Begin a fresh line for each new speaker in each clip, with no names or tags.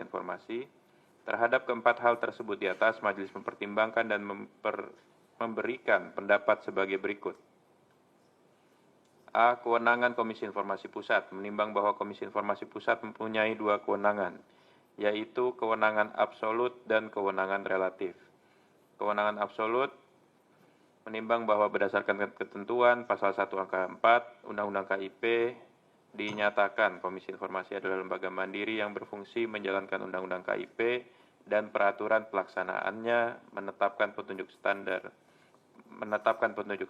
informasi. Terhadap keempat hal tersebut di atas, majelis mempertimbangkan dan memberikan pendapat sebagai berikut. A. Kewenangan Komisi Informasi Pusat. Menimbang bahwa Komisi Informasi Pusat mempunyai dua kewenangan, yaitu kewenangan absolut dan kewenangan relatif. Kewenangan absolut menimbang bahwa berdasarkan ketentuan pasal 1 angka 4 Undang-Undang KIP dinyatakan Komisi Informasi adalah lembaga mandiri yang berfungsi menjalankan Undang-Undang KIP dan peraturan pelaksanaannya, menetapkan petunjuk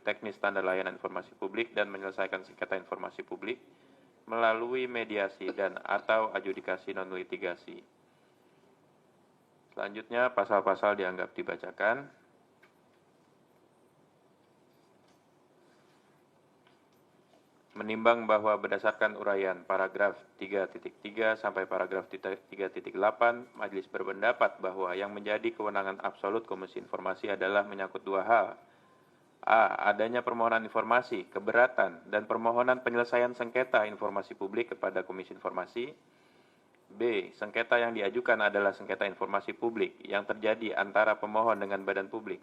teknis standar layanan informasi publik dan menyelesaikan sengketa informasi publik melalui mediasi dan atau adjudikasi non-litigasi. Selanjutnya, pasal-pasal dianggap dibacakan. Menimbang bahwa berdasarkan uraian paragraf 3.3 sampai paragraf 3.8, majelis berpendapat bahwa yang menjadi kewenangan absolut Komisi Informasi adalah menyangkut dua hal. A. Adanya permohonan informasi, keberatan, dan permohonan penyelesaian sengketa informasi publik kepada Komisi Informasi. B. Sengketa yang diajukan adalah sengketa informasi publik yang terjadi antara pemohon dengan badan publik.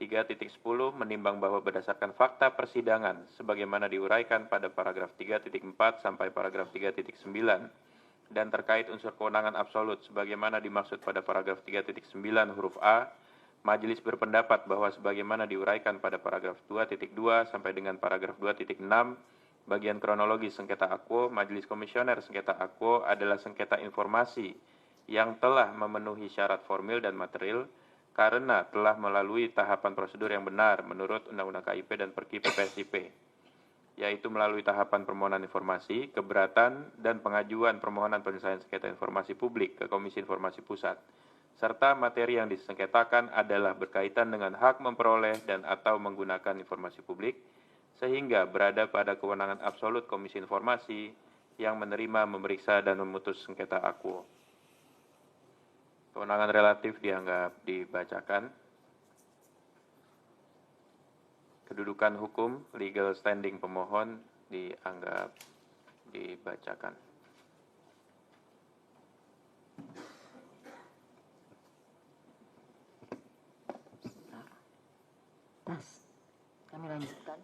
3.10 menimbang bahwa berdasarkan fakta persidangan sebagaimana diuraikan pada paragraf 3.4 sampai paragraf 3.9 dan terkait unsur kewenangan absolut sebagaimana dimaksud pada paragraf 3.9 huruf A, majelis berpendapat bahwa sebagaimana diuraikan pada paragraf 2.2 sampai dengan paragraf 2.6 bagian kronologi sengketa akwo, majelis komisioner sengketa akwo adalah sengketa informasi yang telah memenuhi syarat formil dan material karena telah melalui tahapan prosedur yang benar menurut Undang-Undang KIP dan Perki PPSIP, yaitu melalui tahapan permohonan informasi, keberatan, dan pengajuan permohonan penyelesaian sengketa informasi publik ke Komisi Informasi Pusat, serta materi yang disengketakan adalah berkaitan dengan hak memperoleh dan atau menggunakan informasi publik, sehingga berada pada kewenangan absolut Komisi Informasi yang menerima, memeriksa, dan memutus sengketa akwo. Kewenangan relatif dianggap dibacakan. Kedudukan hukum, legal standing pemohon dianggap dibacakan.
Kami lanjutkan.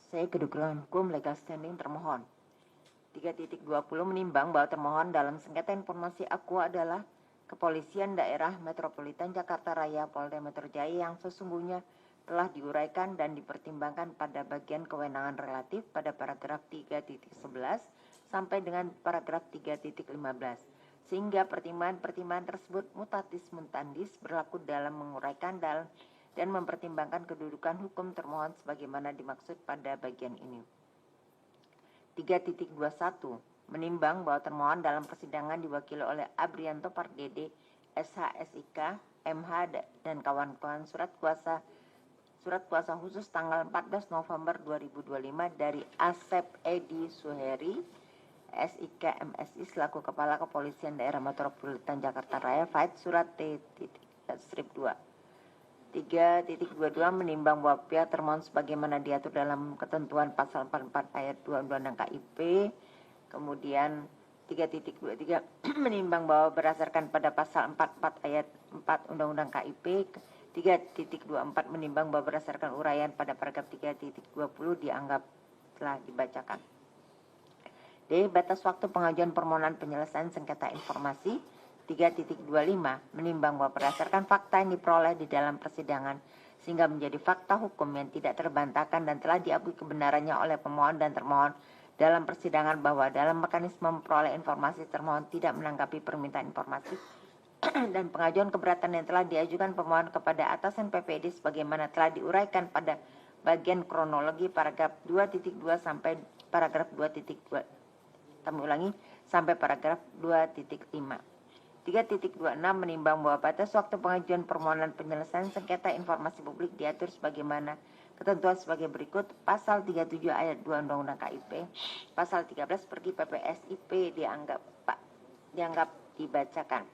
C. Kedudukan hukum, legal standing termohon. 3.20 menimbang bahwa termohon dalam sengketa informasi akwo adalah Kepolisian Daerah Metropolitan Jakarta Raya Polda Metro Jaya yang sesungguhnya telah diuraikan dan dipertimbangkan pada bagian kewenangan relatif pada paragraf 3.11 sampai dengan paragraf 3.15, sehingga pertimbangan-pertimbangan tersebut mutatis mutandis berlaku dalam menguraikan dan mempertimbangkan kedudukan hukum termohon sebagaimana dimaksud pada bagian ini. 3.21 menimbang bahwa termohon dalam persidangan diwakili oleh Abrianto Pardede, SHSIK, MH, dan kawan-kawan surat kuasa khusus tanggal 14 November 2025 dari Asep Edi Suheri, SIK MSI selaku Kepala Kepolisian Daerah Metropolitan Jakarta Raya, Faid Surat T.2. 3.22 menimbang bahwa pihak termohon sebagaimana diatur dalam ketentuan pasal 44 ayat 2 Undang-Undang KIP. Kemudian 3.23 menimbang bahwa berdasarkan pada pasal 44 ayat 4 Undang-Undang KIP. 3.24 menimbang bahwa berdasarkan uraian pada paragraf 3.20 dianggap telah dibacakan. D. Batas waktu pengajuan permohonan penyelesaian sengketa informasi. 3.25 menimbang bahwa berdasarkan fakta yang diperoleh di dalam persidangan sehingga menjadi fakta hukum yang tidak terbantahkan dan telah diakui kebenarannya oleh pemohon dan termohon dalam persidangan bahwa dalam mekanisme memperoleh informasi termohon tidak menanggapi permintaan informasi dan pengajuan keberatan yang telah diajukan pemohon kepada atasan PPD sebagaimana telah diuraikan pada bagian kronologi paragraf 2.2 sampai paragraf 2.2. Kami ulangi sampai paragraf 2.5. 3.26 menimbang bahwa batas waktu pengajuan permohonan penyelesaian sengketa informasi publik diatur sebagaimana ketentuan sebagai berikut. Pasal 37 ayat 2 Undang-Undang KIP, pasal 13 Pergi PPSIP dianggap dibacakan.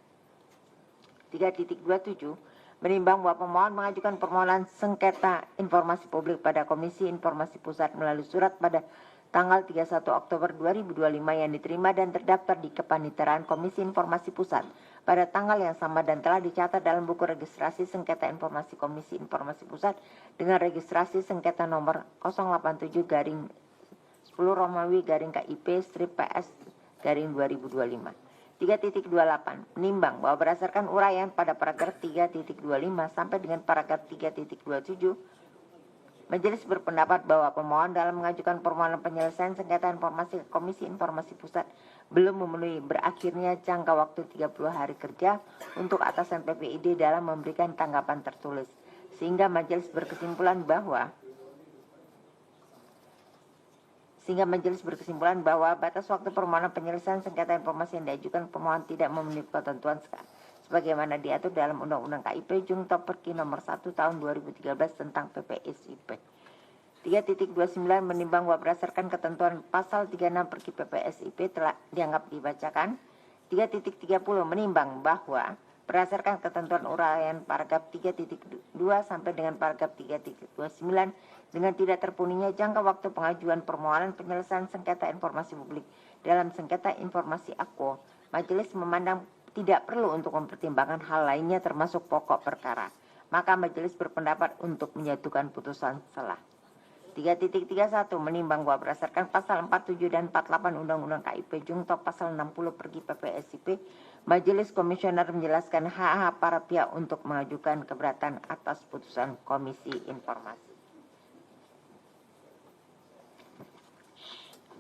3.27 menimbang bahwa pemohon mengajukan permohonan sengketa informasi publik pada Komisi Informasi Pusat melalui surat pada tanggal 31 Oktober 2025 yang diterima dan terdaftar di Kepaniteraan Komisi Informasi Pusat pada tanggal yang sama dan telah dicatat dalam buku registrasi sengketa informasi Komisi Informasi Pusat dengan registrasi sengketa nomor 087 garing 10 Romawi garing KIP strip PS garing 2025. 3.28 menimbang bahwa berdasarkan uraian pada paragraf 3.25 sampai dengan paragraf 3.27, Majelis berpendapat bahwa pemohon dalam mengajukan permohonan penyelesaian sengketa informasi ke Komisi Informasi Pusat belum memenuhi berakhirnya jangka waktu 30 hari kerja untuk atasan PPID dalam memberikan tanggapan tertulis. Sehingga Majelis berkesimpulan bahwa batas waktu permohonan penyelesaian sengketa informasi yang diajukan pemohon tidak memenuhi ketentuan sebagaimana diatur dalam Undang-Undang KIP Jungto Perki nomor 1 tahun 2013 tentang PPSIP. 3.29 menimbang bahwa berdasarkan ketentuan pasal 36 Perki PPSIP telah dianggap dibacakan. 3.30 menimbang bahwa berdasarkan ketentuan uraian paragraf 3.2 sampai dengan paragraf 3.29 dengan tidak terpenuhinya jangka waktu pengajuan permohonan penyelesaian sengketa informasi publik dalam sengketa informasi Aquo, Majelis memandang tidak perlu untuk mempertimbangkan hal lainnya termasuk pokok perkara. Maka Majelis berpendapat untuk menyatukan putusan selah. 3.31 menimbang bahwa berdasarkan pasal 47 dan 48 Undang-Undang KIP Jungto pasal 60 Pergi PPSIP, Majelis Komisioner menjelaskan hak-hak para pihak untuk mengajukan keberatan atas putusan Komisi Informasi.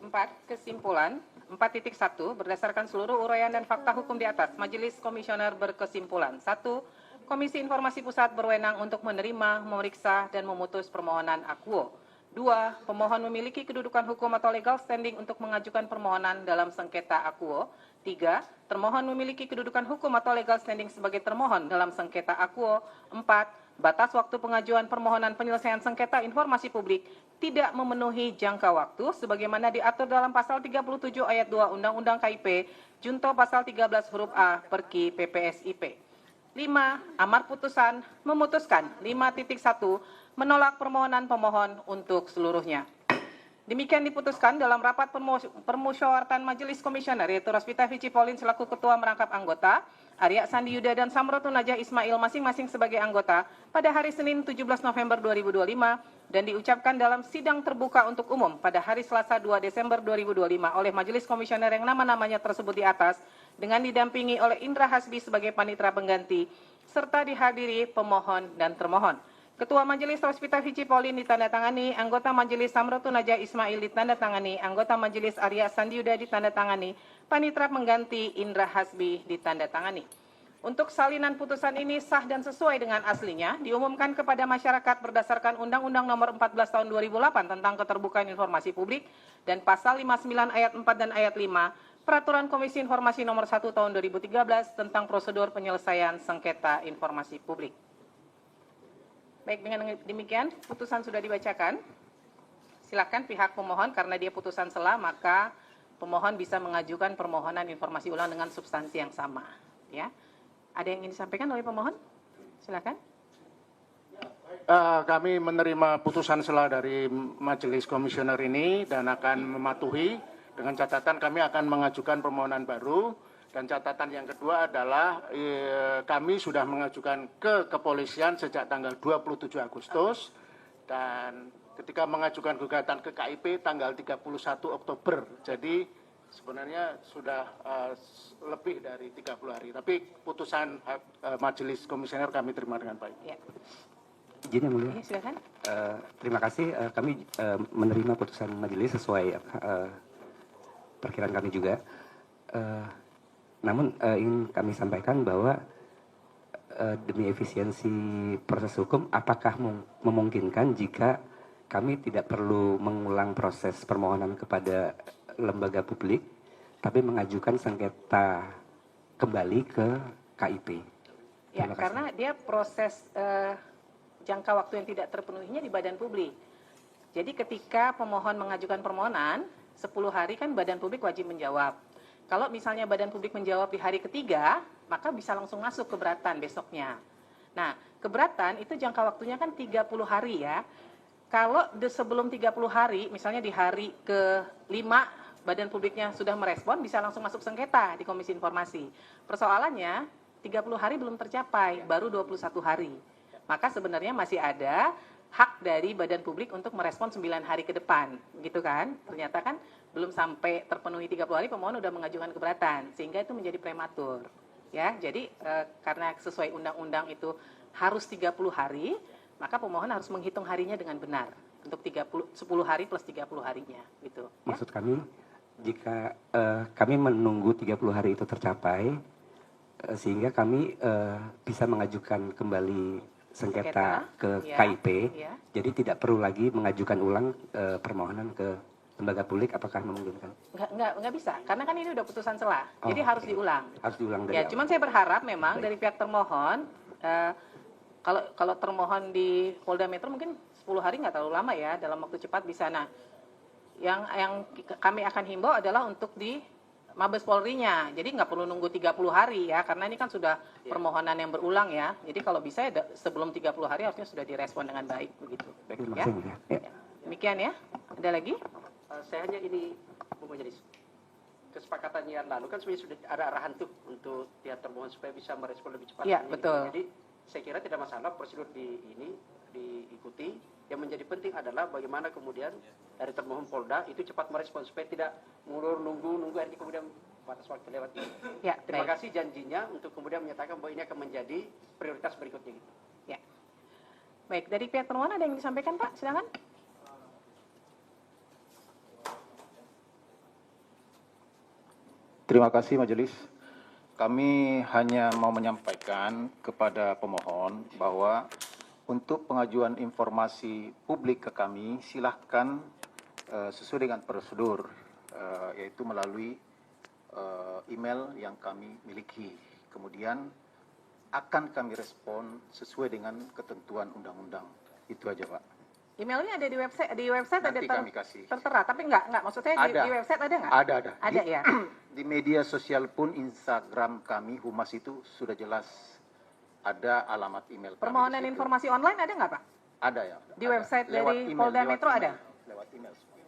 4. Kesimpulan 4.1 berdasarkan seluruh uraian dan fakta hukum di atas, Majelis Komisioner berkesimpulan 1. Komisi Informasi Pusat berwenang untuk menerima, memeriksa, dan memutus permohonan Aquo. 2. Pemohon memiliki kedudukan hukum atau legal standing untuk mengajukan permohonan dalam sengketa Aquo. 3. Termohon memiliki kedudukan hukum atau legal standing sebagai termohon dalam sengketa Aquo. 4. Batas waktu pengajuan permohonan penyelesaian sengketa informasi publik tidak memenuhi jangka waktu sebagaimana diatur dalam pasal 37 ayat 2 Undang-Undang KIP Junto pasal 13 huruf A Perki PPSIP. 5. Amar putusan memutuskan 5.1 menolak permohonan pemohon untuk seluruhnya. Demikian diputuskan dalam rapat permusyawaratan Majelis Komisioner yaitu Rosvita Vici Pauline selaku Ketua Merangkap Anggota, Arya Sandi Yuda dan Samratun Najah Ismail masing-masing sebagai anggota pada hari Senin 17 November 2025 dan diucapkan dalam sidang terbuka untuk umum pada hari Selasa 2 Desember 2025 oleh Majelis Komisioner yang nama-namanya tersebut di atas dengan didampingi oleh Indra Hasbi sebagai panitera pengganti serta dihadiri pemohon dan termohon. Ketua Majelis Rosvita Vici Pauline ditandatangani, anggota Majelis Samratun Najah Ismail ditandatangani, anggota Majelis Arya Sandi Yuda ditandatangani, panitera pengganti Indra Hasbi ditandatangani. Untuk salinan putusan ini sah dan sesuai dengan aslinya, diumumkan kepada masyarakat berdasarkan Undang-Undang Nomor 14 Tahun 2008 tentang Keterbukaan Informasi Publik dan Pasal 59 Ayat 4 dan Ayat 5 Peraturan Komisi Informasi Nomor 1 Tahun 2013 tentang Prosedur Penyelesaian Sengketa Informasi Publik. Baik, dengan demikian putusan sudah dibacakan. Silakan pihak pemohon karena dia putusan selah maka pemohon bisa mengajukan permohonan informasi ulang dengan substansi yang sama. Ya, ada yang ingin disampaikan oleh pemohon? Silakan.
Kami menerima putusan selah dari Majelis Komisioner ini dan akan mematuhi dengan catatan kami akan mengajukan permohonan baru. Dan catatan yang kedua adalah kami sudah mengajukan ke kepolisian sejak tanggal 27 Agustus dan ketika mengajukan gugatan ke KIP tanggal 31 Oktober. Jadi sebenarnya sudah lebih dari 30 hari. Tapi putusan Majelis Komisioner kami terima dengan baik.
Ya.
Izin yang mulia.
Ya, silakan.
Terima kasih. Kami menerima putusan majelis sesuai perkiraan kami juga. Namun ingin kami sampaikan bahwa demi efisiensi proses hukum, apakah memungkinkan jika kami tidak perlu mengulang proses permohonan kepada lembaga publik, tapi mengajukan sengketa kembali ke KIP?
Ya, karena dia proses jangka waktu yang tidak terpenuhinya di badan publik. Jadi ketika pemohon mengajukan permohonan, 10 hari kan badan publik wajib menjawab. Kalau misalnya badan publik menjawab di hari ketiga, maka bisa langsung masuk keberatan besoknya. Nah, keberatan itu jangka waktunya kan 30 hari ya. Kalau sebelum 30 hari, misalnya di hari ke-5, badan publiknya sudah merespon, bisa langsung masuk sengketa di Komisi Informasi. Persoalannya, 30 hari belum tercapai, baru 21 hari. Maka sebenarnya masih ada hak dari badan publik untuk merespon 9 hari ke depan, gitu kan? Ternyata kan belum sampai terpenuhi 30 hari, pemohon sudah mengajukan keberatan, sehingga itu menjadi prematur. Ya, jadi karena sesuai undang-undang itu harus 30 hari, maka pemohon harus menghitung harinya dengan benar untuk 10 hari plus 30 harinya gitu. Ya?
Maksud kami, jika kami menunggu 30 hari itu tercapai, sehingga kami bisa mengajukan kembali sengketa ke
ya,
KIP,
ya.
jadi tidak perlu lagi mengajukan ulang permohonan ke lembaga publik, apakah memungkinkan?
Nggak bisa, karena kan ini udah putusan selah, jadi harus diulang.
Harus diulang dari
Ya,
awal.
cuman saya berharap memang
Baik.
dari pihak termohon, kalau termohon di Polda Metro mungkin 10 hari nggak terlalu lama ya, dalam waktu cepat bisa. Nah, yang kami akan himbau adalah untuk di Mabes Polri-nya, jadi nggak perlu nunggu 30 hari ya, karena ini kan sudah permohonan yang berulang ya, jadi kalau bisa ya sebelum 30 hari harusnya sudah direspon dengan baik begitu.
Terima
Ya.
kasih, ya.
Demikian ya, ada lagi?
Saya hanya ini, Bu Majelis, kesepakatan yang lalu kan sebenarnya sudah ada arahan tuh untuk pihak termohon supaya bisa merespon lebih cepat.
Iya,
ini.
betul.
Jadi saya kira tidak masalah prosedur diikuti. Yang menjadi penting adalah bagaimana kemudian dari termohon Polda itu cepat merespon supaya tidak ngulur nunggu ini kemudian batas waktu lewat ini.
Ya,
Terima
baik.
kasih janjinya untuk kemudian menyatakan bahwa ini akan menjadi prioritas berikutnya. Gitu.
Ya. Baik, dari pihak termohon ada yang disampaikan Pak? Silakan.
Terima kasih Majelis. Kami hanya mau menyampaikan kepada pemohon bahwa untuk pengajuan informasi publik ke kami, silahkan sesuai dengan prosedur, yaitu melalui email yang kami miliki. Kemudian akan kami respon sesuai dengan ketentuan undang-undang. Itu aja, Pak.
Emailnya ada di website
Nanti
ada
kami kasih.
tertera, tapi enggak maksud saya
Ada.
di website ada nggak?
Ada.
Ada ya.
Di media sosial pun Instagram kami Humas itu sudah jelas ada alamat email kami
Permohonan
di situ.
informasi online ada nggak Pak?
Ada ya.
Di
ada.
website
Lewat
dari
email,
Polda
lewat
Metro
email.
ada?
Lewat email semua.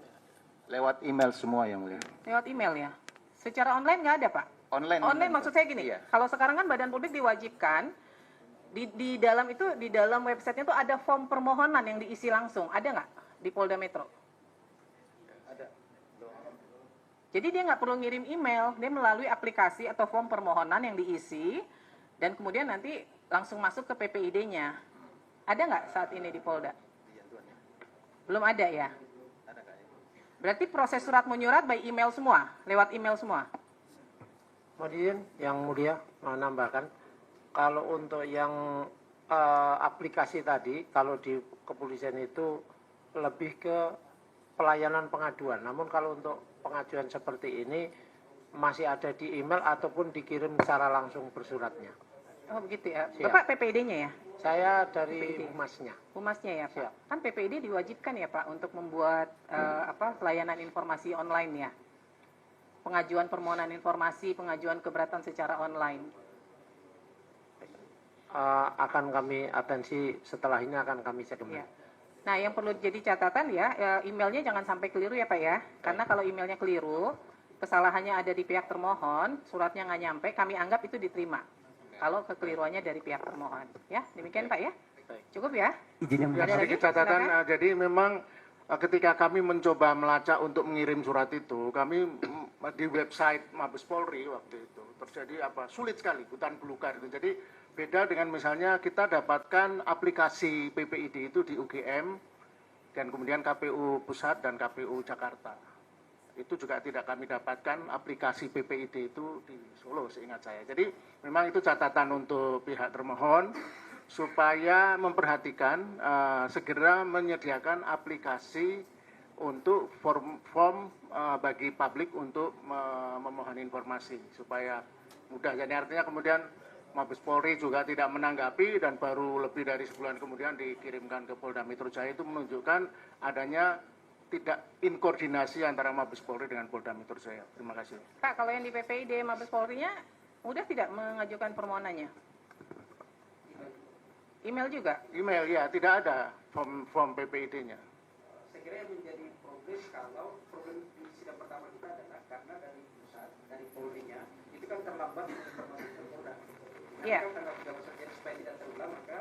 Lewat email semua yang mulia.
Lewat email ya. Secara online nggak ada Pak?
Online.
Online maksud saya gini.
Iya.
Kalau sekarang kan badan publik diwajibkan di dalam websitenya tuh ada form permohonan yang diisi langsung. Ada nggak di Polda Metro?
Ada.
Jadi dia nggak perlu ngirim email, dia melalui aplikasi atau form permohonan yang diisi dan kemudian nanti langsung masuk ke PPID-nya. Ada nggak saat ini di Polda? Belum ada ya? Berarti proses surat menyurat by email semua, lewat email semua?
Kemudian yang mulia menambahkan, kalau untuk yang aplikasi tadi, kalau di kepolisian itu lebih ke pelayanan pengaduan. Namun kalau untuk pengajuan seperti ini masih ada di email ataupun dikirim secara langsung bersuratnya.
Oh begitu ya.
Siap.
Bapak PPID-nya ya?
Saya dari
PPID.
humasnya.
Humasnya ya Pak?
Siap.
Kan PPID diwajibkan ya Pak untuk membuat pelayanan informasi online ya? Pengajuan permohonan informasi, pengajuan keberatan secara online.
Akan kami atensi setelah ini akan kami cek kembali.
Ya. Nah, yang perlu jadi catatan ya, emailnya jangan sampai keliru ya Pak ya. Karena kalau emailnya keliru, kesalahannya ada di pihak termohon, suratnya nggak nyampe, kami anggap itu diterima. Kalau kekeliruannya dari pihak termohon. Ya, demikian Pak ya. Cukup ya?
Izin yang
Ya,
Ada
sedikit
lagi?
catatan,
Silakan.
jadi memang ketika kami mencoba melacak untuk mengirim surat itu, kami di website Mabes Polri waktu itu terjadi sulit sekali, hutan belukar itu. Jadi beda dengan misalnya kita dapatkan aplikasi PPID itu di UGM dan kemudian KPU Pusat dan KPU Jakarta. Itu juga tidak kami dapatkan aplikasi PPID itu di Solo seingat saya. Jadi memang itu catatan untuk pihak termohon supaya memperhatikan segera menyediakan aplikasi untuk form bagi publik untuk memohon informasi supaya mudah. Jadi artinya kemudian Mabes Polri juga tidak menanggapi dan baru lebih dari sebulan kemudian dikirimkan ke Polda Metro Jaya, itu menunjukkan adanya tidak inkoordinasi antara Mabes Polri dengan Polda Metro Jaya. Terima kasih.
Pak, kalau yang di PPID Mabes Polri-nya mudah tidak mengajukan permohonannya? Email juga?
Email ya, tidak ada form PPID-nya.
kira yang menjadi problem kalau problem di sidang pertama kita adalah karena dari pusat, dari Polri-nya, itu kan terlambat informasi ke Polda.
Iya.
Kalau tanggal 13 Januari supaya tidak terulang, maka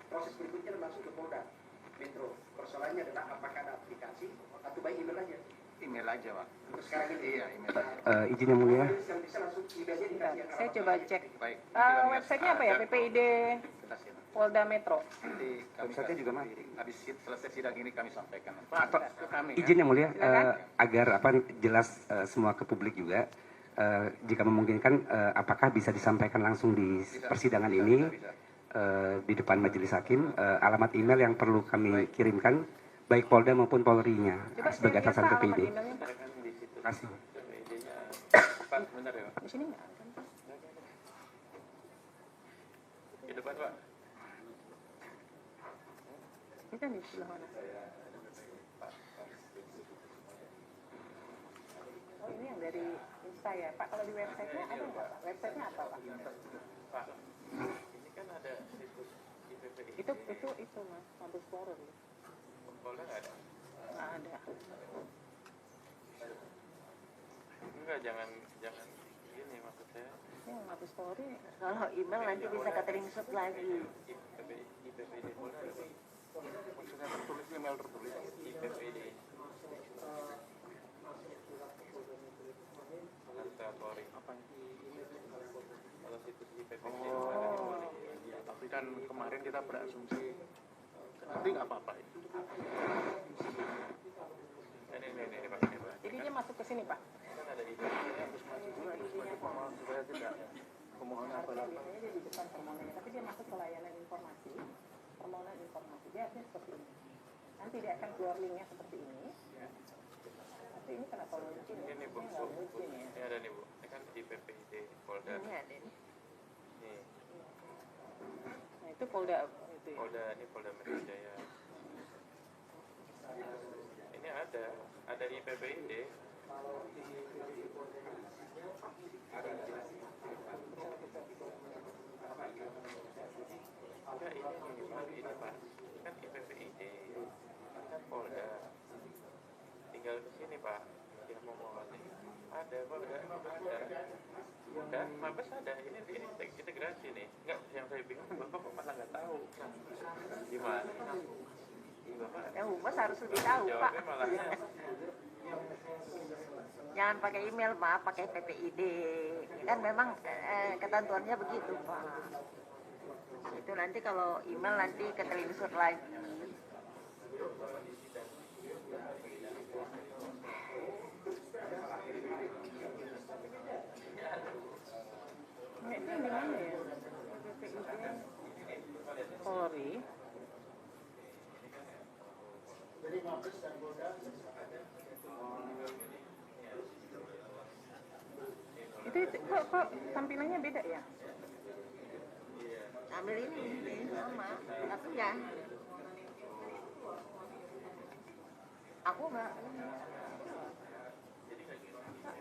proses berikutnya langsung ke Polda Metro. Persoalannya adalah apakah ada aplikasi atau by email aja.
Email aja, Pak.
Untuk sekarang ini.
Iya, email.
Izin yang mulia.
Yang bisa langsung emailnya dikasih.
Saya coba cek.
Baik.
Websitenya apa ya? PPID Polda Metro.
Nanti kami
Website-nya juga
kasih, habis selesai sidang ini kami sampaikan.
Atau ke kami.
Izin yang mulia,
Silakan.
agar jelas semua ke publik juga, jika memungkinkan, apakah bisa disampaikan langsung di persidangan ini di depan majelis hakim, alamat email yang perlu kami kirimkan, baik Polda maupun Polri-nya
Coba
sebagai
saya
atasan
lihat, Pak,
PPID.
alamat emailnya, Pak.
Terima kasih.
Pak, benar ya, Pak?
Di sini nggak ada, Pak.
Di depan, Pak.
Ini kan di sebelah mana? Oh, ini yang dari Insta ya, Pak. Kalau di websitenya ada nggak, Pak? Websitenya apa, Pak?
Pak, ini kan ada situs IPPI.
Itu Mas, Mabes Polri.
Polda nggak ada?
Nggak ada.
Enggak, jangan gini maksud saya.
Ini yang Mabes Polri.
Kalau email nanti bisa ke screenshot lagi.
IPPID Polda ada, Pak.
Maksudnya tertulis, email tertulis.
IPPID. Harta Polri. Kalau situs IPPID
Oh,
ada di Polri.
ya, tapi kan kemarin kita berasumsi nanti nggak apa-apa itu.
Ini, Pak. Ini, Pak.
Jadi dia masuk ke sini, Pak.
Kan ada IPPID.
Harus maju juga itu sebagai pemohon supaya tidak pemohon
Harusnya
apa-apa.
biasanya dia di depan permohonannya, tapi dia masuk ke layanan informasi, permohonan informasi. Dia harusnya seperti ini. Nanti dia akan keluar linknya seperti ini. Tapi ini kenapa mungkin ya?
Ini, Bu.
Ini nggak mungkin ya.
Ini ada nih, Bu. Ini kan IPPID Polda.
Ini ada nih.
Nih,
Nah, itu Polda itu ya.
Polda ini Polda Metro Jaya. Ini ada di IPPID. Enggak, ini Pak, ini Pak. Kan IPPID, kan Polda. Tinggal ke sini Pak. Dia mau ini. Ada Pak, ada. Dan Mabes ada. Ini integrasi nih. Enggak, yang saya bingung Bapak kok malah nggak tahu. Gimana? Bapak
Yang humas harus lebih tahu, Pak.
jawabnya malah
Jangan pakai email, Pak, pakai PPID. Kan memang ketentuannya begitu, Pak. Itu nanti kalau email nanti ke screenshot lagi.
Nah, itu yang di mana ya? Polri. Itu kok tampilannya beda ya?
Ambil ini sama, tapi ya. Aku nggak.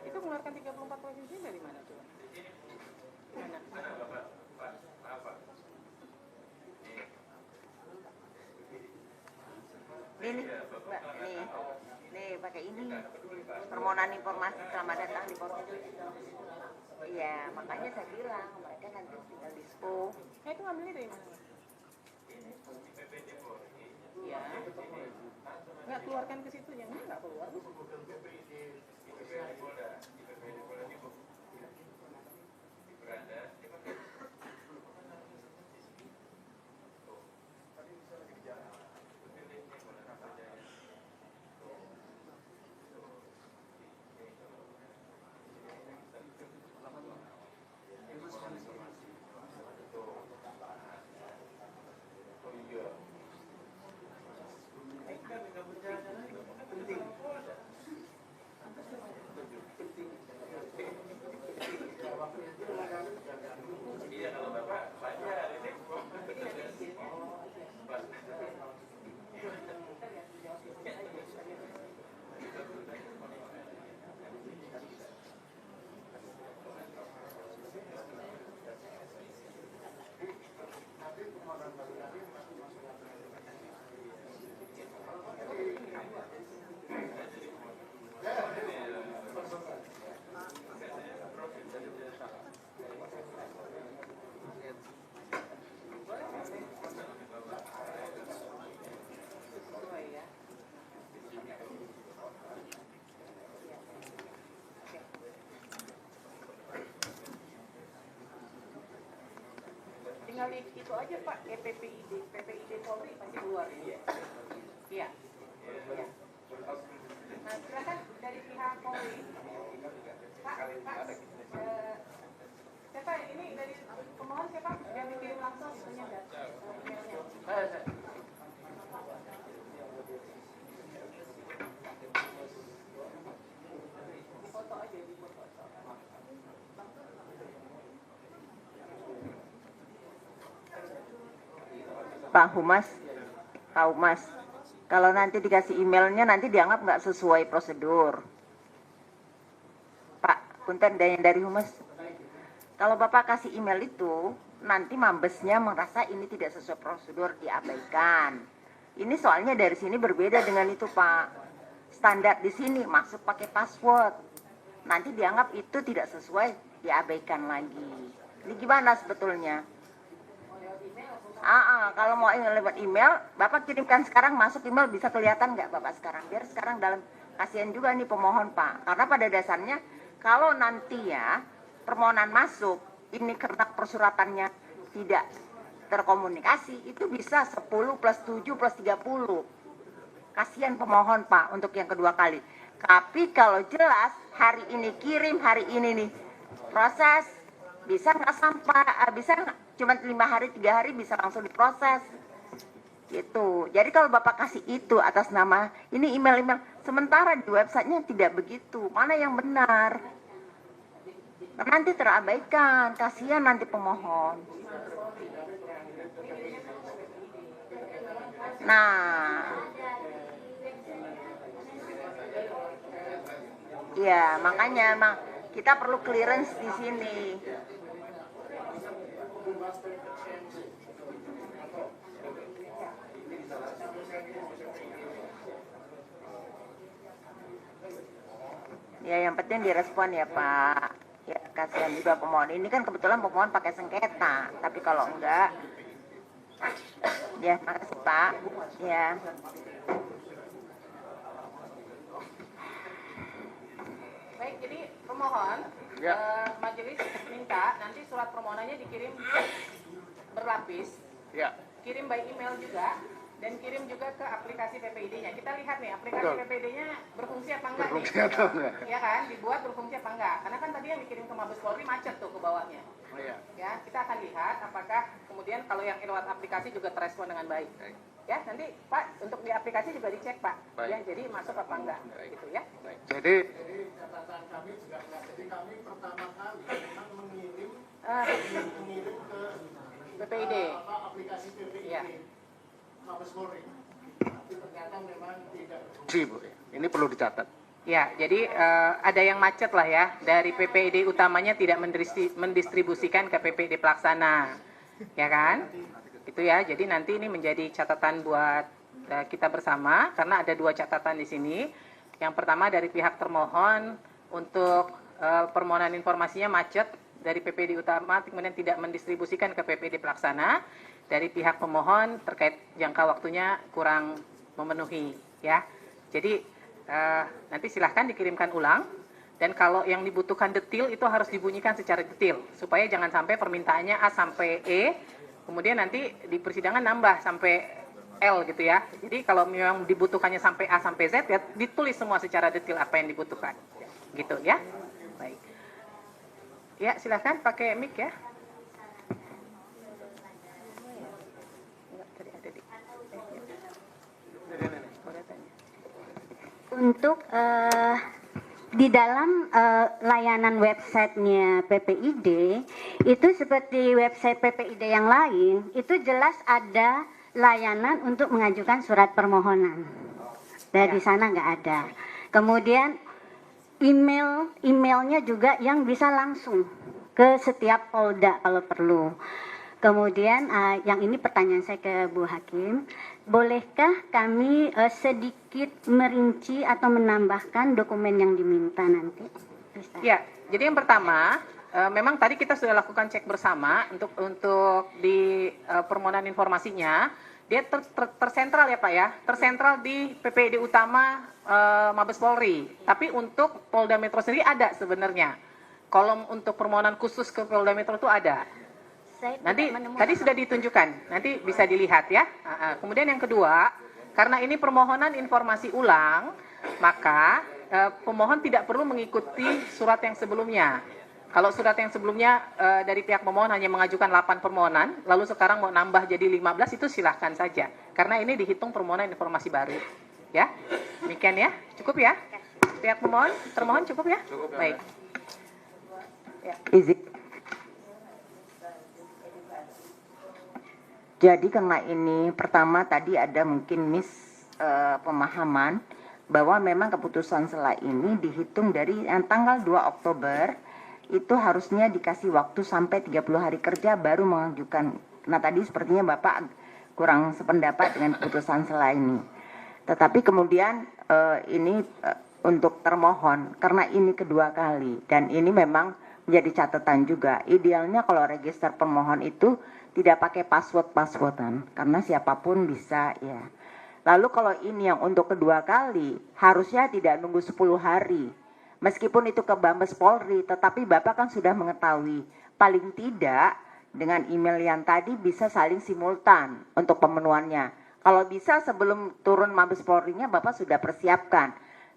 Itu mengeluarkan 34 provinsi dari mana tuh? Mana?
Nih, Mbak, nih pakai ini. Permohonan informasi selamat datang di Polri. Iya, makanya saya bilang mereka nanti tinggal dispo.
Nah, itu ngambilnya dari mana? Iya. Nggak keluarkan ke situ, yang ini nggak keluar. tinggal di itu aja Pak, PPID Polri pasti keluar. Iya. Iya. Nah, silakan dari pihak Polri. Pak, siapa ini dari pemohon siapa? Yang dikirim langsung itunya enggak? Emailnya. Foto aja di foto.
Pak Humas, kalau nanti dikasih emailnya nanti dianggap nggak sesuai prosedur. Pak, punten dari Humas. Kalau Bapak kasih email itu, nanti Mabesnya merasa ini tidak sesuai prosedur, diabaikan. Ini soalnya dari sini berbeda dengan itu Pak. Standar di sini masuk pakai password. Nanti dianggap itu tidak sesuai, diabaikan lagi. Ini gimana sebetulnya? Kalau mau lewat email, Bapak kirimkan sekarang, masuk email bisa kelihatan nggak Bapak sekarang? Biar sekarang dalam, kasihan juga nih pemohon Pak. Karena pada dasarnya, kalau nanti ya, permohonan masuk, ini kertas persyaratannya tidak terkomunikasi, itu bisa 10 plus 7 plus 30. Kasihan pemohon Pak untuk yang kedua kali. Tapi kalau jelas, hari ini kirim, hari ini nih, proses, bisa nggak sampai, bisa nggak? Cuma 5 hari, 3 hari bisa langsung diproses gitu. Jadi kalau Bapak kasih itu atas nama ini email-email, sementara di websitenya tidak begitu, mana yang benar? Nanti terabaikan, kasihan nanti pemohon. Nah, ya makanya kita perlu clearance di sini. Ya yang penting direspon ya Pak. Ya kasihan juga pemohon. Ini kan kebetulan pemohon pakai sengketa. Tapi kalau enggak, ya makasih Pak. Ya.
Baik, jadi pemohon, majelis minta nanti surat permohonannya dikirim berlapis, kirim by email juga, dan kirim juga ke aplikasi PPID-nya. Kita lihat nih, aplikasi PPID-nya berfungsi apa enggak nih? Ya kan, dibuat berfungsi apa enggak? Karena kan tadi yang dikirim ke Mabes Polri macet tuh ke bawahnya. Ya, kita akan lihat apakah kemudian kalau yang lewat aplikasi juga terespon dengan baik. Ya, nanti Pak untuk di aplikasi juga dicek Pak. Ya, jadi masuk apa enggak, gitu ya.
Jadi catatan kami juga enggak. Jadi kami pertama kali memang mengirim ke
PPID.
Aplikasi PPID.
Ya.
Mabes Polri. Tapi ternyata memang tidak berfungsi, Bu. Ini perlu dicatat.
Ya, jadi ada yang macet lah ya. Dari PPID utamanya tidak mendistribusikan ke PPID pelaksana. Ya kan? Itu ya. Jadi nanti ini menjadi catatan buat kita bersama karena ada 2 catatan di sini. Yang pertama dari pihak termohon untuk permohonan informasinya macet dari PPID utama kemudian tidak mendistribusikan ke PPID pelaksana. Dari pihak pemohon terkait jangka waktunya kurang memenuhi ya. Jadi nanti silahkan dikirimkan ulang dan kalau yang dibutuhkan detail itu harus dibunyikan secara detail supaya jangan sampai permintaannya A sampai E kemudian nanti di persidangan nambah sampai L gitu ya. Jadi kalau memang dibutuhkannya sampai A sampai Z ya ditulis semua secara detail apa yang dibutuhkan gitu ya. Baik ya, silahkan pakai mic ya.
Untuk di dalam layanan websitenya PPID itu seperti website PPID yang lain itu jelas ada layanan untuk mengajukan surat permohonan. Dari sana nggak ada. Kemudian emailnya juga yang bisa langsung ke setiap polda kalau perlu. Kemudian yang ini pertanyaan saya ke Bu Hakim, bolehkah kami sedikit merinci atau menambahkan dokumen yang diminta nanti? Bisa.
Ya, jadi yang pertama, memang tadi kita sudah lakukan cek bersama untuk di permohonan informasinya, dia tersentral ya Pak ya, tersentral di PPID utama Mabes Polri. Tapi untuk Polda Metro sendiri ada sebenarnya. Kolom untuk permohonan khusus ke Polda Metro itu ada.
Saya
Nanti
tidak menemukan.
tadi sudah ditunjukkan, nanti bisa dilihat ya. Kemudian yang kedua, karena ini permohonan informasi ulang, maka pemohon tidak perlu mengikuti surat yang sebelumnya. Kalau surat yang sebelumnya dari pihak pemohon hanya mengajukan 8 permohonan, lalu sekarang mau nambah jadi 15, itu silahkan saja. Karena ini dihitung permohonan informasi baru. Ya, demikian ya, cukup ya? Pihak pemohon, termohon cukup ya? Cukup. Baik. Ya.
Izin. Jadi karena ini pertama tadi ada mungkin pemahaman bahwa memang keputusan selah ini dihitung dari tanggal 2 Oktober itu harusnya dikasih waktu sampai 30 hari kerja baru mengajukan. Nah tadi sepertinya Bapak kurang sependapat dengan keputusan selah ini. Tetapi kemudian ini untuk termohon karena ini kedua kali dan ini memang menjadi catatan juga. Idealnya kalau register pemohon itu tidak pakai password-passwordan karena siapapun bisa ya. Lalu kalau ini yang untuk kedua kali harusnya tidak nunggu 10 hari. Meskipun itu ke Mabes Polri, tetapi Bapak kan sudah mengetahui paling tidak dengan email yang tadi bisa saling simultan untuk pemenuhannya. Kalau bisa sebelum turun Mabes Polri-nya Bapak sudah persiapkan.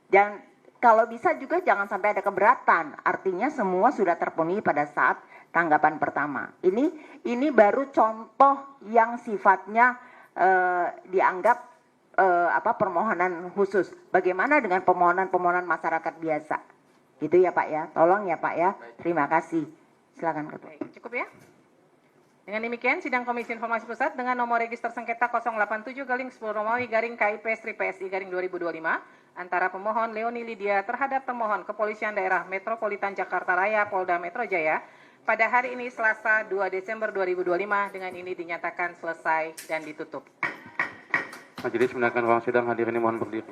Dan kalau bisa juga jangan sampai ada keberatan. Artinya semua sudah terpenuhi pada saat tanggapan pertama. Ini baru contoh yang sifatnya dianggap permohonan khusus. Bagaimana dengan permohonan masyarakat biasa? Gitu ya Pak ya. Tolong ya Pak ya. Terima kasih. Silakan Ketua.
Baik, cukup ya? Dengan demikian, Sidang Komisi Informasi Pusat dengan nomor register sengketa 087-10-Romawi-KIP-PSI-2025 antara pemohon Leoni Lydia terhadap termohon Kepolisian Daerah Metropolitan Jakarta Raya Polda Metro Jaya pada hari ini Selasa 2 Desember 2025 dengan ini dinyatakan selesai dan ditutup.
Majelis mendengarkan ruang sidang, hadirin mohon berdiri.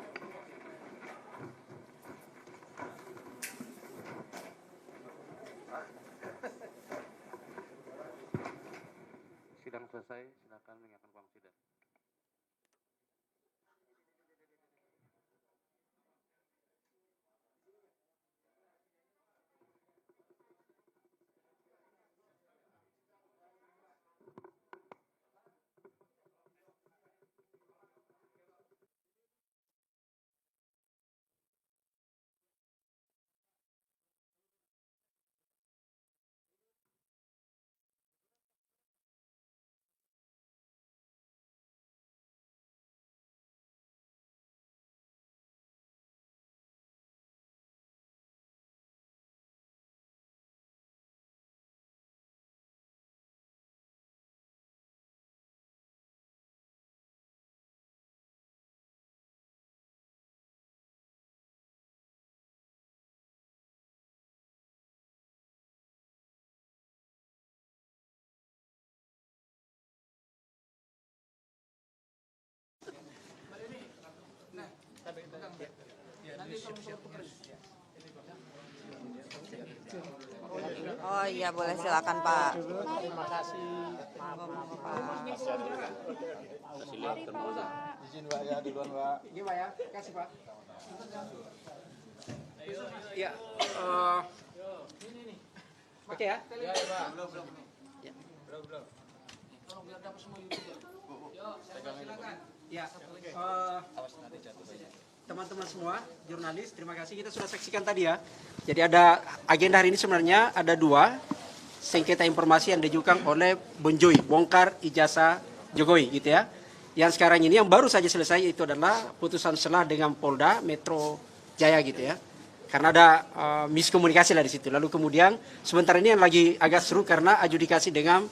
Sidang selesai, silakan mengingatkan ruang sidang.
Oh iya boleh silakan Pak.
Terima kasih. Izin Pak ya duluan Pak. Ini Pak ya, kasih Pak.
Ya, oke ya. Ya Pak. Belum. Ya. Belum. Tolong biar dapat semua YouTube. Ya. Teman-teman semua, jurnalis, terima kasih. Kita sudah saksikan tadi ya. Jadi ada agenda hari ini sebenarnya ada 2 sengketa informasi yang diajukan oleh Bonjoy, bongkar ijazah Jokowi gitu ya. Yang sekarang ini yang baru saja selesai itu adalah putusan selah dengan Polda Metro Jaya gitu ya. Karena ada miskomunikasi lah di situ. Lalu kemudian sementara ini yang lagi agak seru karena adjudikasi dengan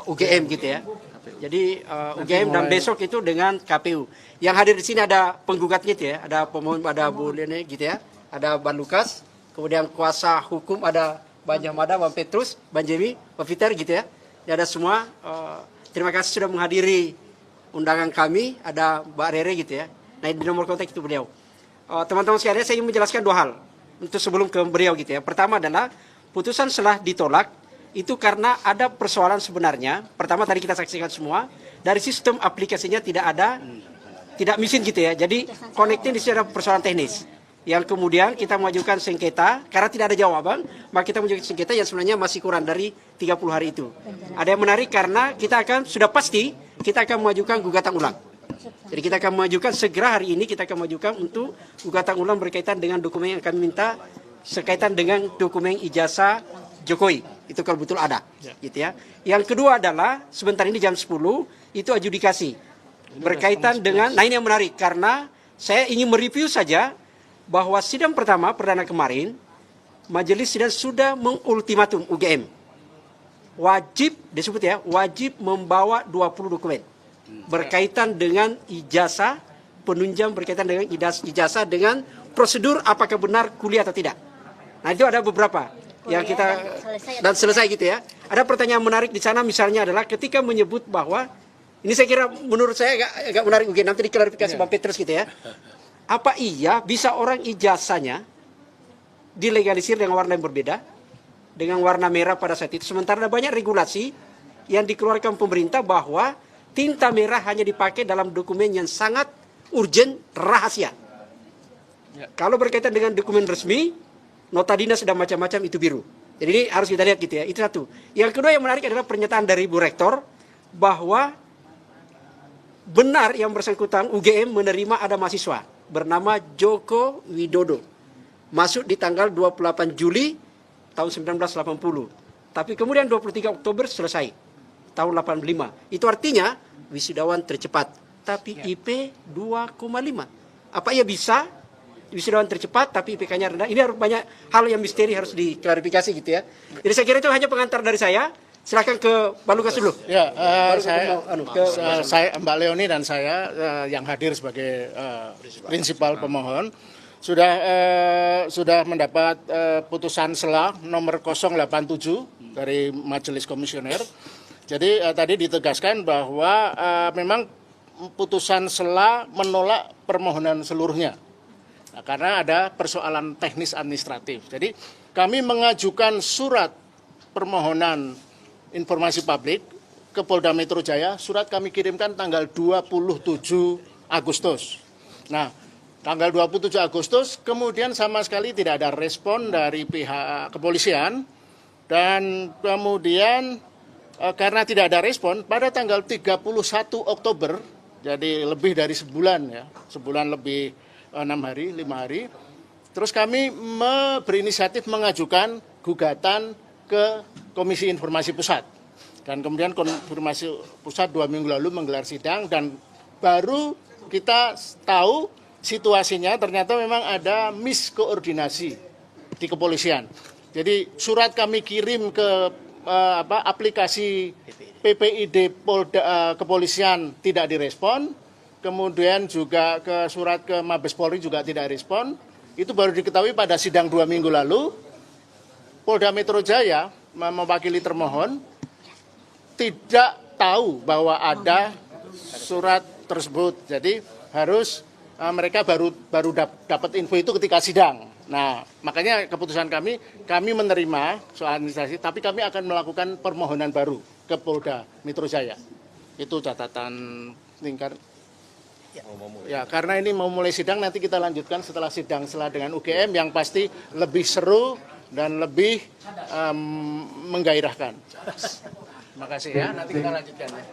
UGM gitu ya. Jadi UGM dan besok itu dengan KPU. Yang hadir di sini ada penggugatnya gitu ya, ada pemohon, ada Bu Lene gitu ya, ada Ban Lukas, kemudian kuasa hukum ada Bang Jamada, Bang Petrus, Bang Jemi, Pak Fitar gitu ya. Ya ada semua. Terima kasih sudah menghadiri undangan kami, ada Mbak Rere gitu ya. Nah di nomor kontak itu beliau. Teman-teman sekalian, saya ingin menjelaskan 2 hal untuk sebelum ke beliau gitu ya. Pertama adalah putusan selah ditolak itu karena ada persoalan sebenarnya. Pertama tadi kita saksikan semua dari sistem aplikasinya tidak ada, tidak mesin gitu ya. Jadi connecting di sini ada persoalan teknis. yang kemudian kita mengajukan sengketa, karena tidak ada jawaban, maka kita mengajukan sengketa yang sebenarnya masih kurang dari 30 hari itu. Ada yang menarik karena kita akan, sudah pasti, kita akan mengajukan gugatan ulang. Jadi kita akan mengajukan, segera hari ini kita akan mengajukan untuk gugatan ulang berkaitan dengan dokumen yang kami minta, sekaitan dengan dokumen ijazah Jokowi. Itu kalau betul ada. Gitu ya. Yang kedua adalah, sebentar ini jam 10, itu adjudikasi. Berkaitan dengan, nah ini yang menarik, karena saya ingin mereview saja, bahwa sidang pertama perdana kemarin majelis sidang sudah mengultimatum UGM wajib disebut ya, wajib membawa 20 dokumen berkaitan dengan ijazah penunjang, berkaitan dengan ijazah dengan prosedur apakah benar kuliah atau tidak. Nah itu ada beberapa yang kita dan selesai gitu ya. Ada pertanyaan menarik di sana misalnya adalah ketika menyebut bahwa ini saya kira menurut saya agak menarik UGM, nanti diklarifikasi Bang Petrus gitu ya. Apa iya bisa orang ijazahnya dilegalisir dengan warna yang berbeda, dengan warna merah pada saat itu, sementara ada banyak regulasi yang dikeluarkan pemerintah bahwa tinta merah hanya dipakai dalam dokumen yang sangat urgent, rahasia. Kalau berkaitan dengan dokumen resmi, nota dinas dan macam-macam itu biru. Jadi ini harus kita lihat gitu ya, itu satu. Yang kedua yang menarik adalah pernyataan dari Bu Rektor bahwa benar yang bersangkutan UGM menerima ada mahasiswa bernama Joko Widodo masuk di tanggal 28 Juli tahun 1980. Tapi kemudian 23 Oktober selesai tahun 85. Itu artinya wisudawan tercepat. Tapi IP 2,5. Apa ia bisa wisudawan tercepat tapi IPK-nya rendah? Ini harus banyak hal yang misteri harus diklarifikasi gitu ya. Jadi saya kira itu hanya pengantar dari saya. Silakan ke Pak Lukas dulu.
Ya, saya Mbak Leoni dan saya yang hadir sebagai prinsipal pemohon sudah mendapat putusan sela nomor 087 dari Majelis Komisioner. Jadi tadi ditegaskan bahwa memang putusan sela menolak permohonan seluruhnya. Nah, karena ada persoalan teknis administratif. Jadi kami mengajukan surat permohonan informasi publik ke Polda Metro Jaya, surat kami kirimkan tanggal 27 Agustus. Nah, tanggal 27 Agustus kemudian sama sekali tidak ada respon dari pihak kepolisian dan kemudian karena tidak ada respon pada tanggal 31 Oktober, jadi lebih dari sebulan ya, sebulan lebih 6 hari, 5 hari, terus kami berinisiatif mengajukan gugatan ke Komisi Informasi Pusat. Dan kemudian Konfirmasi Pusat 2 minggu lalu menggelar sidang dan baru kita tahu situasinya ternyata memang ada miskoordinasi di kepolisian. Jadi surat kami kirim ke aplikasi PPID Polda kepolisian tidak direspon, kemudian juga ke surat ke Mabes Polri juga tidak respon. Itu baru diketahui pada sidang 2 minggu lalu. Polda Metro Jaya mewakili termohon tidak tahu bahwa ada surat tersebut. Jadi harus mereka baru dapat info itu ketika sidang. Nah, makanya keputusan kami menerima soal administrasi, tapi kami akan melakukan permohonan baru ke Polda Metro Jaya. Itu catatan lingkar. Ya, karena ini mau mulai sidang, nanti kita lanjutkan setelah sidang dengan UGM yang pasti lebih seru dan lebih menggairahkan. Terima kasih ya, nanti kita lanjutkan ya.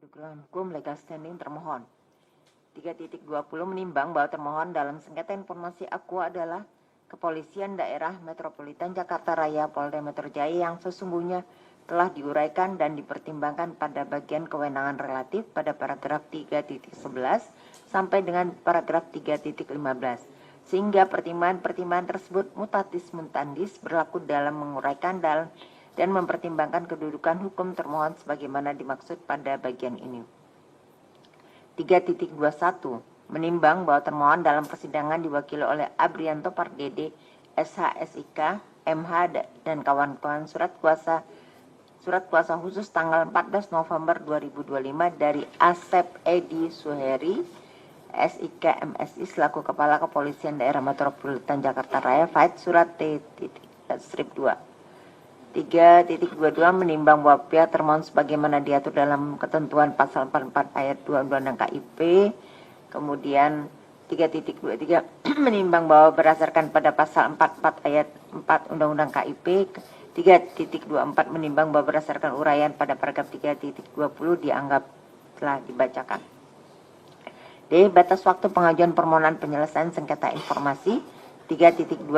kedudukan hukum legal standing termohon. 3.20 menimbang bahwa termohon dalam sengketa informasi Aqua adalah Kepolisian Daerah Metropolitan Jakarta Raya Polda Metro Jaya yang sesungguhnya telah diuraikan dan dipertimbangkan pada bagian kewenangan relatif pada paragraf 3.11 sampai dengan paragraf 3.15. Sehingga pertimbangan-pertimbangan tersebut mutatis mutandis berlaku dalam menguraikan dan mempertimbangkan kedudukan hukum termohon sebagaimana dimaksud pada bagian ini. 3.21 menimbang bahwa termohon dalam persidangan diwakili oleh Abrianto Pardede, SHSIK, MH dan kawan-kawan surat kuasa khusus tanggal 14 November 2025 dari Asep Edi Suheri, SIK MSI selaku Kepala Kepolisian Daerah Metropolitan Jakarta Raya, Faid surat T-2. 3.22 menimbang bahwa pihak termohon sebagaimana diatur dalam ketentuan pasal 44 ayat 2 Undang-Undang KIP. Kemudian 3.23 menimbang bahwa berdasarkan pada pasal 44 ayat 4 Undang-Undang KIP. 3.24 menimbang bahwa berdasarkan uraian pada paragraf 3.20 dianggap telah dibacakan. D. Batas waktu pengajuan permohonan penyelesaian sengketa informasi. 3.25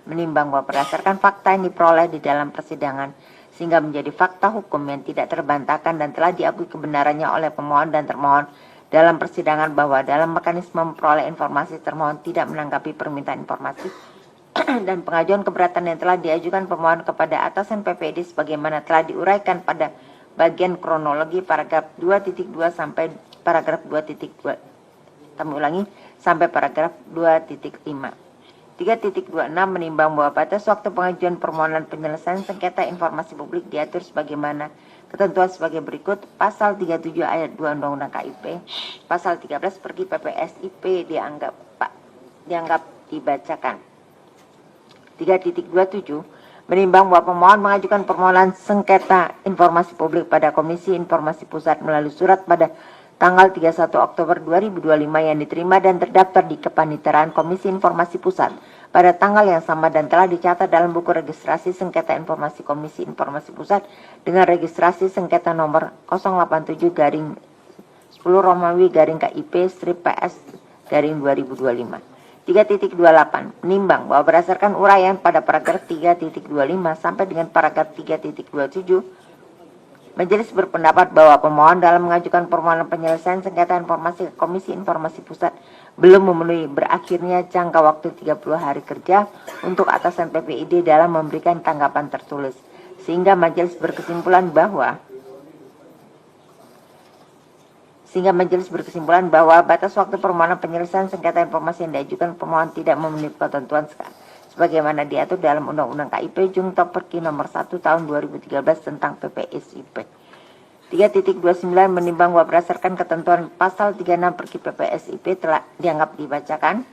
menimbang bahwa berdasarkan fakta yang diperoleh di dalam persidangan sehingga menjadi fakta hukum yang tidak terbantahkan dan telah diakui kebenarannya oleh pemohon dan termohon dalam persidangan bahwa dalam mekanisme memperoleh informasi termohon tidak menanggapi permintaan informasi dan pengajuan keberatan yang telah diajukan pemohon kepada atasan PPD sebagaimana telah diuraikan pada bagian kronologi paragraf 2.2 sampai paragraf 2.2. Kami ulangi sampai paragraf 2.5. 3.26 menimbang bahwa batas waktu pengajuan permohonan penyelesaian sengketa informasi publik diatur sebagaimana ketentuan sebagai berikut. Pasal 37 ayat 2 Undang-Undang KIP, pasal 13 pergi PPSIP dianggap dibacakan. 3.27 menimbang bahwa pemohon mengajukan permohonan sengketa informasi publik pada Komisi Informasi Pusat melalui surat pada tanggal 31 Oktober 2025 yang diterima dan terdaftar di Kepaniteraan Komisi Informasi Pusat pada tanggal yang sama dan telah dicatat dalam buku registrasi sengketa informasi Komisi Informasi Pusat dengan registrasi sengketa nomor 087 garing 10 Romawi garing KIP strip PS garing 2025. 3.28 menimbang bahwa berdasarkan uraian pada paragraf 3.25 sampai dengan paragraf 3.27 Majelis berpendapat bahwa pemohon dalam mengajukan permohonan penyelesaian sengketa informasi ke Komisi Informasi Pusat belum memenuhi berakhirnya jangka waktu 30 hari kerja untuk atasan PPID dalam memberikan tanggapan tertulis. Sehingga majelis berkesimpulan bahwa batas waktu permohonan penyelesaian sengketa informasi yang diajukan pemohon tidak memenuhi ketentuan sebagaimana diatur dalam Undang-Undang KIP Junto Perki nomor 1 tahun 2013 tentang PPSIP. 3.29 menimbang bahwa berdasarkan ketentuan pasal 36 Perki PPSIP telah dianggap dibacakan.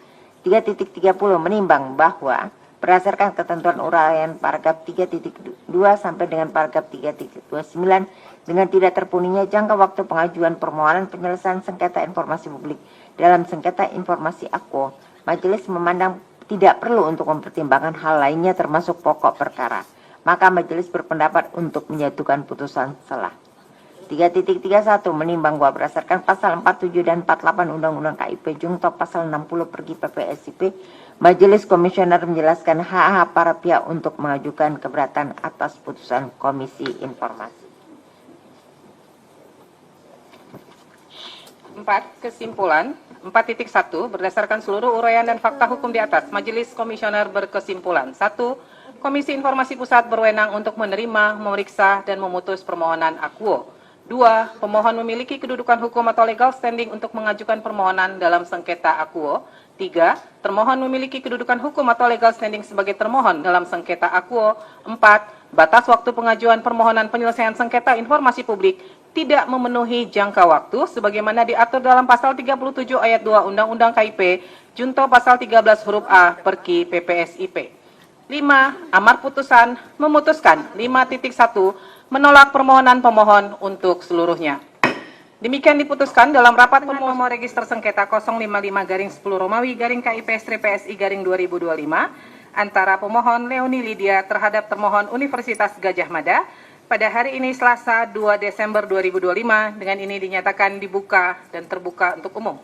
3.30 menimbang bahwa berdasarkan ketentuan uraian paragraf 3.2 sampai dengan paragraf 3.29 dengan tidak terpenuhinya jangka waktu pengajuan permohonan penyelesaian sengketa informasi publik dalam sengketa informasi Aqua, majelis memandang tidak perlu untuk mempertimbangkan hal lainnya termasuk pokok perkara. Maka majelis berpendapat untuk menyatukan putusan selah. 3.31 menimbang bahwa berdasarkan pasal 47 dan 48 Undang-Undang KIP Junto pasal 60 Pergi PPSIP, majelis komisioner menjelaskan hak-hak para pihak untuk mengajukan keberatan atas putusan Komisi Informasi.
4. Kesimpulan 4.1 berdasarkan seluruh uraian dan fakta hukum di atas, majelis komisioner berkesimpulan. 1. Komisi Informasi Pusat berwenang untuk menerima, memeriksa, dan memutus permohonan Aquo. 2. Pemohon memiliki kedudukan hukum atau legal standing untuk mengajukan permohonan dalam sengketa Aquo. 3. Termohon memiliki kedudukan hukum atau legal standing sebagai termohon dalam sengketa Aquo. 4. Batas waktu pengajuan permohonan penyelesaian sengketa informasi publik tidak memenuhi jangka waktu sebagaimana diatur dalam pasal 37 ayat 2 Undang-Undang KIP Junto pasal 13 huruf A Perki PPSIP. 5. Amar putusan memutuskan 5.1 menolak permohonan pemohon untuk seluruhnya. Demikian diputuskan dalam rapat nomor register sengketa 055-10 Romawi garing KIP PSI garing 2025 antara pemohon Leoni Lydia terhadap termohon Universitas Gadjah Mada pada hari ini Selasa 2 Desember 2025, dengan ini dinyatakan dibuka dan terbuka untuk umum.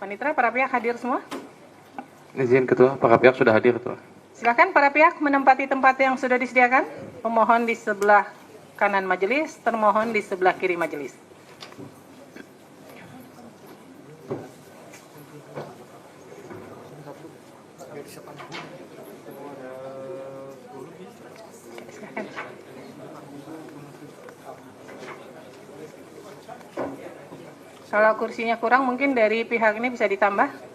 Panitera, para pihak hadir semua?
Izin Ketua, para pihak sudah hadir Ketua.
Silakan para pihak menempati tempat yang sudah disediakan. Pemohon di sebelah kanan majelis, termohon di sebelah kiri majelis. Kalau kursinya kurang, mungkin dari pihak ini bisa ditambah.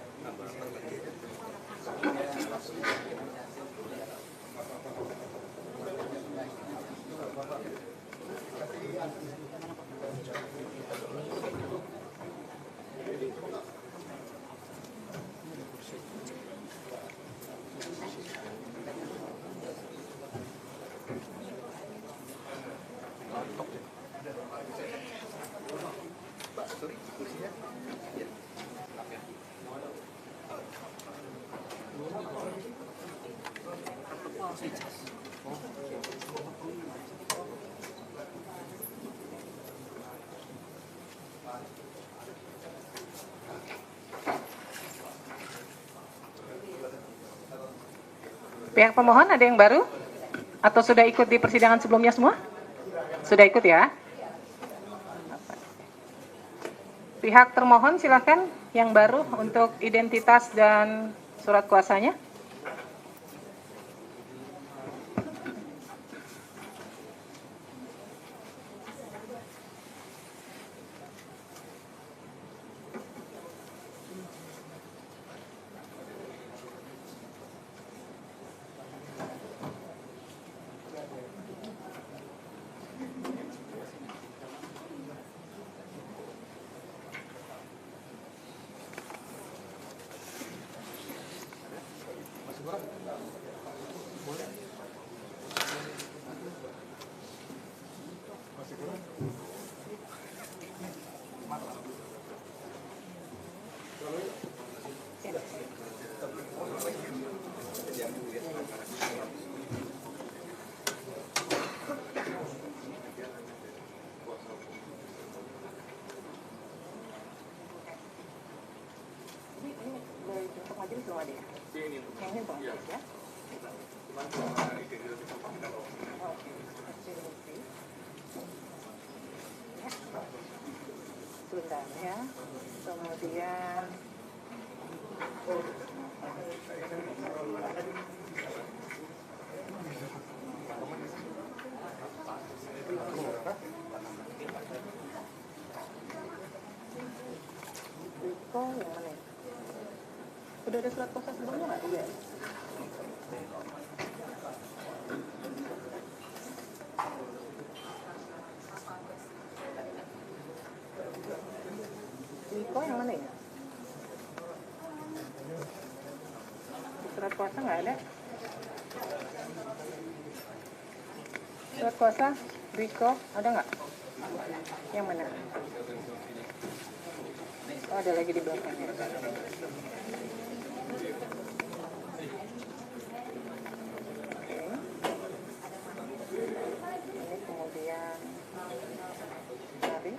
Pihak pemohon ada yang baru? Atau sudah ikut di persidangan sebelumnya semua? Sudah ikut ya? Pihak termohon silakan yang baru untuk identitas dan surat kuasanya. Sebentar ya. Kemudian Riko yang mana? Udah ada surat kuasa sebelumnya nggak? Iya. Riko yang mana ya? Surat kuasa nggak ada? Surat kuasa Riko ada nggak? Yang mana? Oh, ada lagi di belakangnya. Ini kemudian Ari.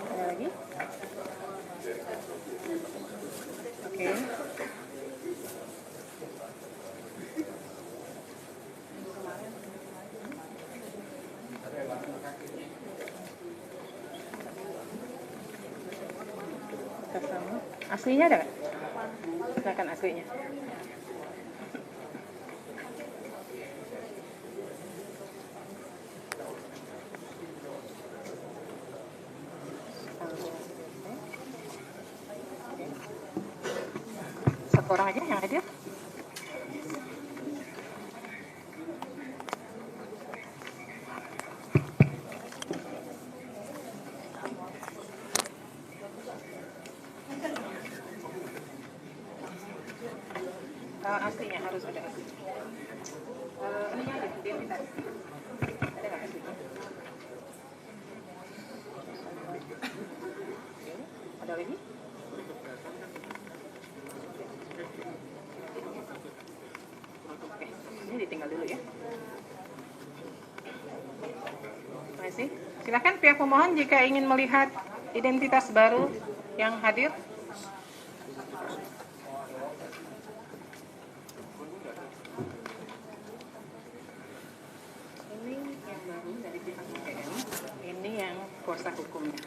Ada lagi? Oke. Aslinya ada nggak? Silakan aslinya. Satu orang aja yang hadir. Aslinya harus ada aslinya. Ininya aja, identitas. Ada nggak aslinya? Ada lagi? Oke, ini ditinggal dulu ya. Terima kasih. Silakan pihak pemohon jika ingin melihat identitas baru yang hadir. Ini yang baru dari pihak UGM, ini yang kuasa hukumnya.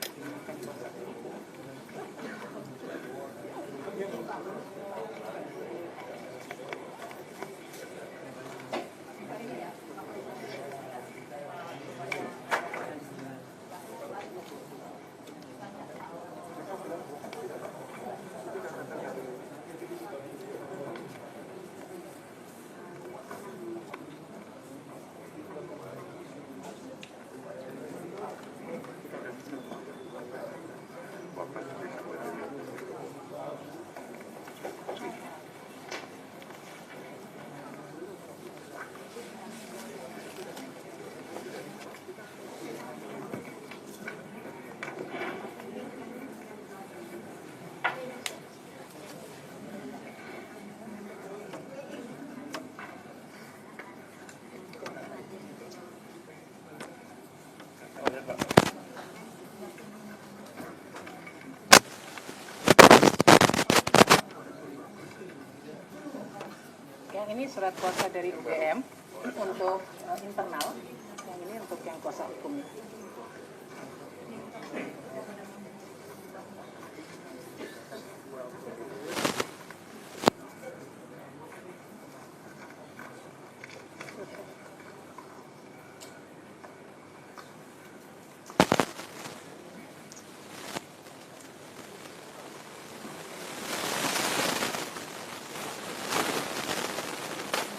Yang ini surat kuasa dari UGM untuk internal, yang ini untuk yang kuasa hukumnya.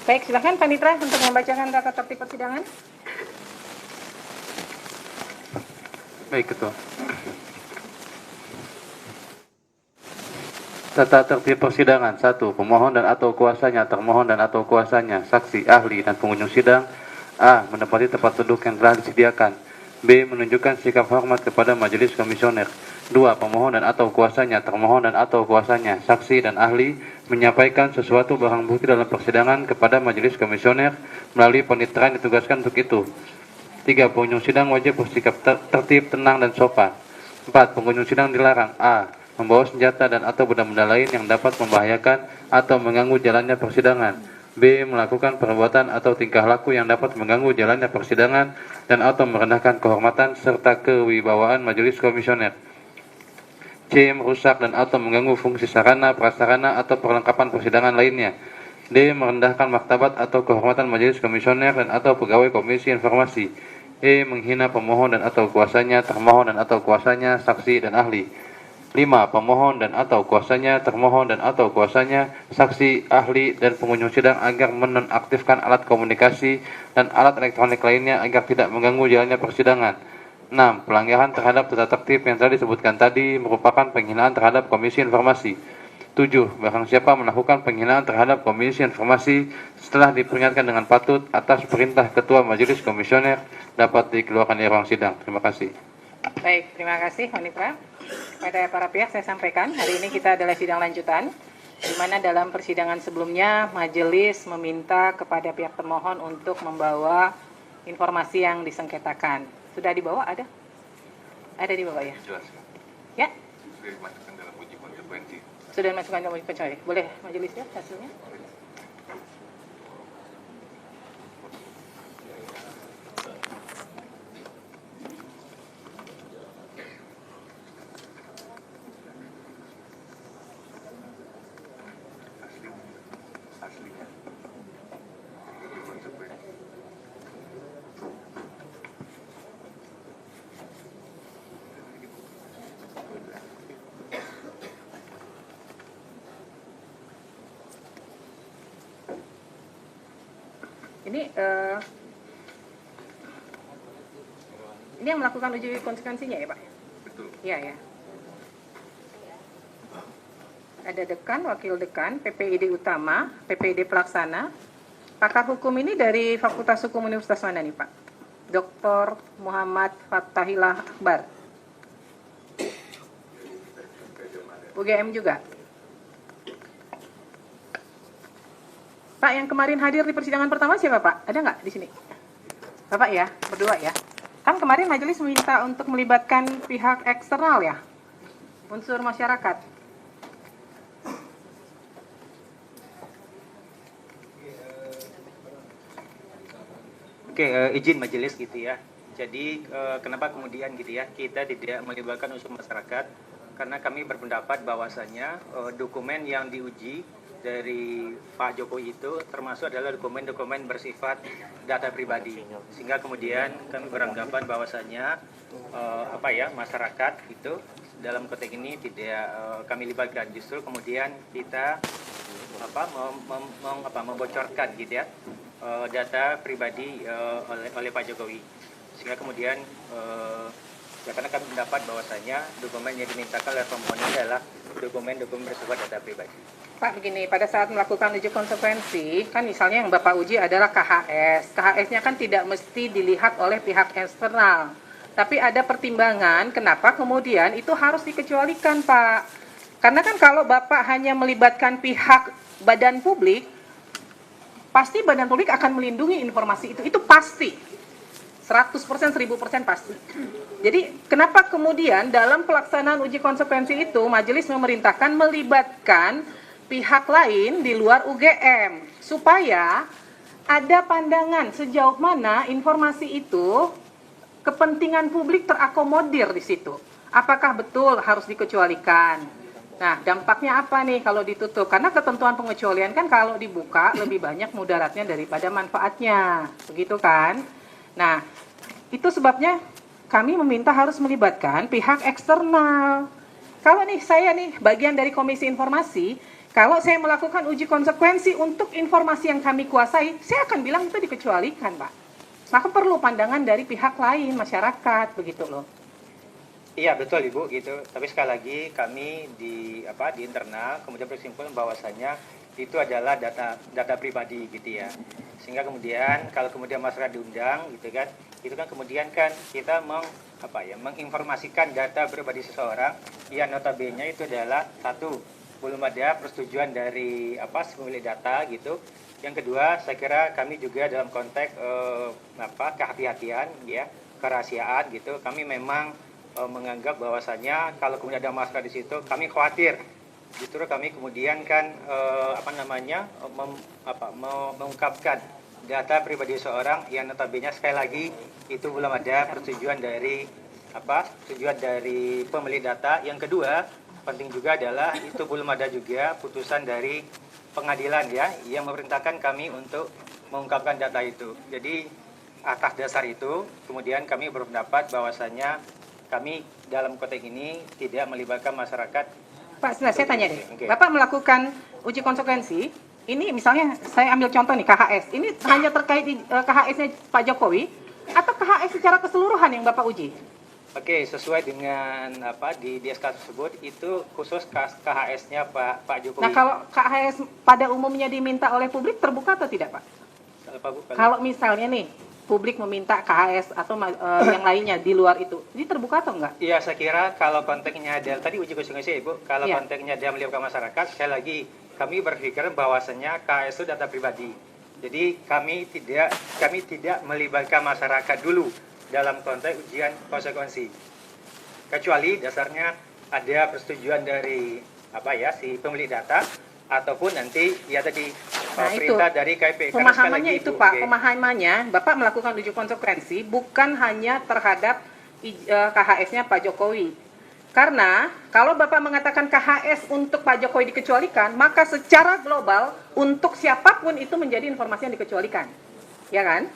Baik, silakan Panitra untuk membacakan tata tertib persidangan.
Baik, Ketua. Tata tertib persidangan 1. Pemohon dan atau kuasanya, termohon dan atau kuasanya, saksi, ahli, dan pengunjung sidang A. Menempati tempat duduk yang telah disediakan. B. Menunjukkan sikap hormat kepada majelis komisioner. 2. Pemohon dan atau kuasanya, termohon dan atau kuasanya, saksi dan ahli menyampaikan sesuatu barang bukti dalam persidangan kepada majelis komisioner melalui panitera yang ditugaskan untuk itu. 3. Pengunjung sidang wajib bersikap tertib, tenang, dan sopan. 4. Pengunjung sidang dilarang A. Membawa senjata dan atau benda-benda lain yang dapat membahayakan atau mengganggu jalannya persidangan. B. Melakukan perbuatan atau tingkah laku yang dapat mengganggu jalannya persidangan dan atau merendahkan kehormatan serta kewibawaan majelis komisioner. C. Merusak dan atau mengganggu fungsi sarana, prasarana, atau perlengkapan persidangan lainnya. D. Merendahkan martabat atau kehormatan majelis komisioner dan atau pegawai komisi informasi. E. Menghina pemohon dan atau kuasanya, termohon dan atau kuasanya, saksi dan ahli. 5. Pemohon dan atau kuasanya, termohon dan atau kuasanya, saksi, ahli, dan pengunjung sidang agar menonaktifkan alat komunikasi dan alat elektronik lainnya agar tidak mengganggu jalannya persidangan. 6. Pelanggaran terhadap tata tertib yang telah disebutkan tadi merupakan penghinaan terhadap Komisi Informasi. 7. Barang siapa melakukan penghinaan terhadap Komisi Informasi setelah diperingatkan dengan patut atas perintah Ketua Majelis Komisioner dapat dikeluarkan dari ruang sidang. Terima kasih.
Baik, terima kasih Panitra. Pada para pihak saya sampaikan, hari ini kita adalah sidang lanjutan, di mana dalam persidangan sebelumnya majelis meminta kepada pihak termohon untuk membawa informasi yang disengketakan. Sudah dibawa ada? Ada dibawa ya?
Jelas.
Ya?
Sudah dimasukkan dalam uji konsekuensi.
Sudah dimasukkan dalam uji konsekuensi. Boleh majelis lihat hasilnya?
Aslinya.
Ini yang melakukan uji konsekuensinya ya Pak?
Betul.
Iya ya. Ada dekan, wakil dekan, PPID utama, PPID pelaksana. Pakar hukum ini dari Fakultas Hukum Universitas mana nih Pak? Dr. Muhammad Fathahillah Akbar. UGM juga. Pak, yang kemarin hadir di persidangan pertama siapa Pak? Ada nggak di sini? Bapak ya, berdua ya. Kan kemarin majelis meminta untuk melibatkan pihak eksternal ya, unsur masyarakat.
Oke, izin majelis gitu ya. Jadi kenapa kemudian gitu ya kita tidak melibatkan unsur masyarakat? Karena kami berpendapat bahwasannya dokumen yang diuji dari Pak Jokowi itu termasuk adalah dokumen-dokumen bersifat data pribadi, sehingga kemudian kami beranggapan bahwasannya masyarakat itu dalam konteks ini tidak kami libatkan, justru kemudian kita membocorkan gitu ya data pribadi oleh Pak Jokowi, sehingga kemudian karena kami mendapat bahwasannya dokumen yang dimintakan oleh pemohon adalah dokumen-dokumen bersifat data pribadi.
Pak, begini, pada saat melakukan uji konsekuensi, kan misalnya yang Bapak uji adalah KHS. KHS-nya kan tidak mesti dilihat oleh pihak eksternal. Tapi ada pertimbangan kenapa kemudian itu harus dikecualikan, Pak. Karena kan kalau Bapak hanya melibatkan pihak badan publik, pasti badan publik akan melindungi informasi itu pasti. 100%, 1000% pasti. Jadi kenapa kemudian dalam pelaksanaan uji konsekuensi itu majelis memerintahkan melibatkan pihak lain di luar UGM supaya ada pandangan sejauh mana informasi itu kepentingan publik terakomodir di situ. Apakah betul harus dikecualikan? Nah, dampaknya apa nih kalau ditutup? Karena ketentuan pengecualian kan kalau dibuka lebih banyak mudaratnya daripada manfaatnya. Begitu kan? Nah, itu sebabnya kami meminta harus melibatkan pihak eksternal. Kalau nih saya nih bagian dari Komisi Informasi, kalau saya melakukan uji konsekuensi untuk informasi yang kami kuasai, saya akan bilang itu dikecualikan, Pak. Maka perlu pandangan dari pihak lain, masyarakat, begitu loh.
Iya betul Ibu gitu. Tapi sekali lagi kami di internal kemudian berkesimpulan bahwasanya itu adalah data pribadi gitu ya. Sehingga kemudian kalau kemudian masyarakat diundang gitu kan, itu kan kemudian kan kita menginformasikan data pribadi seseorang yang notabene itu adalah satu, belum ada persetujuan dari pemilik data gitu. Yang kedua, saya kira kami juga dalam konteks kehati-hatian ya, kerahasiaan gitu. Kami memang menganggap bahwasannya kalau kemudian ada masalah di situ, kami khawatir. Justru kami kemudian kan mengungkapkan data pribadi seorang yang notabene sekali lagi itu belum ada persetujuan dari pemilik data. Yang kedua, penting juga adalah itu belum ada juga putusan dari pengadilan ya yang memerintahkan kami untuk mengungkapkan data itu. Jadi atas dasar itu kemudian kami berpendapat bahwasannya kami dalam konteks ini tidak melibatkan masyarakat.
Pak, saya tanya deh. Okay. Bapak melakukan uji konsekuensi, ini misalnya saya ambil contoh nih KHS. Ini hanya terkait KHS-nya Pak Jokowi atau KHS secara keseluruhan yang Bapak uji?
Oke, sesuai dengan di SK tersebut itu khusus KHS-nya Pak Jokowi.
Nah, kalau KHS pada umumnya diminta oleh publik terbuka atau tidak, Pak? Kalau misalnya nih publik meminta KHS atau yang lainnya di luar itu, ini terbuka atau enggak?
Iya, saya kira kalau konteksnya ada tadi uji konsekuensi Ibu, kalau konteksnya dia melibatkan masyarakat, sekali lagi kami berpikir bahwasannya KHS itu data pribadi. Jadi kami tidak melibatkan masyarakat dulu dalam konteks ujian konsekuensi, kecuali dasarnya ada persetujuan dari si pemilik data ataupun nanti perintah dari KIP.
Pemahamannya itu Pak, pemahamannya Bapak melakukan uji konsekuensi bukan hanya terhadap KHS-nya Pak Jokowi. Karena kalau Bapak mengatakan KHS untuk Pak Jokowi dikecualikan, maka secara global untuk siapapun itu menjadi informasi yang dikecualikan. Ya kan?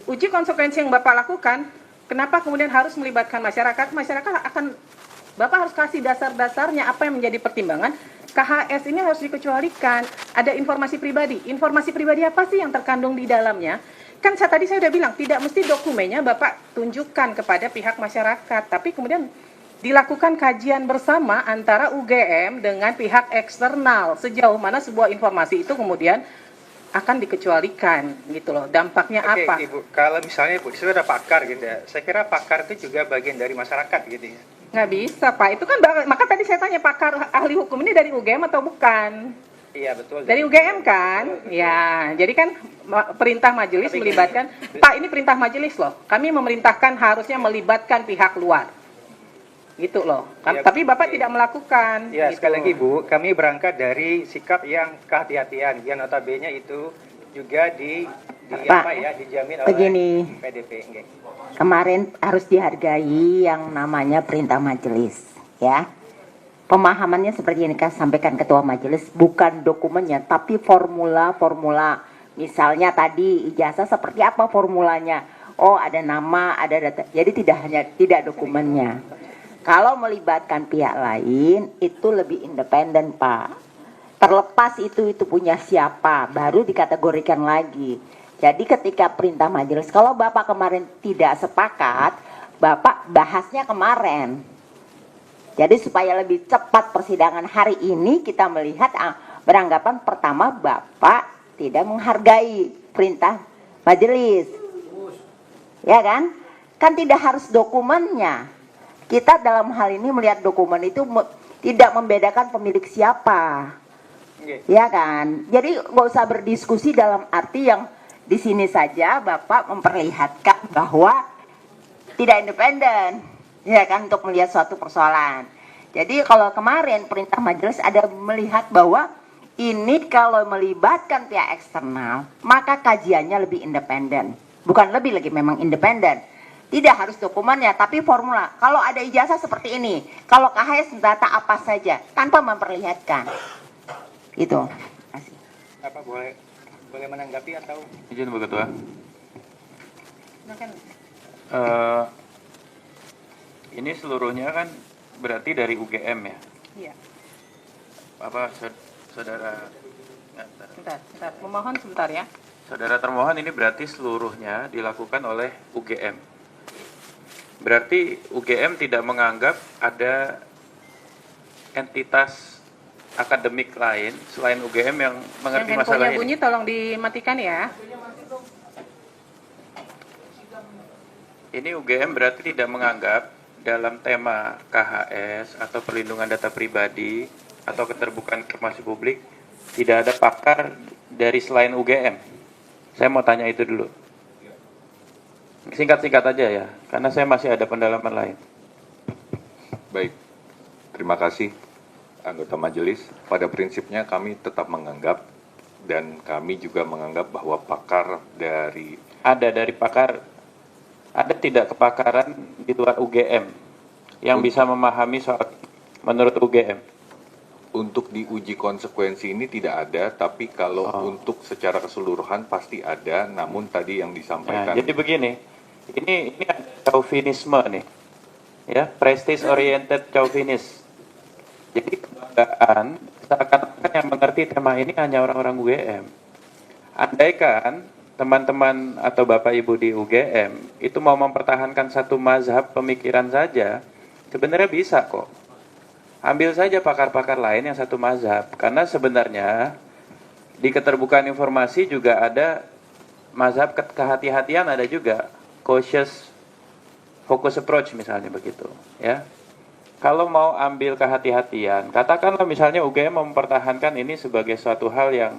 Uji konsekuensi yang Bapak lakukan, kenapa kemudian harus melibatkan masyarakat? Masyarakat Bapak harus kasih dasar-dasarnya apa yang menjadi pertimbangan. KHS ini harus dikecualikan. Ada informasi pribadi. Informasi pribadi apa sih yang terkandung di dalamnya? Kan tadi saya sudah bilang, tidak mesti dokumennya Bapak tunjukkan kepada pihak masyarakat. Tapi kemudian dilakukan kajian bersama antara UGM dengan pihak eksternal. Sejauh mana sebuah informasi itu kemudian akan dikecualikan gitu loh. Dampaknya apa?
Ibu, kalau misalnya Ibu, disitu ada pakar gitu ya. Saya kira pakar itu juga bagian dari masyarakat gitu ya.
Nggak bisa, Pak. Itu kan, maka tadi saya tanya, pakar ahli hukum ini dari UGM atau bukan?
Iya betul.
Dari UGM kan? Ya, jadi kan perintah majelis melibatkan, Pak, ini perintah majelis loh. Kami memerintahkan harusnya melibatkan pihak luar. Gitu loh.
Ya,
tapi Bapak tidak melakukan.
Ya,
gitu.
sekali lagi Bu, kami berangkat dari sikap yang kehati-hatian, yang notabene itu juga
Pak,
dijamin oleh
begini.
PDP. Nggih.
Kemarin harus dihargai yang namanya perintah majelis, ya. Pemahamannya seperti yang sampaikan Ketua Majelis, bukan dokumennya, tapi formula-formula. Misalnya tadi ijazah seperti apa formulanya? Oh, ada nama, ada data. Jadi tidak dokumennya. Kalau melibatkan pihak lain, itu lebih independen, Pak. Terlepas itu punya siapa, baru dikategorikan lagi. Jadi ketika perintah majelis, kalau Bapak kemarin tidak sepakat, Bapak bahasnya kemarin. Jadi supaya lebih cepat persidangan hari ini, kita melihat beranggapan pertama Bapak tidak menghargai perintah majelis. Ya kan? Kan tidak harus dokumennya. Kita dalam hal ini melihat dokumen itu tidak membedakan pemilik siapa. Ya kan? Jadi nggak usah berdiskusi dalam arti yang di sini saja Bapak memperlihatkan bahwa tidak independen, ya kan, untuk melihat suatu persoalan. Jadi kalau kemarin perintah majelis ada melihat bahwa ini kalau melibatkan pihak eksternal, maka kajiannya lebih independen. Bukan lebih lagi, memang independen. Tidak harus dokumennya, tapi formula. Kalau ada ijazah seperti ini, kalau KHS data apa saja, tanpa memperlihatkan. Itu.
Apa boleh menanggapi atau?
Izin Bu Ketua. Ini seluruhnya kan berarti dari UGM ya?
Iya.
Apa saudara?
Sebentar. Memohon sebentar ya.
Saudara termohon, ini berarti seluruhnya dilakukan oleh UGM. Berarti UGM tidak menganggap ada entitas akademik lain selain UGM yang mengerti
Yang
masalah ini.
bunyi tolong dimatikan ya.
Ini UGM berarti tidak menganggap dalam tema KHS atau perlindungan data pribadi atau keterbukaan informasi publik tidak ada pakar dari selain UGM. Saya mau tanya itu dulu. Singkat-singkat aja ya, karena saya masih ada pendalaman lain.
Baik, terima kasih anggota majelis. Pada prinsipnya kami tetap menganggap dan kami juga menganggap bahwa pakar dari
pakar, ada tidak kepakaran di luar UGM yang bisa memahami soal menurut UGM?
Untuk diuji konsekuensi ini tidak ada, tapi kalau untuk secara keseluruhan pasti ada, namun tadi yang disampaikan.
Nah, jadi begini, ini ada chauvinisme nih, ya, prestige oriented chauvinis. Jadi kebanggaan seakan-akan yang mengerti tema ini hanya orang-orang UGM. Andaikan teman-teman atau Bapak Ibu di UGM itu mau mempertahankan satu mazhab pemikiran saja, sebenarnya bisa kok. Ambil saja pakar-pakar lain yang satu mazhab, karena sebenarnya di keterbukaan informasi juga ada mazhab kehati-hatian, ada juga cautious focus approach misalnya begitu, ya. Kalau mau ambil kehati-hatian, katakanlah misalnya UGM mempertahankan ini sebagai suatu hal yang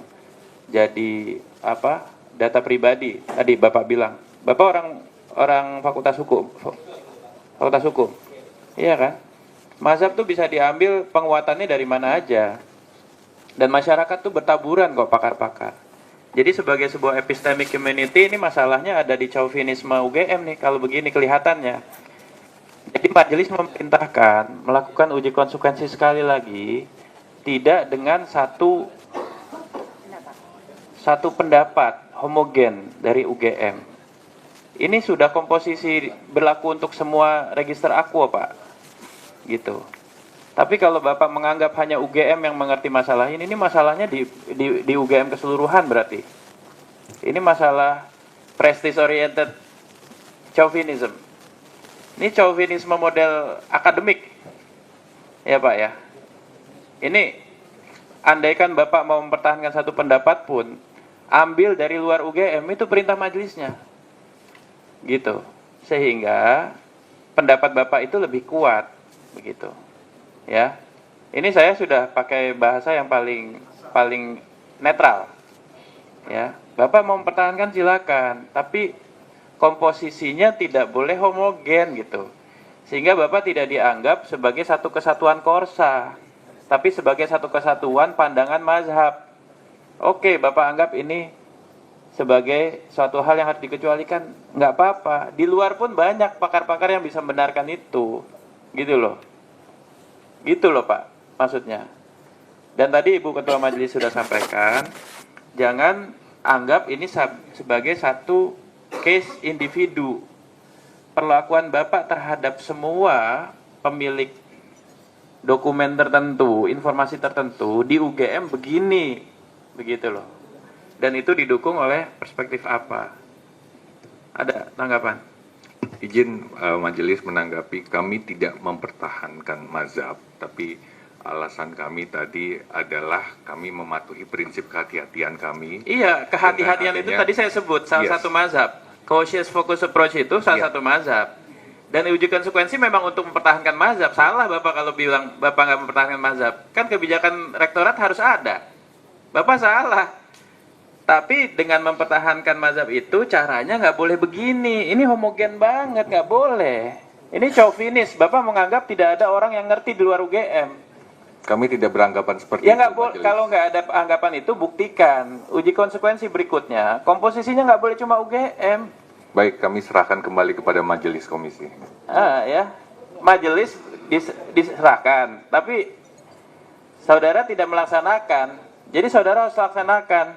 jadi apa? Data pribadi. Tadi Bapak bilang, Bapak orang fakultas hukum. Fakultas hukum. Iya kan? Mazhab tuh bisa diambil penguatannya dari mana aja. Dan masyarakat tuh bertaburan kok pakar-pakar. Jadi sebagai sebuah epistemic community, ini masalahnya ada di chauvinisme UGM nih, kalau begini kelihatannya. Jadi majelis memerintahkan melakukan uji konsekuensi sekali lagi, tidak dengan satu pendapat homogen dari UGM. Ini sudah komposisi berlaku untuk semua register Aqua, Pak. Gitu. Tapi kalau Bapak menganggap hanya UGM yang mengerti masalah ini masalahnya di UGM keseluruhan berarti. Ini masalah prestige oriented chauvinism. Ini chauvinisme model akademik. Ya Pak ya. Ini andaikan Bapak mau mempertahankan satu pendapat pun, ambil dari luar UGM, itu perintah majelisnya. Gitu. Sehingga pendapat Bapak itu lebih kuat. begitu. Ya. Ini saya sudah pakai bahasa yang paling netral. Ya. Bapak mau mempertahankan silakan, tapi komposisinya tidak boleh homogen gitu. Sehingga Bapak tidak dianggap sebagai satu kesatuan korsa, tapi sebagai satu kesatuan pandangan mazhab. Oke, Bapak anggap ini sebagai suatu hal yang harus dikecualikan, nggak apa-apa. Di luar pun banyak pakar-pakar yang bisa membenarkan itu. Gitu loh. Gitu loh Pak, maksudnya. Dan tadi Ibu Ketua Majelis sudah sampaikan, jangan anggap ini sebagai satu case individu. Perlakuan Bapak terhadap semua pemilik dokumen tertentu, informasi tertentu di UGM begini, begitu loh. Dan itu didukung oleh perspektif apa? Ada tanggapan?
Izin majelis menanggapi, kami tidak mempertahankan mazhab, tapi alasan kami tadi adalah kami mematuhi prinsip kehati-hatian kami.
Iya, kehati-hatian itu tadi saya sebut salah satu mazhab. Cautious focus approach itu salah satu mazhab. Dan uji konsekuensi memang untuk mempertahankan mazhab. Salah Bapak kalau bilang Bapak nggak mempertahankan mazhab. Kan kebijakan rektorat harus ada. Bapak salah. Tapi dengan mempertahankan mazhab itu caranya nggak boleh begini. Ini homogen banget, nggak boleh. Ini chauvinis. Bapak menganggap tidak ada orang yang ngerti di luar UGM.
Kami tidak beranggapan seperti
ya,
itu.
Kalau nggak ada anggapan itu, buktikan. Uji konsekuensi berikutnya, komposisinya nggak boleh cuma UGM.
Baik, kami serahkan kembali kepada majelis komisi.
Ya, majelis diserahkan, tapi saudara tidak melaksanakan. Jadi saudara harus laksanakan.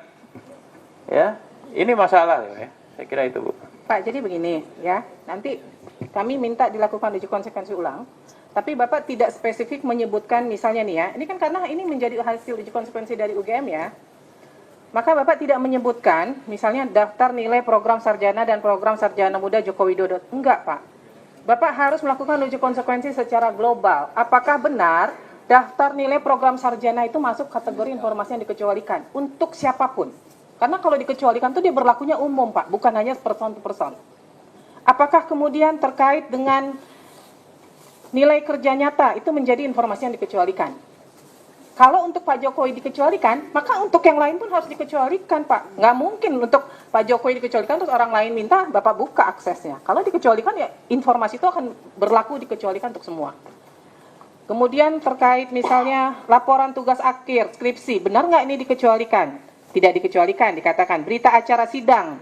Ya, ini masalah ya. Saya kira itu, Bu.
Pak, jadi begini ya, nanti kami minta dilakukan uji konsekuensi ulang. Tapi Bapak tidak spesifik menyebutkan misalnya nih ya, ini kan karena ini menjadi hasil uji konsekuensi dari UGM ya. Maka Bapak tidak menyebutkan misalnya daftar nilai program sarjana dan program sarjana muda Joko Widodo. Enggak Pak. Bapak harus melakukan uji konsekuensi secara global. Apakah benar daftar nilai program sarjana itu masuk kategori informasi yang dikecualikan untuk siapapun? Karena kalau dikecualikan itu dia berlakunya umum Pak, bukan hanya person to person. Apakah kemudian terkait dengan nilai kerja nyata itu menjadi informasi yang dikecualikan? Kalau untuk Pak Jokowi dikecualikan, maka untuk yang lain pun harus dikecualikan Pak. Nggak mungkin untuk Pak Jokowi dikecualikan terus orang lain minta Bapak buka aksesnya. Kalau dikecualikan ya informasi itu akan berlaku dikecualikan untuk semua. Kemudian terkait misalnya laporan tugas akhir, skripsi, benar nggak ini dikecualikan? Tidak dikecualikan, dikatakan berita acara sidang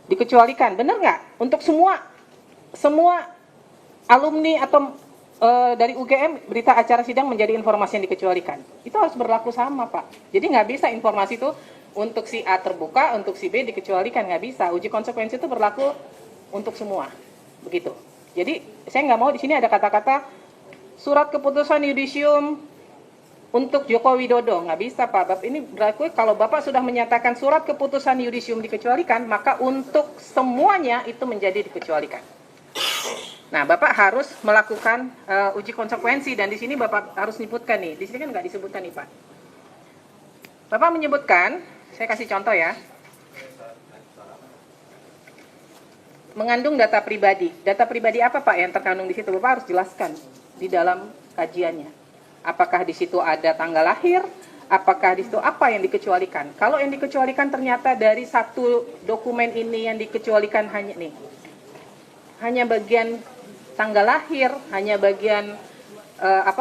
dikecualikan, benar nggak? Untuk semua alumni atau dari UGM berita acara sidang menjadi informasi yang dikecualikan. Itu harus berlaku sama Pak. Jadi nggak bisa informasi itu untuk si A terbuka, untuk si B dikecualikan, nggak bisa. Uji konsekuensi itu berlaku untuk semua, begitu. Jadi saya nggak mau di sini ada kata-kata surat keputusan yudisium untuk Joko Widodo, nggak bisa Pak. Bapak ini berlaku kalau Bapak sudah menyatakan surat keputusan yudisium dikecualikan, maka untuk semuanya itu menjadi dikecualikan. Nah, Bapak harus melakukan uji konsekuensi dan di sini Bapak harus menyebutkan nih. Di sini kan nggak disebutkan nih Pak. Bapak menyebutkan, saya kasih contoh ya. Mengandung data pribadi. Data pribadi apa Pak yang terkandung di situ? Bapak harus jelaskan di dalam kajiannya. Apakah di situ ada tanggal lahir? Apakah di situ apa yang dikecualikan? Kalau yang dikecualikan ternyata dari satu dokumen ini yang dikecualikan hanya bagian tanggal lahir, hanya bagian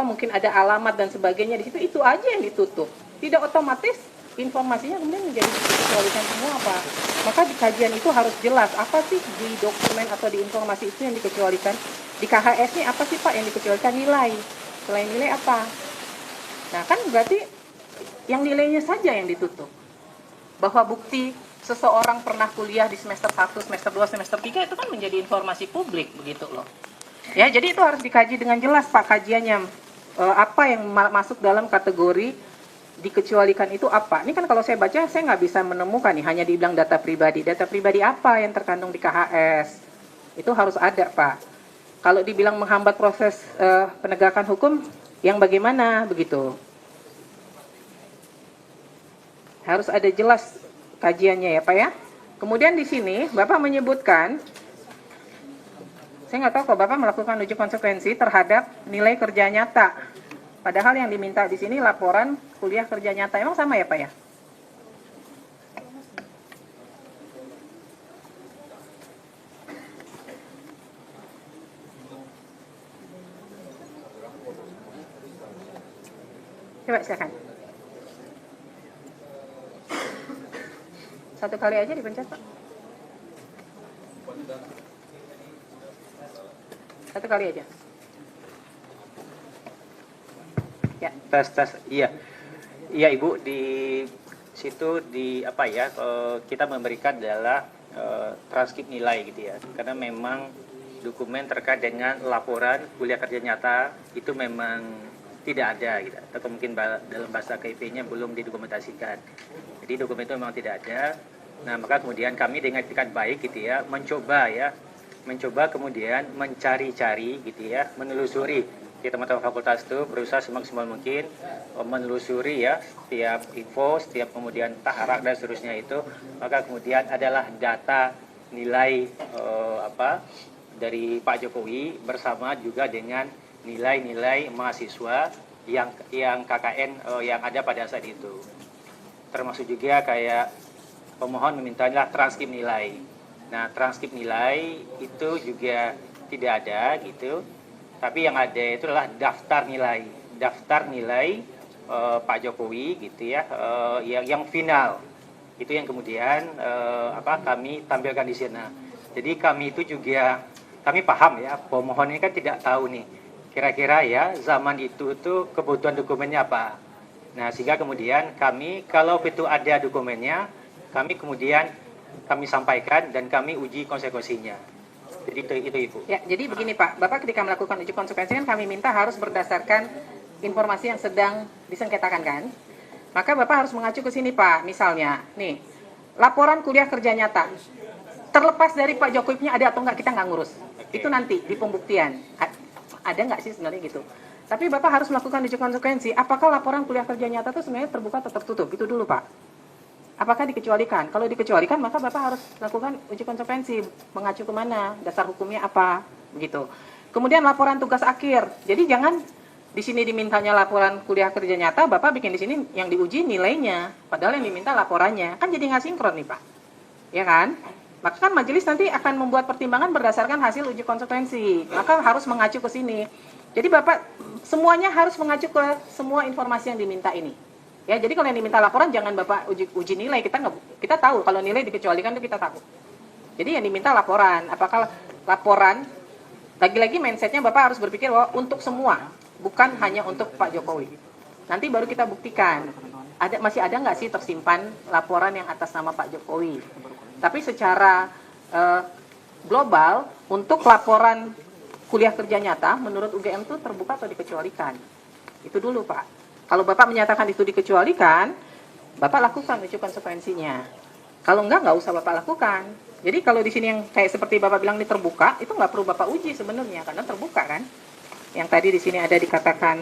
mungkin ada alamat dan sebagainya di situ, itu aja yang ditutup. Tidak otomatis informasinya kemudian menjadi dikecualikan semua Pak. Maka di kajian itu harus jelas apa sih di dokumen atau di informasi itu yang dikecualikan. Di KHS ini apa sih Pak yang dikecualikan? Nilai. Selain nilai apa? Nah kan berarti yang nilainya saja yang ditutup. Bahwa bukti seseorang pernah kuliah di semester 1, semester 2, semester 3 itu kan menjadi informasi publik begitu loh. Ya, jadi itu harus dikaji dengan jelas Pak kajiannya. Apa yang masuk dalam kategori dikecualikan itu apa? Ini kan kalau saya baca saya nggak bisa menemukan nih, hanya dibilang data pribadi. Data pribadi apa yang terkandung di KHS? Itu harus ada Pak. Kalau dibilang menghambat proses penegakan hukum, yang bagaimana begitu? Harus ada jelas kajiannya ya Pak ya. Kemudian di sini Bapak menyebutkan Saya nggak tahu kok Bapak melakukan uji konsekuensi terhadap nilai kerja nyata. Padahal yang diminta di sini laporan kuliah kerja nyata. Emang sama ya Pak ya? Coba silakan. Satu kali aja dipencet Pak. Satu kali aja. Ya.
Tes. Iya. Iya Ibu, di situ kita memberikan adalah transkrip nilai gitu ya. Karena memang dokumen terkait dengan laporan kuliah kerja nyata itu memang tidak ada gitu. Atau mungkin dalam bahasa KIP-nya belum didokumentasikan. Jadi dokumen itu memang tidak ada. Nah, maka kemudian kami dengan etikat baik gitu ya, mencoba kemudian mencari-cari gitu ya, menelusuri di teman-teman fakultas itu berusaha semaksimal mungkin menelusuri ya setiap info, setiap kemudian taharak dan seterusnya itu, maka kemudian adalah data nilai dari Pak Jokowi bersama juga dengan nilai-nilai mahasiswa yang KKN yang ada pada saat itu. Termasuk juga kayak pemohon memintanya transkrip nilai. Nah, transkrip nilai itu juga tidak ada gitu. Tapi yang ada itu adalah daftar nilai. Daftar nilai Pak Jokowi gitu ya, yang final. Itu yang kemudian kami tampilkan di sana. Jadi kami itu juga kami paham ya, pemohon ini kan tidak tahu nih kira-kira ya zaman itu tuh kebutuhan dokumennya apa. Nah, sehingga kemudian kami kalau itu ada dokumennya, kami kemudian kami sampaikan dan kami uji konsekuensinya. Jadi itu Ibu.
Ya, jadi begini Pak, Bapak ketika melakukan uji konsekuensi kan kami minta harus berdasarkan informasi yang sedang disengketakan kan. Maka Bapak harus mengacu ke sini Pak. Misalnya, nih, laporan kuliah kerja nyata. Terlepas dari Pak Jokowi-nya ada atau enggak, kita nggak ngurus. Itu nanti di pembuktian. Ada nggak sih sebenarnya gitu. Tapi Bapak harus melakukan uji konsekuensi. Apakah laporan kuliah kerja nyata itu sebenarnya terbuka atau tertutup? Itu dulu Pak. Apakah dikecualikan? Kalau dikecualikan, maka Bapak harus lakukan uji konsekuensi. Mengacu kemana? Dasar hukumnya apa? Begitu. Kemudian laporan tugas akhir. Jadi jangan di sini dimintanya laporan kuliah kerja nyata, Bapak bikin di sini yang diuji nilainya. Padahal yang diminta laporannya. Kan jadi nggak sinkron nih Pak. Ya kan? Maka kan majelis nanti akan membuat pertimbangan berdasarkan hasil uji konsekuensi. Maka harus mengacu ke sini. Jadi Bapak semuanya harus mengacu ke semua informasi yang diminta ini. Ya, jadi kalau yang diminta laporan jangan Bapak uji nilai. Kita tahu kalau nilai dikecualikan itu kita tahu. Jadi yang diminta laporan. Apakah laporan lagi-lagi mindsetnya Bapak harus berpikir bahwa untuk semua, bukan hanya untuk Pak Jokowi. Nanti baru kita buktikan. Masih ada nggak sih tersimpan laporan yang atas nama Pak Jokowi? Tapi secara global untuk laporan kuliah kerja nyata menurut UGM itu terbuka atau dikecualikan. Itu dulu Pak. Kalau Bapak menyatakan itu dikecualikan, Bapak lakukan uji konsekuensinya. Kalau nggak usah Bapak lakukan. Jadi kalau di sini yang kayak seperti Bapak bilang ini terbuka, itu nggak perlu Bapak uji sebenarnya karena terbuka kan. Yang tadi di sini ada dikatakan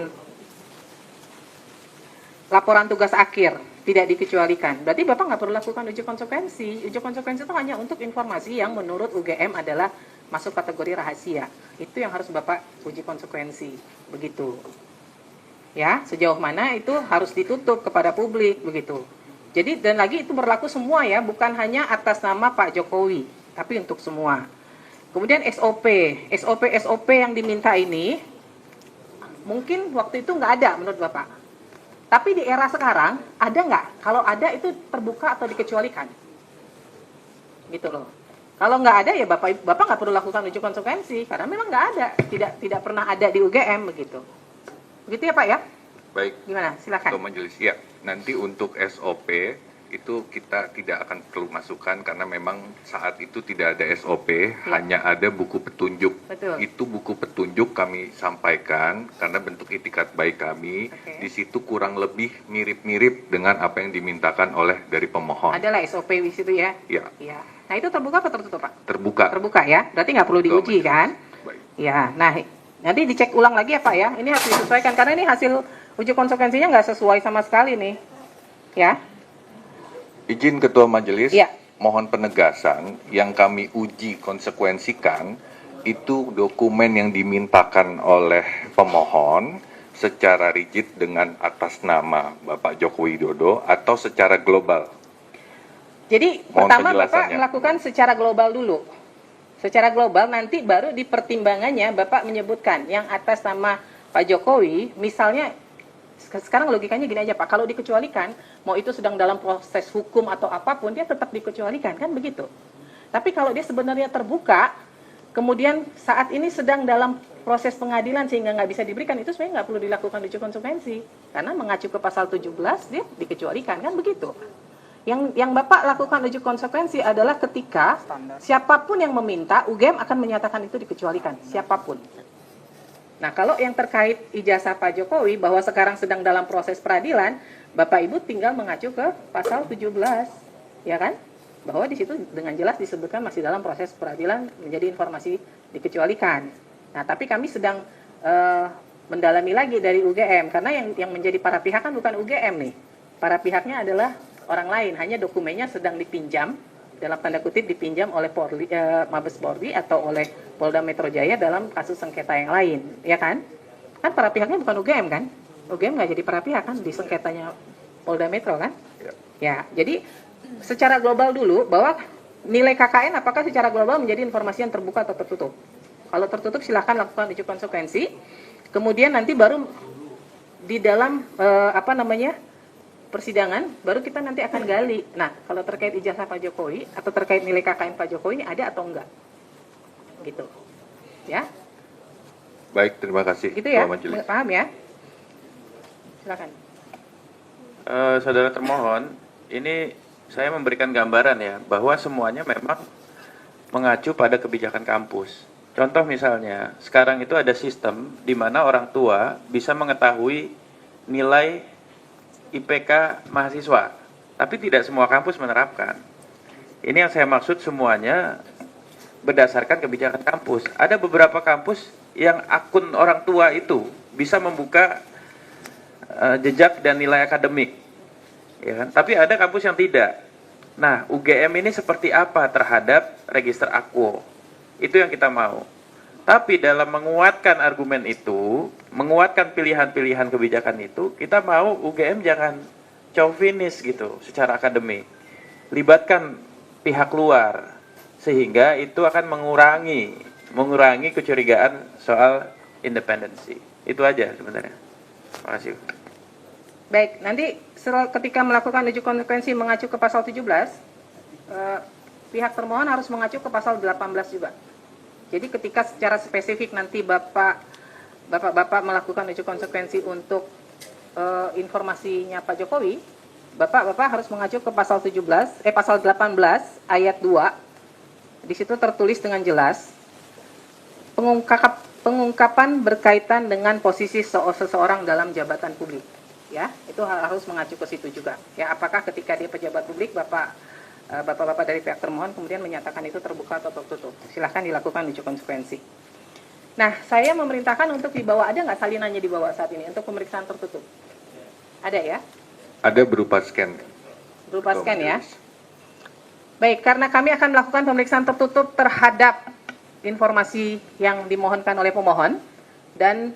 laporan tugas akhir tidak dikecualikan. Berarti Bapak nggak perlu lakukan uji konsekuensi. Uji konsekuensi itu hanya untuk informasi yang menurut UGM adalah masuk kategori rahasia. Itu yang harus Bapak uji konsekuensi. Begitu. Ya, sejauh mana itu harus ditutup kepada publik begitu. Jadi dan lagi itu berlaku semua ya, bukan hanya atas nama Pak Jokowi, tapi untuk semua. Kemudian SOP yang diminta ini mungkin waktu itu nggak ada menurut Bapak. Tapi di era sekarang ada nggak? Kalau ada itu terbuka atau dikecualikan? Gitu loh. Kalau nggak ada ya Bapak nggak perlu lakukan uji konsekuensi karena memang nggak ada, tidak pernah ada di UGM begitu. Begitu ya Pak ya?
Baik.
Gimana? Silakan.
Ketua Majelis, ya. Nanti untuk SOP itu kita tidak akan perlu masukkan karena memang saat itu tidak ada SOP, hanya ada buku petunjuk.
Betul.
Itu buku petunjuk kami sampaikan karena bentuk itikat baik kami. Di situ kurang lebih mirip-mirip dengan apa yang dimintakan oleh dari pemohon.
Adalah SOP di situ ya?
Iya.
Ya. Nah itu terbuka atau tertutup Pak?
Terbuka.
Terbuka ya? Berarti nggak perlu diuji kan?
Baik.
Ya. Nah nanti dicek ulang lagi ya Pak ya? Ini harus disesuaikan karena ini hasil uji konsekuensinya nggak sesuai sama sekali nih. Ya.
Izin Ketua Majelis,
ya.
Mohon penegasan yang kami uji konsekuensikan itu dokumen yang dimintakan oleh pemohon secara rigid dengan atas nama Bapak Joko Widodo atau secara global?
Jadi
Mohon
pertama Bapak
penjelasannya.
melakukan secara global dulu. Secara global nanti baru di pertimbangannya Bapak menyebutkan yang atas nama Pak Jokowi, misalnya sekarang logikanya gini aja Pak, kalau dikecualikan, mau itu sedang dalam proses hukum atau apapun, dia tetap dikecualikan, kan begitu. Tapi kalau dia sebenarnya terbuka, kemudian saat ini sedang dalam proses pengadilan sehingga nggak bisa diberikan, itu sebenarnya nggak perlu dilakukan uji konsekuensi. Karena mengacu ke pasal 17, dia dikecualikan, kan begitu. Yang Bapak lakukan uji konsekuensi adalah ketika siapapun yang meminta, UGM akan menyatakan itu dikecualikan, siapapun. Nah, kalau yang terkait ijazah Pak Jokowi bahwa sekarang sedang dalam proses peradilan, Bapak Ibu tinggal mengacu ke pasal 17, ya kan? Bahwa di situ dengan jelas disebutkan masih dalam proses peradilan menjadi informasi dikecualikan. Nah, tapi kami sedang mendalami lagi dari UGM karena yang menjadi para pihak kan bukan UGM nih. Para pihaknya adalah orang lain, hanya dokumennya sedang dipinjam, dalam tanda kutip dipinjam oleh Mabes Polri atau oleh Polda Metro Jaya dalam kasus sengketa yang lain, ya kan? Kan para pihaknya bukan UGM kan? UGM nggak jadi para pihak kan di sengketanya Polda Metro kan? Ya, jadi secara global dulu bahwa nilai KKN apakah secara global menjadi informasi yang terbuka atau tertutup? Kalau tertutup silahkan lakukan uji konsekuensi, kemudian nanti baru di dalam persidangan baru kita nanti akan gali. Nah, kalau terkait ijazah Pak Jokowi atau terkait nilai KKN Pak Jokowi ini ada atau enggak? Gitu. Ya.
Baik, terima kasih.
Gitu ya.
Pak Majelis.
Paham ya? Silakan.
Saudara termohon, ini saya memberikan gambaran ya bahwa semuanya memang mengacu pada kebijakan kampus. Contoh misalnya, sekarang itu ada sistem di mana orang tua bisa mengetahui nilai IPK mahasiswa, tapi tidak semua kampus menerapkan. Ini yang saya maksud semuanya berdasarkan kebijakan kampus. Ada beberapa kampus yang akun orang tua itu bisa membuka jejak dan nilai akademik, ya kan? Tapi ada kampus yang tidak. Nah, UGM ini seperti apa terhadap register Akwo? Itu yang kita mau. Tapi dalam menguatkan argumen itu, menguatkan pilihan-pilihan kebijakan itu, kita mau UGM jangan chauvinis gitu secara akademik. Libatkan pihak luar, sehingga itu akan mengurangi kecurigaan soal independensi. Itu aja sebenarnya. Terima kasih.
Baik, nanti ketika melakukan uji konsekuensi mengacu ke pasal 17, pihak termohon harus mengacu ke pasal 18 juga. Jadi ketika secara spesifik nanti Bapak melakukan uji konsekuensi untuk informasinya Pak Jokowi, Bapak harus mengacu ke pasal 18 ayat 2. Di situ tertulis dengan jelas pengungkapan berkaitan dengan posisi seseorang dalam jabatan publik. Ya, itu harus mengacu ke situ juga. Ya, apakah ketika dia pejabat publik Bapak-bapak dari pihak termohon kemudian menyatakan itu terbuka atau tertutup. Silahkan dilakukan uji konsekuensi. Nah, saya memerintahkan untuk dibawa, ada nggak salinannya dibawa saat ini untuk pemeriksaan tertutup? Ada ya?
Ada berupa scan.
Berupa scan ya? Baik, karena kami akan melakukan pemeriksaan tertutup terhadap informasi yang dimohonkan oleh pemohon dan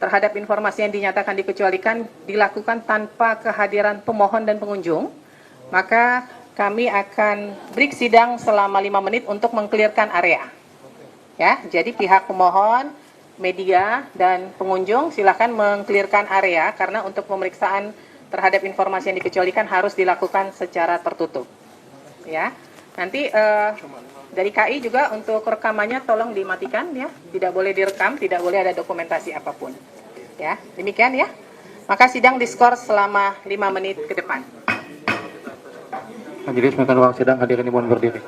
terhadap informasi yang dinyatakan dikecualikan dilakukan tanpa kehadiran pemohon dan pengunjung, maka kami akan break sidang selama 5 menit untuk meng-clearkan area. Ya, jadi pihak pemohon, media, dan pengunjung silakan meng-clearkan area karena untuk pemeriksaan terhadap informasi yang dikecualikan harus dilakukan secara tertutup. Ya, nanti dari KI juga untuk rekamannya tolong dimatikan ya, tidak boleh direkam, tidak boleh ada dokumentasi apapun. Ya, demikian ya. Maka sidang diskors selama 5 menit ke depan.
Majelis menaikkan ruang sidang, hadirin dimohon berdiri.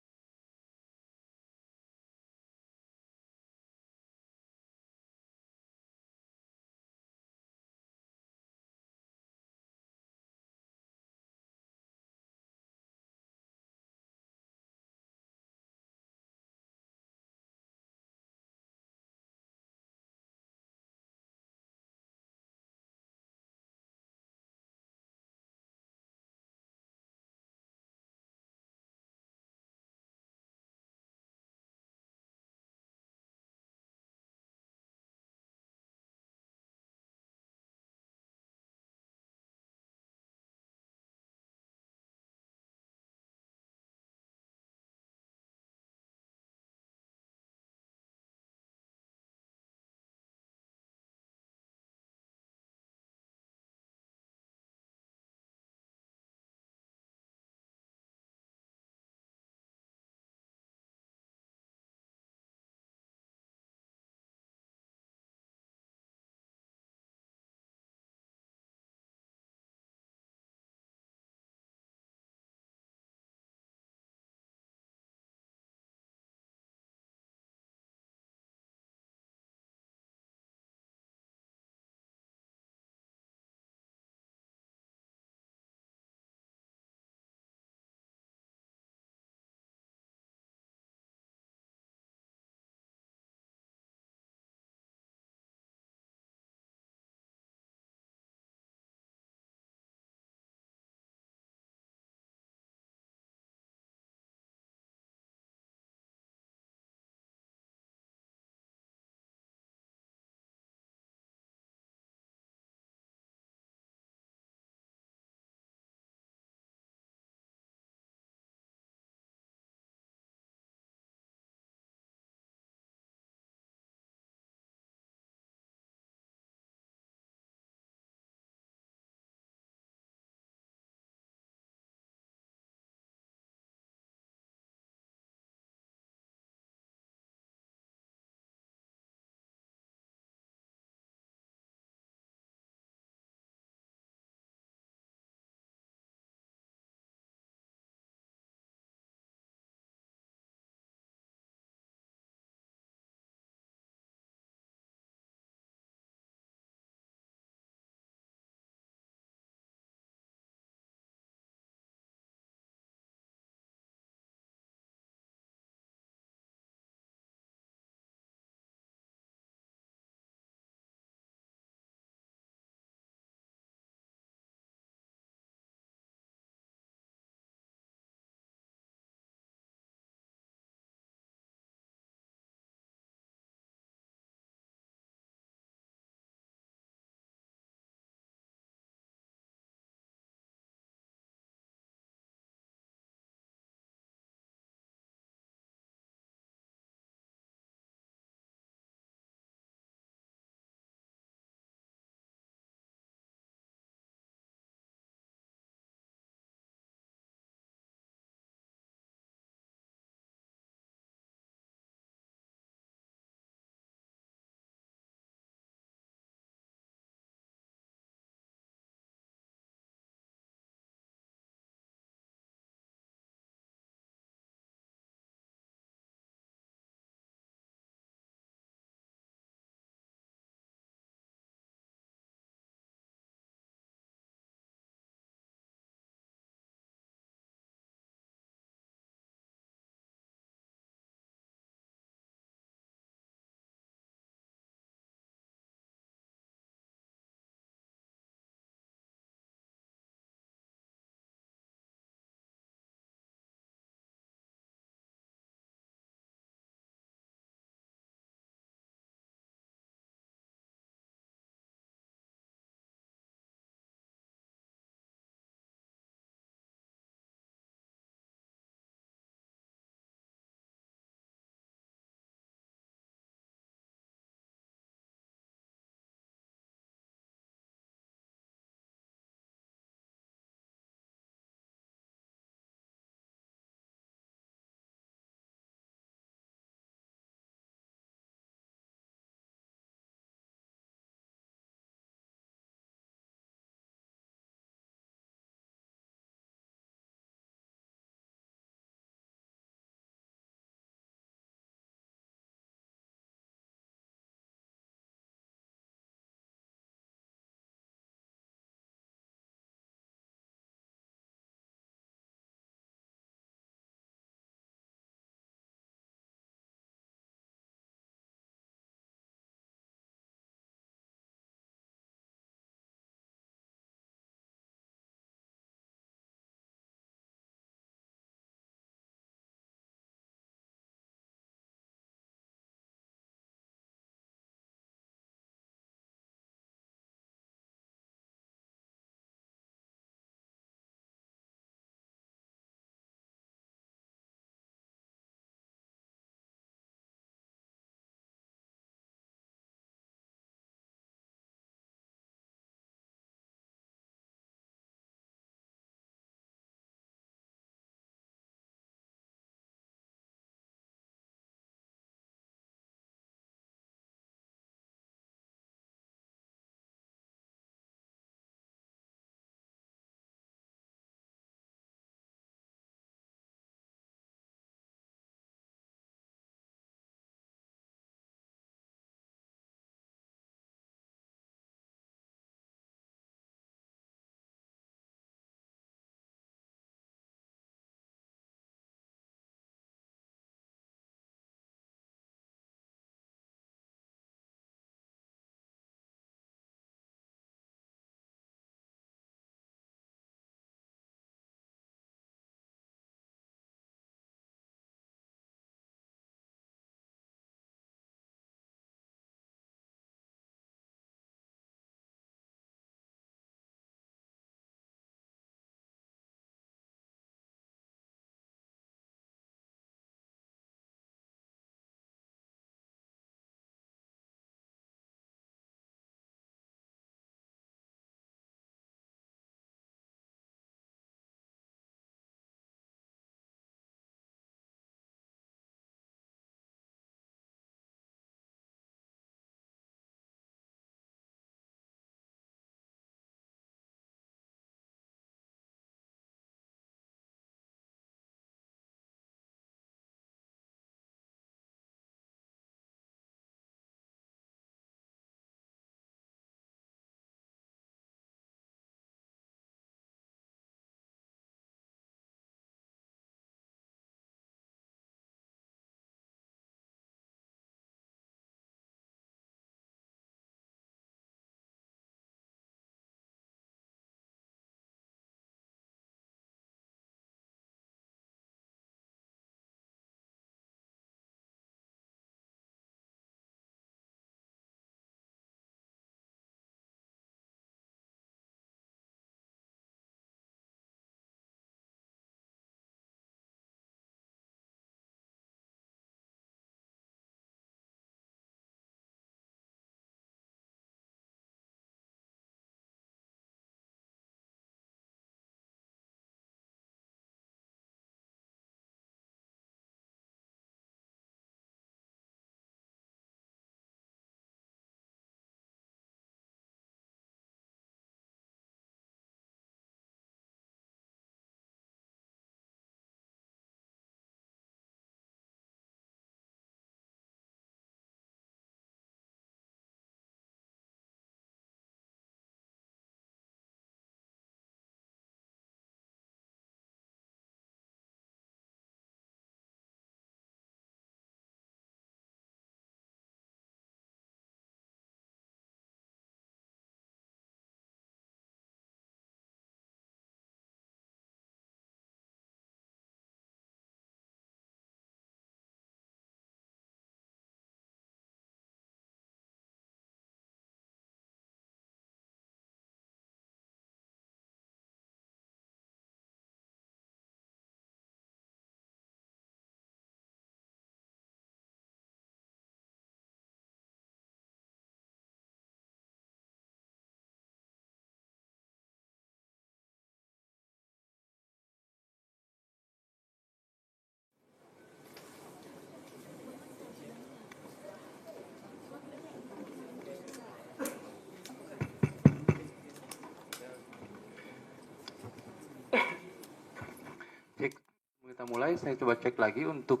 Cek, kita mulai. Saya coba cek lagi untuk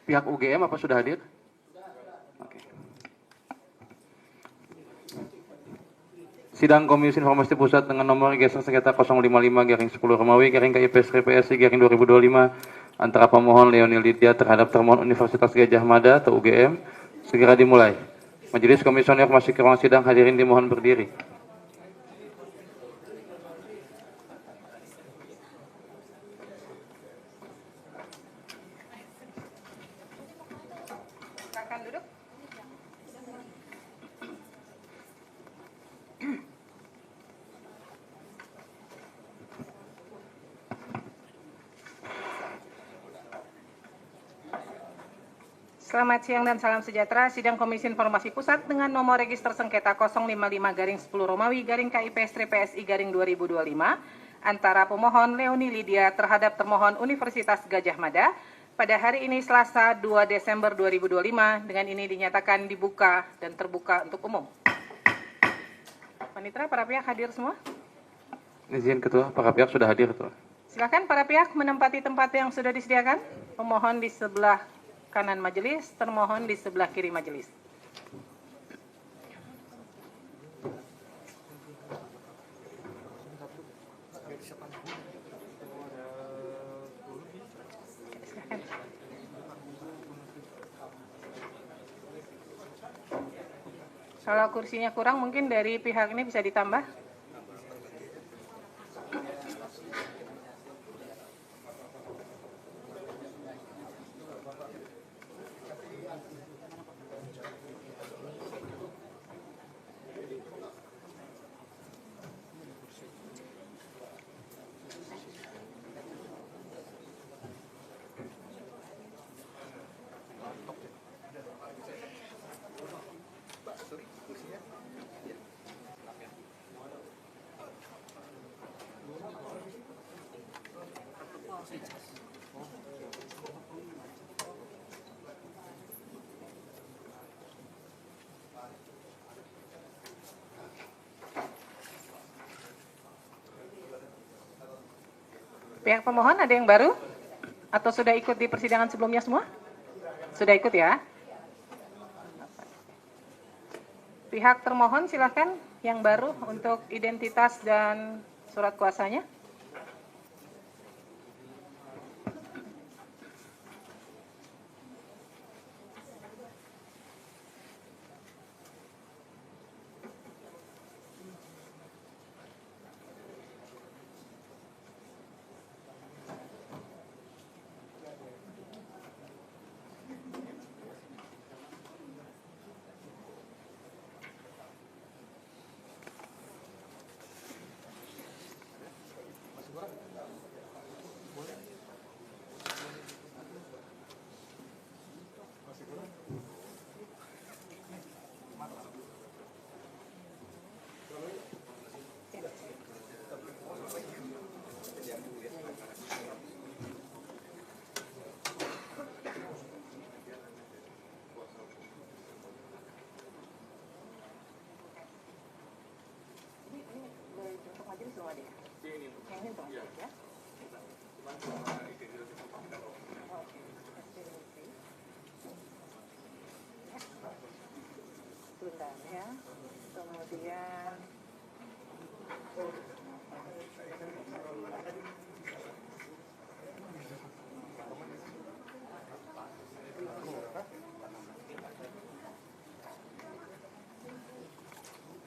pihak UGM apa sudah hadir? Oke. Sidang Komisi Informasi Pusat dengan nomor geser sengketa 055-10 Romawi /KIPS-RPSI-2025 antara pemohon Leonil Lydia terhadap termohon Universitas Gadjah Mada atau UGM segera dimulai. Majelis Komisioner masih ke ruang sidang, hadirin dimohon berdiri.
Silakan duduk. Selamat siang dan salam sejahtera. Sidang Komisi Informasi Pusat dengan nomor register sengketa 055-10 Romawi /KIPS-RPSI-2025 antara pemohon Leoni Lydia terhadap termohon Universitas Gadjah Mada pada hari ini Selasa 2 Desember 2025 dengan ini dinyatakan dibuka dan terbuka untuk umum. Panitera, para pihak hadir semua?
Izin Ketua, para pihak sudah hadir, Ketua.
Silakan para pihak menempati tempat yang sudah disediakan. Pemohon di sebelah kanan majelis, termohon di sebelah kiri majelis. Kalau kursinya kurang, mungkin dari pihak ini bisa ditambah. Pihak pemohon ada yang baru? Atau sudah ikut di persidangan sebelumnya semua? Sudah ikut ya? Pihak termohon silakan yang baru untuk identitas dan surat kuasanya. Ya, kemudian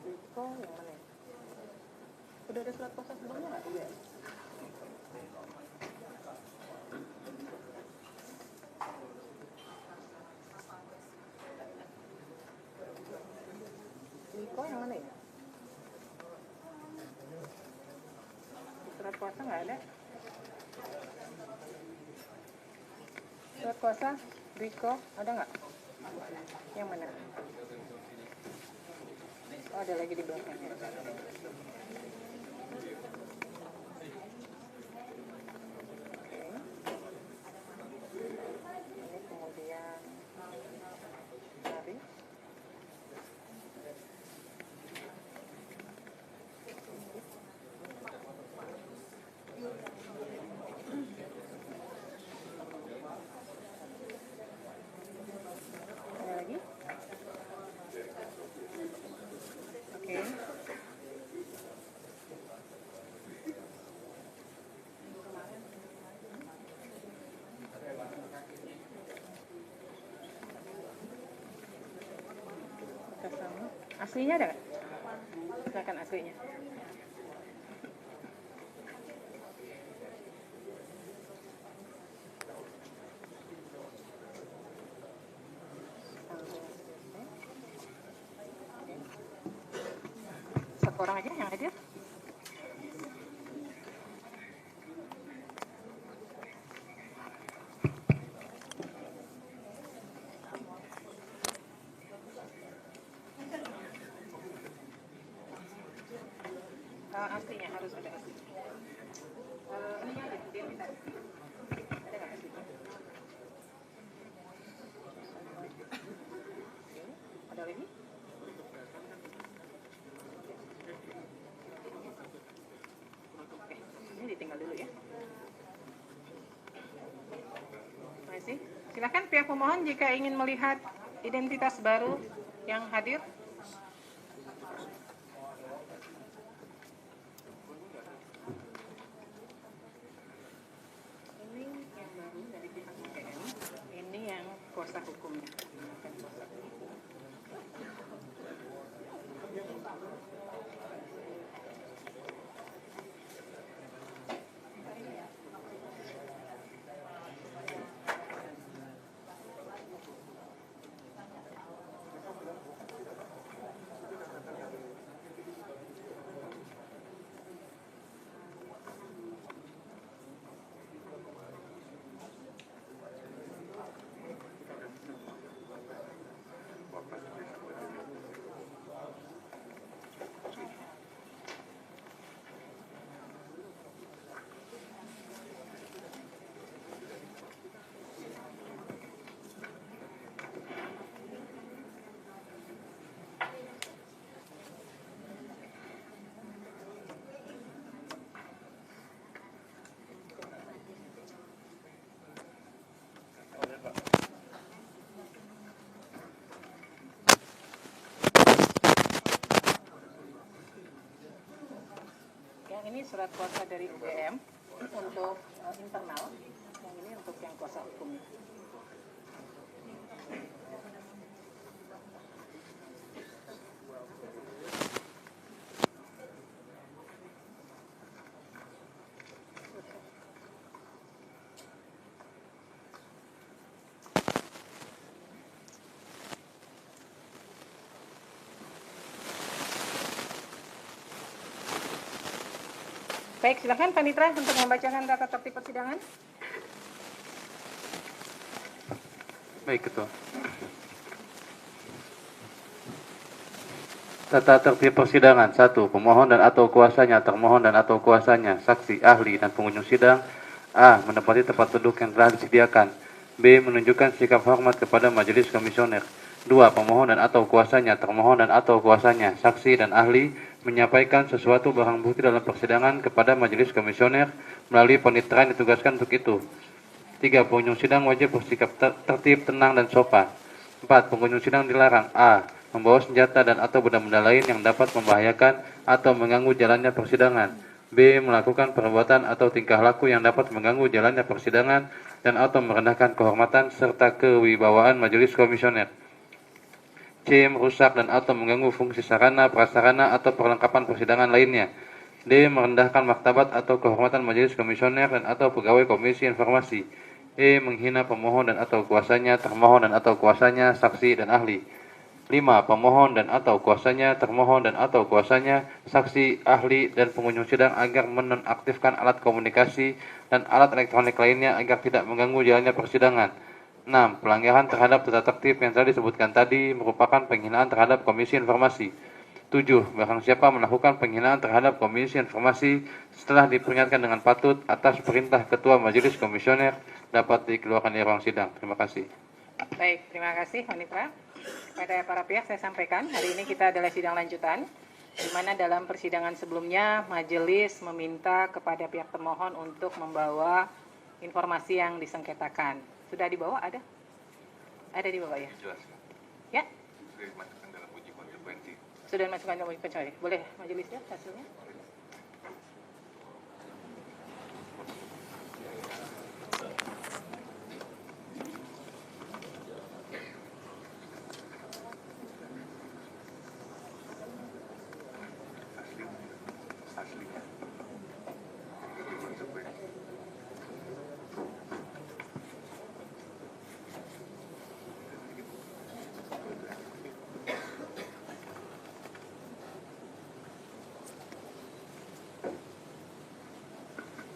Riko yang mana? Sudah ada surat kuasa sebelumnya nggak? Iya. Riko yang mana ya? Surat kuasa nggak ada? Surat kuasa Riko ada nggak? Yang mana? Oh, ada lagi di belakangnya. Ini kemudian Ari. Aslinya ada nggak? Silakan aslinya. Satu orang aja yang hadir. Aslinya harus ada aslinya. Ini ada identitas. Ada nggak aslinya? Ada lagi? Oke, ini ditinggal dulu ya. Terima kasih. Silakan pihak pemohon jika ingin melihat identitas baru yang hadir. Ini yang baru dari pihak UGM. Ini yang kuasa hukumnya. Yang ini surat kuasa dari UGM untuk internal, yang ini untuk yang kuasa hukumnya. Baik, silakan Panitra untuk membacakan data tertib persidangan.
Baik, Ketua. Tata tertib persidangan 1. Pemohon dan atau kuasanya, termohon dan atau kuasanya, saksi, ahli, dan pengunjung sidang A. Menempati tempat duduk yang telah disediakan. B. Menunjukkan sikap hormat kepada majelis komisioner. 2. Pemohon dan atau kuasanya, termohon dan atau kuasanya, saksi, dan ahli menyampaikan sesuatu barang bukti dalam persidangan kepada majelis komisioner melalui panitera yang ditugaskan untuk itu. 3. Pengunjung sidang wajib bersikap tertib, tenang, dan sopan. 4. Pengunjung sidang dilarang A. Membawa senjata dan atau benda-benda lain yang dapat membahayakan atau mengganggu jalannya persidangan. B. Melakukan perbuatan atau tingkah laku yang dapat mengganggu jalannya persidangan dan atau merendahkan kehormatan serta kewibawaan majelis komisioner. C. Merusak dan atau mengganggu fungsi sarana, prasarana, atau perlengkapan persidangan lainnya. D. Merendahkan martabat atau kehormatan majelis komisioner dan atau pegawai komisi informasi. E. Menghina pemohon dan atau kuasanya, termohon dan atau kuasanya, saksi, dan ahli. 5. Pemohon dan atau kuasanya, termohon dan atau kuasanya, saksi, ahli, dan pengunjung sidang agar menonaktifkan alat komunikasi dan alat elektronik lainnya agar tidak mengganggu jalannya persidangan. 6. Pelanggaran terhadap tata tertib yang telah disebutkan tadi merupakan penghinaan terhadap Komisi Informasi. 7. Barang siapa melakukan penghinaan terhadap Komisi Informasi setelah diperingatkan dengan patut atas perintah Ketua Majelis Komisioner dapat dikeluarkan dari ruang sidang. Terima kasih.
Baik, terima kasih Panitra. Kepada para pihak saya sampaikan, hari ini kita adalah sidang lanjutan, di mana dalam persidangan sebelumnya majelis meminta kepada pihak termohon untuk membawa informasi yang disengketakan. Sudah dibawa ada? Ada dibawa ya?
Jelas.
Ya?
Sudah dimasukkan dalam uji konsekuensi.
Sudah dimasukkan dalam uji konsekuensi. Boleh majelis lihat hasilnya?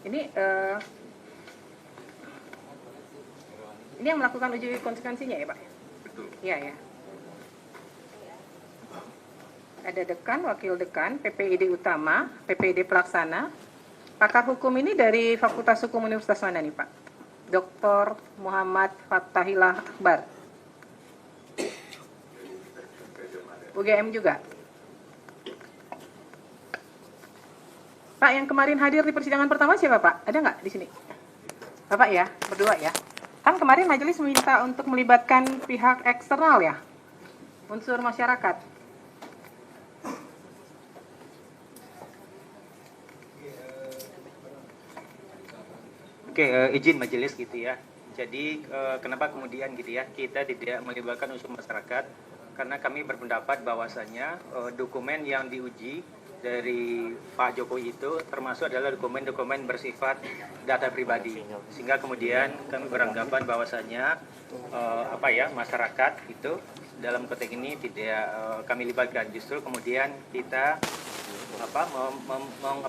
Ini yang melakukan uji konsekuensinya ya Pak?
Betul.
Iya ya. Ada dekan, wakil dekan, PPID utama, PPID pelaksana. Pakar hukum ini dari Fakultas Hukum Universitas mana nih Pak? Dr. Muhammad Fathahillah Akbar. UGM juga. Pak, yang kemarin hadir di persidangan pertama siapa Pak? Ada nggak di sini? Bapak ya, berdua ya. Kan kemarin majelis meminta untuk melibatkan pihak eksternal ya, unsur masyarakat.
Oke, izin majelis gitu ya. Jadi kenapa kemudian gitu ya kita tidak melibatkan unsur masyarakat? Karena kami berpendapat bahwasannya dokumen yang diuji dari Pak Jokowi itu termasuk adalah dokumen-dokumen bersifat data pribadi, sehingga kemudian kami beranggapan bahwasannya masyarakat itu dalam konteks ini tidak kami libatkan, justru kemudian kita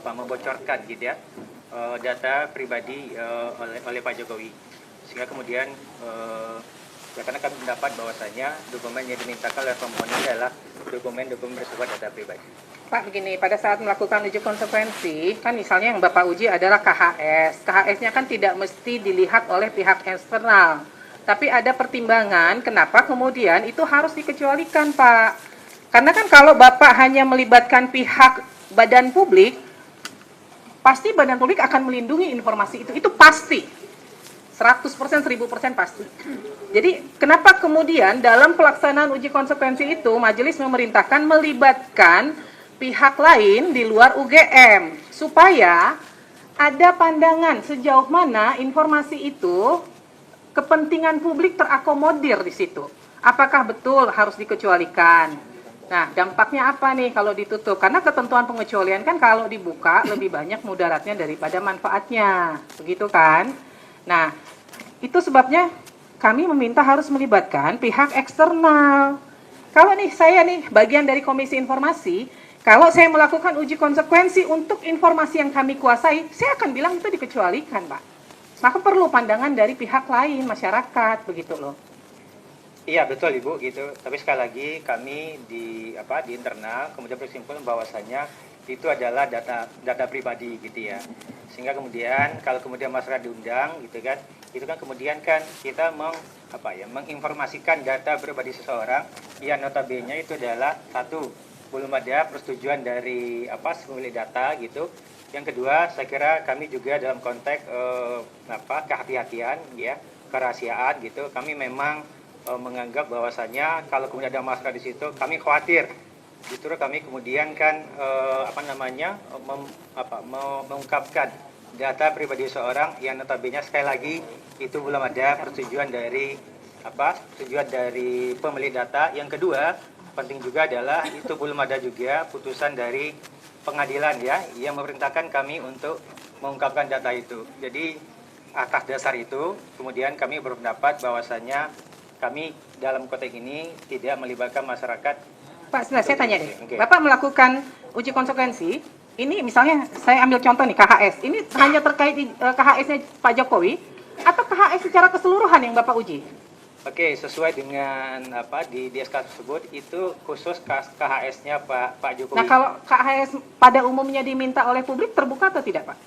membocorkan gitu ya data pribadi oleh Pak Jokowi, sehingga kemudian karena kami mendapat bahwasannya dokumen yang dimintakan oleh pemohon adalah dokumen-dokumen bersifat data pribadi.
Pak, begini, pada saat melakukan uji konsekuensi, kan misalnya yang Bapak uji adalah KHS. KHS-nya kan tidak mesti dilihat oleh pihak eksternal. Tapi ada pertimbangan kenapa kemudian itu harus dikecualikan, Pak. Karena kan kalau Bapak hanya melibatkan pihak badan publik, pasti badan publik akan melindungi informasi itu. Itu pasti. 100%, 1000% pasti. Jadi kenapa kemudian dalam pelaksanaan uji konsekuensi itu majelis memerintahkan melibatkan pihak lain di luar UGM supaya ada pandangan sejauh mana informasi itu kepentingan publik terakomodir di situ. Apakah betul harus dikecualikan? Nah, dampaknya apa nih kalau ditutup? Karena ketentuan pengecualian kan kalau dibuka lebih banyak mudaratnya daripada manfaatnya. Begitu kan? Nah, itu sebabnya kami meminta harus melibatkan pihak eksternal. Kalau nih saya nih bagian dari Komisi Informasi, kalau saya melakukan uji konsekuensi untuk informasi yang kami kuasai, saya akan bilang itu dikecualikan, Pak. Maka perlu pandangan dari pihak lain, masyarakat, begitu loh.
Iya betul Ibu gitu. Tapi sekali lagi kami di internal kemudian berkesimpulan bahwasannya itu adalah data pribadi gitu ya. Sehingga kemudian kalau kemudian masyarakat diundang gitu kan, itu kan kemudian kan kita menginformasikan data pribadi seseorang yang notabene itu adalah satu, belum ada persetujuan dari pemilik data gitu. Yang kedua, saya kira kami juga dalam konteks kehati-hatian ya, kerahasiaan gitu. Kami memang menganggap bahwasannya kalau kemudian ada masalah di situ, kami khawatir. Justru kami kemudian kan mengungkapkan data pribadi seorang yang notabene sekali lagi itu belum ada persetujuan dari pemilik data. Yang kedua, penting juga adalah itu belum ada juga putusan dari pengadilan ya yang memerintahkan kami untuk mengungkapkan data itu. Jadi atas dasar itu kemudian kami berpendapat bahwasannya kami dalam konteks ini tidak melibatkan masyarakat.
Pak, sebentar saya tanya deh. Okay. Bapak melakukan uji konsekuensi, ini misalnya saya ambil contoh nih KHS. Ini hanya terkait KHS-nya Pak Jokowi atau KHS secara keseluruhan yang Bapak uji?
Oke, sesuai dengan di SK tersebut itu khusus KHS-nya Pak Jokowi.
Nah, kalau KHS pada umumnya diminta oleh publik terbuka atau tidak, Pak?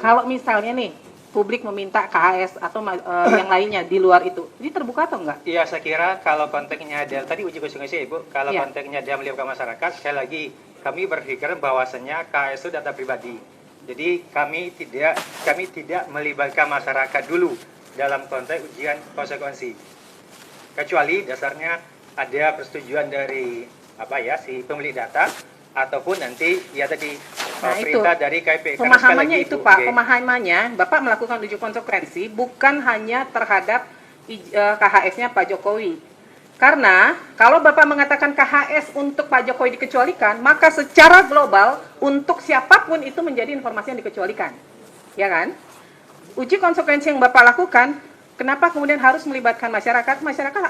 Kalau misalnya nih publik meminta KHS atau yang lainnya di luar itu, ini terbuka atau enggak?
Iya, saya kira kalau konteksnya ada tadi uji konsekuensi Ibu, kalau konteksnya dia melibatkan masyarakat, sekali lagi kami berpikir bahwasannya KHS itu data pribadi. Jadi kami tidak melibatkan masyarakat dulu dalam konteks ujian konsekuensi, kecuali dasarnya ada persetujuan dari si pemilik data ataupun nanti perintah dari KIP.
Pemahamannya itu Pak, pemahamannya Bapak melakukan uji konsekuensi bukan hanya terhadap KHS-nya Pak Jokowi. Karena kalau Bapak mengatakan KHS untuk Pak Jokowi dikecualikan, maka secara global untuk siapapun itu menjadi informasi yang dikecualikan. Ya kan? Uji konsekuensi yang Bapak lakukan, kenapa kemudian harus melibatkan masyarakat? Masyarakat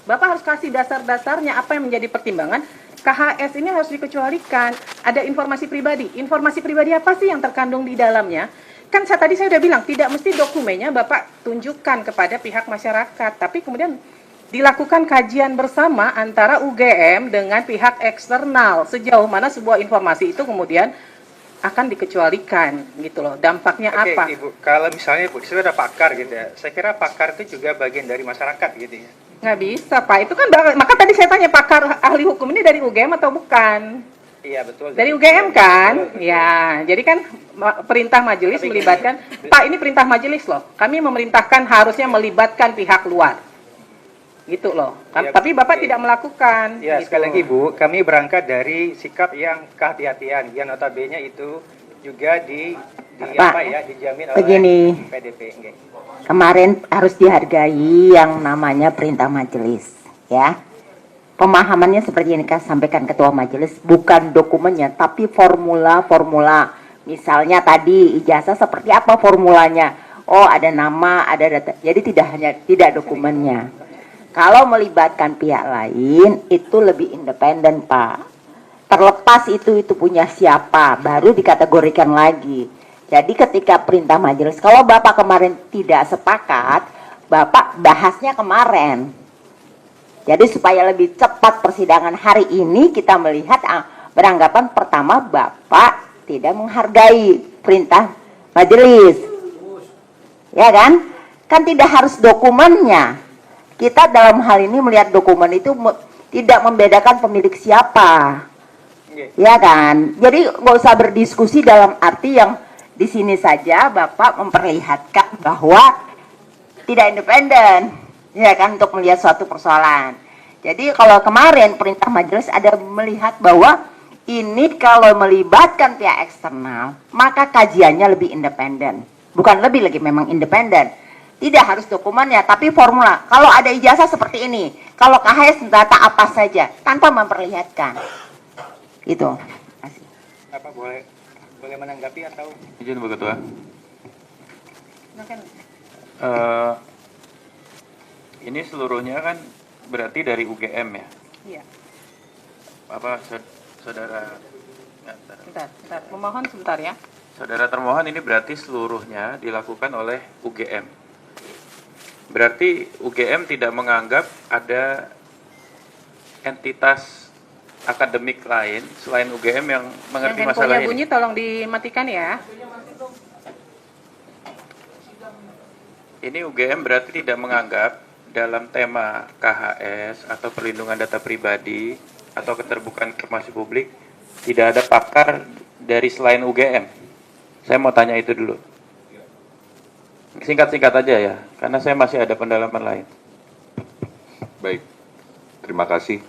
Bapak harus kasih dasar-dasarnya apa yang menjadi pertimbangan. KHS ini harus dikecualikan. Ada informasi pribadi. Informasi pribadi apa sih yang terkandung di dalamnya? Kan tadi saya udah bilang, tidak mesti dokumennya Bapak tunjukkan kepada pihak masyarakat, tapi kemudian dilakukan kajian bersama antara UGM dengan pihak eksternal sejauh mana sebuah informasi itu kemudian akan dikecualikan gitu loh. Dampaknya
Oke,
apa?
Ibu, kalau misalnya Ibu, saya ada pakar gitu ya. Saya kira pakar itu juga bagian dari masyarakat gitu ya.
Nggak bisa Pak, itu kan maka tadi saya tanya pakar ahli hukum ini dari UGM atau bukan?
Iya betul.
Dari UGM kan? Ya, jadi kan perintah majelis melibatkan, Pak ini perintah majelis loh, kami memerintahkan harusnya melibatkan pihak luar. Gitu loh.
Ya,
Tapi Bapak tidak melakukan.
Ya,
gitu.
sekali lagi Bu, kami berangkat dari sikap yang kehati-hatian, yang notabene itu juga
Pak,
dijamin
begini.
oleh PDP. Nggih.
Kemarin harus dihargai yang namanya perintah majelis, ya. Pemahamannya seperti yang sampaikan Ketua Majelis, bukan dokumennya, tapi formula-formula. Misalnya tadi ijazah seperti apa formulanya? Oh, ada nama, ada data. Jadi tidak dokumennya. Kalau melibatkan pihak lain, itu lebih independen, Pak. Terlepas itu punya siapa, baru dikategorikan lagi. Jadi ketika perintah majelis, kalau Bapak kemarin tidak sepakat, Bapak bahasnya kemarin. Jadi supaya lebih cepat persidangan hari ini, kita melihat beranggapan pertama Bapak tidak menghargai perintah majelis. Ya kan? Kan tidak harus dokumennya. Kita dalam hal ini melihat dokumen itu tidak membedakan pemilik siapa. Ya kan? Jadi nggak usah berdiskusi dalam arti yang di sini saja Bapak memperlihatkan bahwa tidak independen, ya kan, untuk melihat suatu persoalan. Jadi kalau kemarin perintah majelis ada melihat bahwa ini kalau melibatkan pihak eksternal, maka kajiannya lebih independen. Bukan lebih lagi, memang independen. Tidak harus dokumennya, tapi formula. Kalau ada ijazah seperti ini, kalau KHS data apa saja, tanpa memperlihatkan. Itu.
Apa boleh menanggapi atau?
Izin Bu Ketua. Ini seluruhnya kan berarti dari UGM ya?
Iya.
Apa saudara?
Bentar. Memohon sebentar ya.
Saudara termohon, ini berarti seluruhnya dilakukan oleh UGM. Berarti UGM tidak menganggap ada entitas akademik lain selain UGM yang mengerti
Yang
masalah
handphonenya
ini.
bunyi tolong dimatikan ya.
Ini UGM berarti tidak menganggap dalam tema KHS atau perlindungan data pribadi atau keterbukaan informasi publik tidak ada pakar dari selain UGM. Saya mau tanya itu dulu. Singkat-singkat aja ya, karena saya masih ada pendalaman lain.
Baik, terima kasih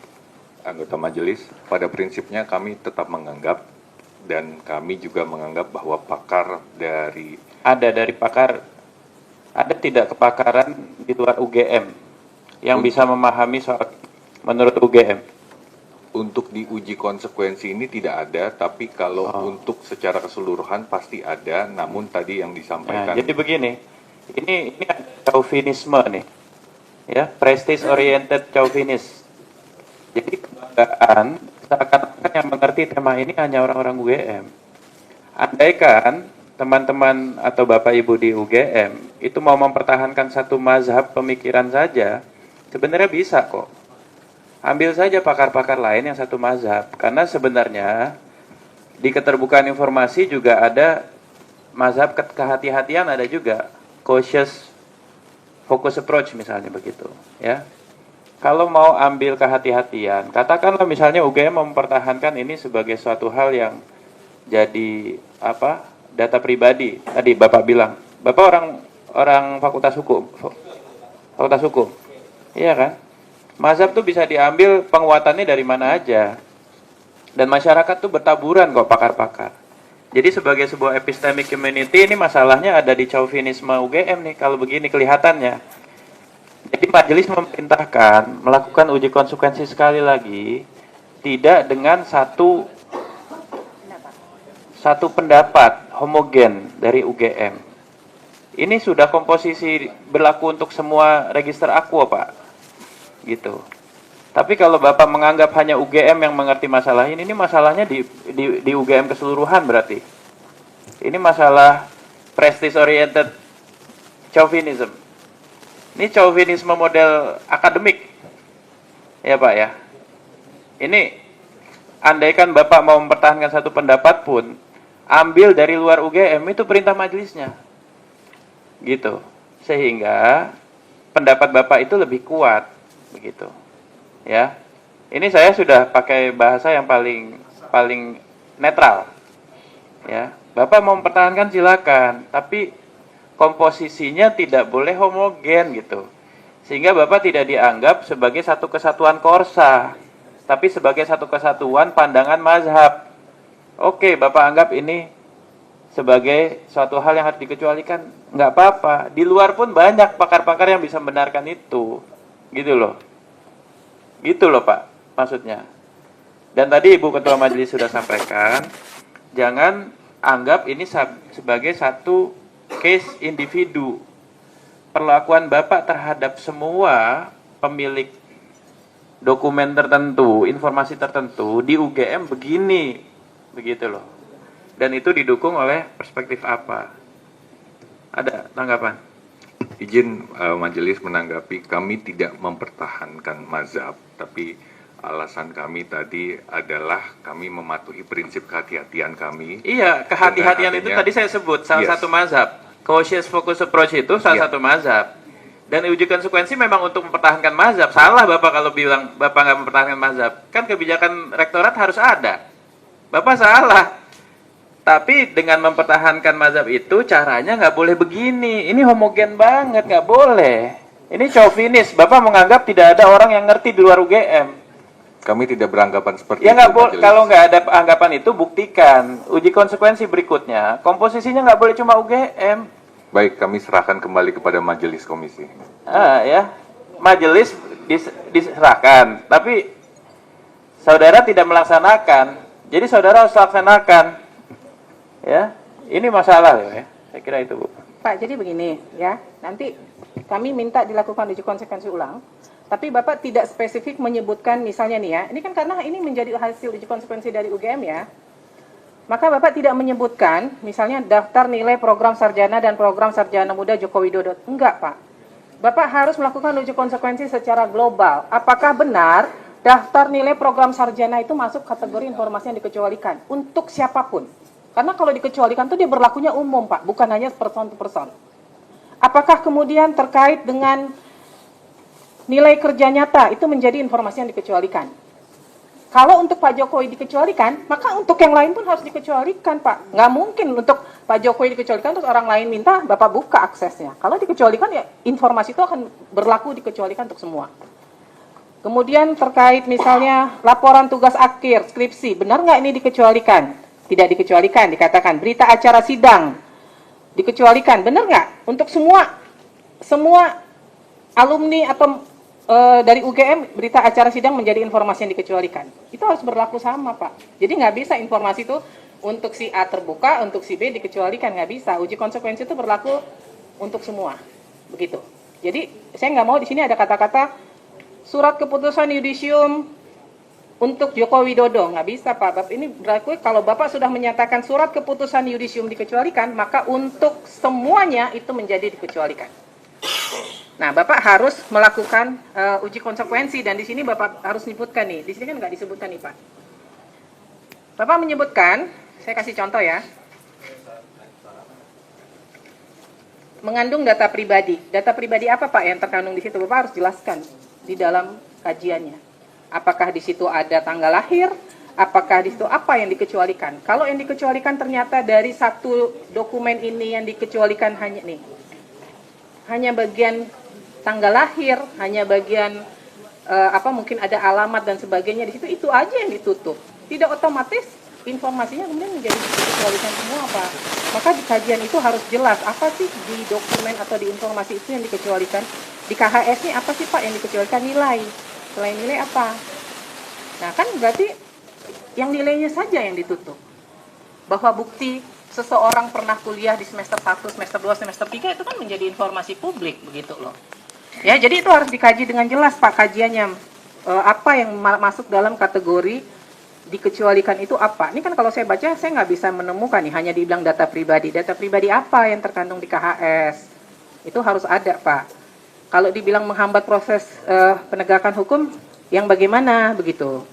anggota majelis. Pada prinsipnya kami tetap menganggap dan kami juga menganggap bahwa pakar dari
pakar, ada tidak kepakaran di luar UGM yang bisa memahami soal menurut UGM?
Untuk diuji konsekuensi ini tidak ada, tapi kalau untuk secara keseluruhan pasti ada, namun tadi yang disampaikan.
Nah, jadi begini, ini ada chauvinisme nih, ya, prestige oriented chauvinis. Jadi kebanggaan seakan-akan yang mengerti tema ini hanya orang-orang UGM. Andaikan teman-teman atau Bapak Ibu di UGM itu mau mempertahankan satu mazhab pemikiran saja, sebenarnya bisa kok. Ambil saja pakar-pakar lain yang satu mazhab, karena sebenarnya di keterbukaan informasi juga ada mazhab kehati-hatian, ada juga cautious focus approach misalnya begitu, ya. Kalau mau ambil kehati-hatian, katakanlah misalnya UGM mempertahankan ini sebagai suatu hal yang jadi apa? Data pribadi. Tadi Bapak bilang, Bapak orang fakultas hukum. Fakultas hukum. Iya kan? Mazhab tuh bisa diambil penguatannya dari mana aja. Dan masyarakat tuh bertaburan kok pakar-pakar. Jadi sebagai sebuah epistemic community, ini masalahnya ada di chauvinisme UGM nih, kalau begini kelihatannya. Jadi majelis memerintahkan melakukan uji konsekuensi sekali lagi, tidak dengan satu pendapat homogen dari UGM. Ini sudah komposisi berlaku untuk semua register Aqua, Pak. Gitu. Tapi kalau Bapak menganggap hanya UGM yang mengerti masalah ini masalahnya di UGM keseluruhan berarti. Ini masalah prestige oriented chauvinism. Ini chauvinisme model akademik. Ya Pak ya. Ini andaikan Bapak mau mempertahankan satu pendapat pun, ambil dari luar UGM, itu perintah majelisnya. Gitu. Sehingga pendapat Bapak itu lebih kuat. Begitu. Ya. Ini saya sudah pakai bahasa yang paling netral. Ya. Bapak mau mempertahankan silakan, tapi komposisinya tidak boleh homogen gitu. Sehingga Bapak tidak dianggap sebagai satu kesatuan korsa, tapi sebagai satu kesatuan pandangan mazhab. Oke, Bapak anggap ini sebagai suatu hal yang harus dikecualikan, nggak apa-apa. Di luar pun banyak pakar-pakar yang bisa membenarkan itu. Gitu loh. Gitu loh Pak, maksudnya. Dan tadi Ibu Ketua Majelis sudah sampaikan, jangan anggap ini sebagai satu case individu. Perlakuan Bapak terhadap semua pemilik dokumen tertentu, informasi tertentu di UGM begini, begitu loh. Dan itu didukung oleh perspektif apa? Ada tanggapan?
Izin majelis menanggapi, kami tidak mempertahankan mazhab, tapi alasan kami tadi adalah kami mematuhi prinsip kehati-hatian kami.
Iya, kehati-hatian itu tadi saya sebut salah satu mazhab. Cautious focus approach itu salah satu mazhab. Dan uji konsekuensi memang untuk mempertahankan mazhab. Salah Bapak kalau bilang Bapak nggak mempertahankan mazhab. Kan kebijakan rektorat harus ada. Bapak salah. Tapi dengan mempertahankan mazhab itu caranya nggak boleh begini. Ini homogen banget, nggak boleh. Ini chauvinis. Bapak menganggap tidak ada orang yang ngerti di luar UGM.
Kami tidak beranggapan seperti
ya,
itu.
Kalau nggak ada anggapan itu, buktikan. Uji konsekuensi berikutnya, komposisinya nggak boleh cuma UGM.
Baik, kami serahkan kembali kepada majelis komisi.
Ya, majelis diserahkan, tapi saudara tidak melaksanakan. Jadi saudara harus laksanakan. Ya, ini masalah ya. Saya kira itu, Bu.
Pak, jadi begini ya. Nanti kami minta dilakukan uji konsekuensi ulang. Tapi Bapak tidak spesifik menyebutkan misalnya nih ya, ini kan karena ini menjadi hasil uji konsekuensi dari UGM ya. Maka Bapak tidak menyebutkan misalnya daftar nilai program sarjana dan program sarjana muda Joko Widodo. Enggak Pak. Bapak harus melakukan uji konsekuensi secara global. Apakah benar daftar nilai program sarjana itu masuk kategori informasi yang dikecualikan untuk siapapun? Karena kalau dikecualikan itu dia berlakunya umum Pak, bukan hanya person to person. Apakah kemudian terkait dengan nilai kerja nyata itu menjadi informasi yang dikecualikan? Kalau untuk Pak Jokowi dikecualikan, maka untuk yang lain pun harus dikecualikan Pak. Nggak mungkin untuk Pak Jokowi dikecualikan terus orang lain minta Bapak buka aksesnya. Kalau dikecualikan ya informasi itu akan berlaku dikecualikan untuk semua. Kemudian terkait misalnya laporan tugas akhir, skripsi, benar nggak ini dikecualikan? Tidak dikecualikan, dikatakan berita acara sidang dikecualikan, benar nggak? Untuk semua alumni atau dari UGM berita acara sidang menjadi informasi yang dikecualikan. Itu harus berlaku sama Pak. Jadi nggak bisa informasi itu untuk si A terbuka, untuk si B dikecualikan, nggak bisa. Uji konsekuensi itu berlaku untuk semua, begitu. Jadi saya nggak mau di sini ada kata-kata surat keputusan yudisium untuk Joko Widodo, nggak bisa Pak. Bapak ini berlaku kalau Bapak sudah menyatakan surat keputusan yudisium dikecualikan, maka untuk semuanya itu menjadi dikecualikan. Nah, Bapak harus melakukan uji konsekuensi dan di sini Bapak harus menyebutkan nih. Di sini kan nggak disebutkan nih, Pak. Bapak menyebutkan, saya kasih contoh ya. Mengandung data pribadi. Data pribadi apa, Pak, yang terkandung di situ? Bapak harus jelaskan di dalam kajiannya. Apakah di situ ada tanggal lahir? Apakah di situ apa yang dikecualikan? Kalau yang dikecualikan ternyata dari satu dokumen ini yang dikecualikan hanya bagian tanggal lahir, hanya bagian mungkin ada alamat dan sebagainya di situ, itu aja yang ditutup. Tidak otomatis informasinya kemudian menjadi dikecualikan semua, Pak. Maka di kajian itu harus jelas apa sih di dokumen atau di informasi itu yang dikecualikan. Di KHS ini apa sih Pak yang dikecualikan? Nilai. Selain nilai apa? Nah kan berarti yang nilainya saja yang ditutup. Bahwa bukti seseorang pernah kuliah di semester 1, semester 2, semester 3 itu kan menjadi informasi publik begitu loh. Ya, jadi itu harus dikaji dengan jelas Pak kajiannya apa yang masuk dalam kategori dikecualikan itu apa. Ini kan kalau saya baca, saya nggak bisa menemukan nih, hanya dibilang data pribadi. Data pribadi apa yang terkandung di KHS? Itu harus ada, Pak. Kalau dibilang menghambat proses penegakan hukum, yang bagaimana begitu?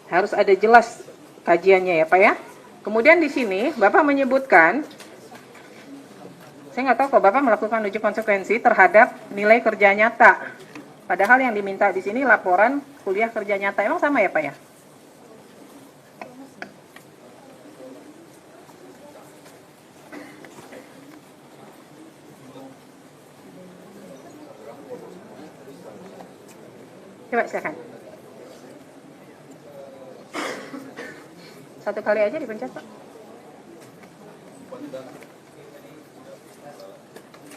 Harus ada jelas kajiannya ya, Pak ya. Kemudian di sini Bapak menyebutkan, saya nggak tahu kok Bapak melakukan uji konsekuensi terhadap nilai kerja nyata. Padahal yang diminta di sini laporan kuliah kerja nyata. Emang sama ya, Pak ya? Coba silakan. Satu kali aja dipencet, Pak.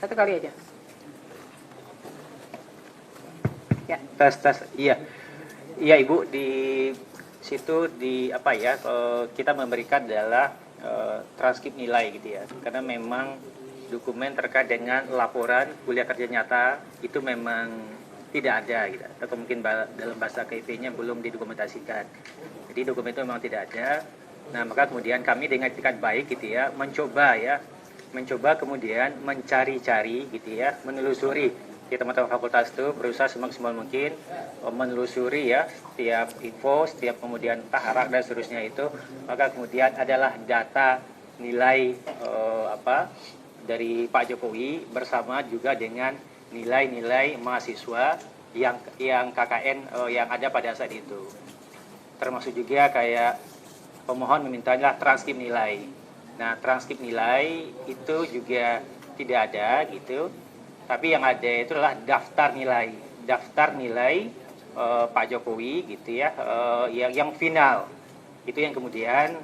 Satu kali aja. Ya.
Tes. Iya. Iya, Ibu, di situ kita memberikan adalah transkrip nilai gitu ya. Karena memang dokumen terkait dengan laporan kuliah kerja nyata itu memang tidak ada gitu. Atau mungkin dalam bahasa KIP-nya belum didokumentasikan. Jadi dokumen itu memang tidak ada. Nah, maka kemudian kami dengan etikat baik gitu ya, mencoba kemudian mencari-cari gitu ya, menelusuri di teman-teman fakultas itu berusaha semaksimal mungkin menelusuri ya setiap info, setiap kemudian taharak dan seterusnya itu, maka kemudian adalah data nilai dari Pak Jokowi bersama juga dengan nilai-nilai mahasiswa yang KKN yang ada pada saat itu. Termasuk juga kayak pemohon memintanya transkrip nilai. Nah, transkrip nilai itu juga tidak ada gitu. Tapi yang ada itu adalah daftar nilai Pak Jokowi gitu ya, yang final. Itu yang kemudian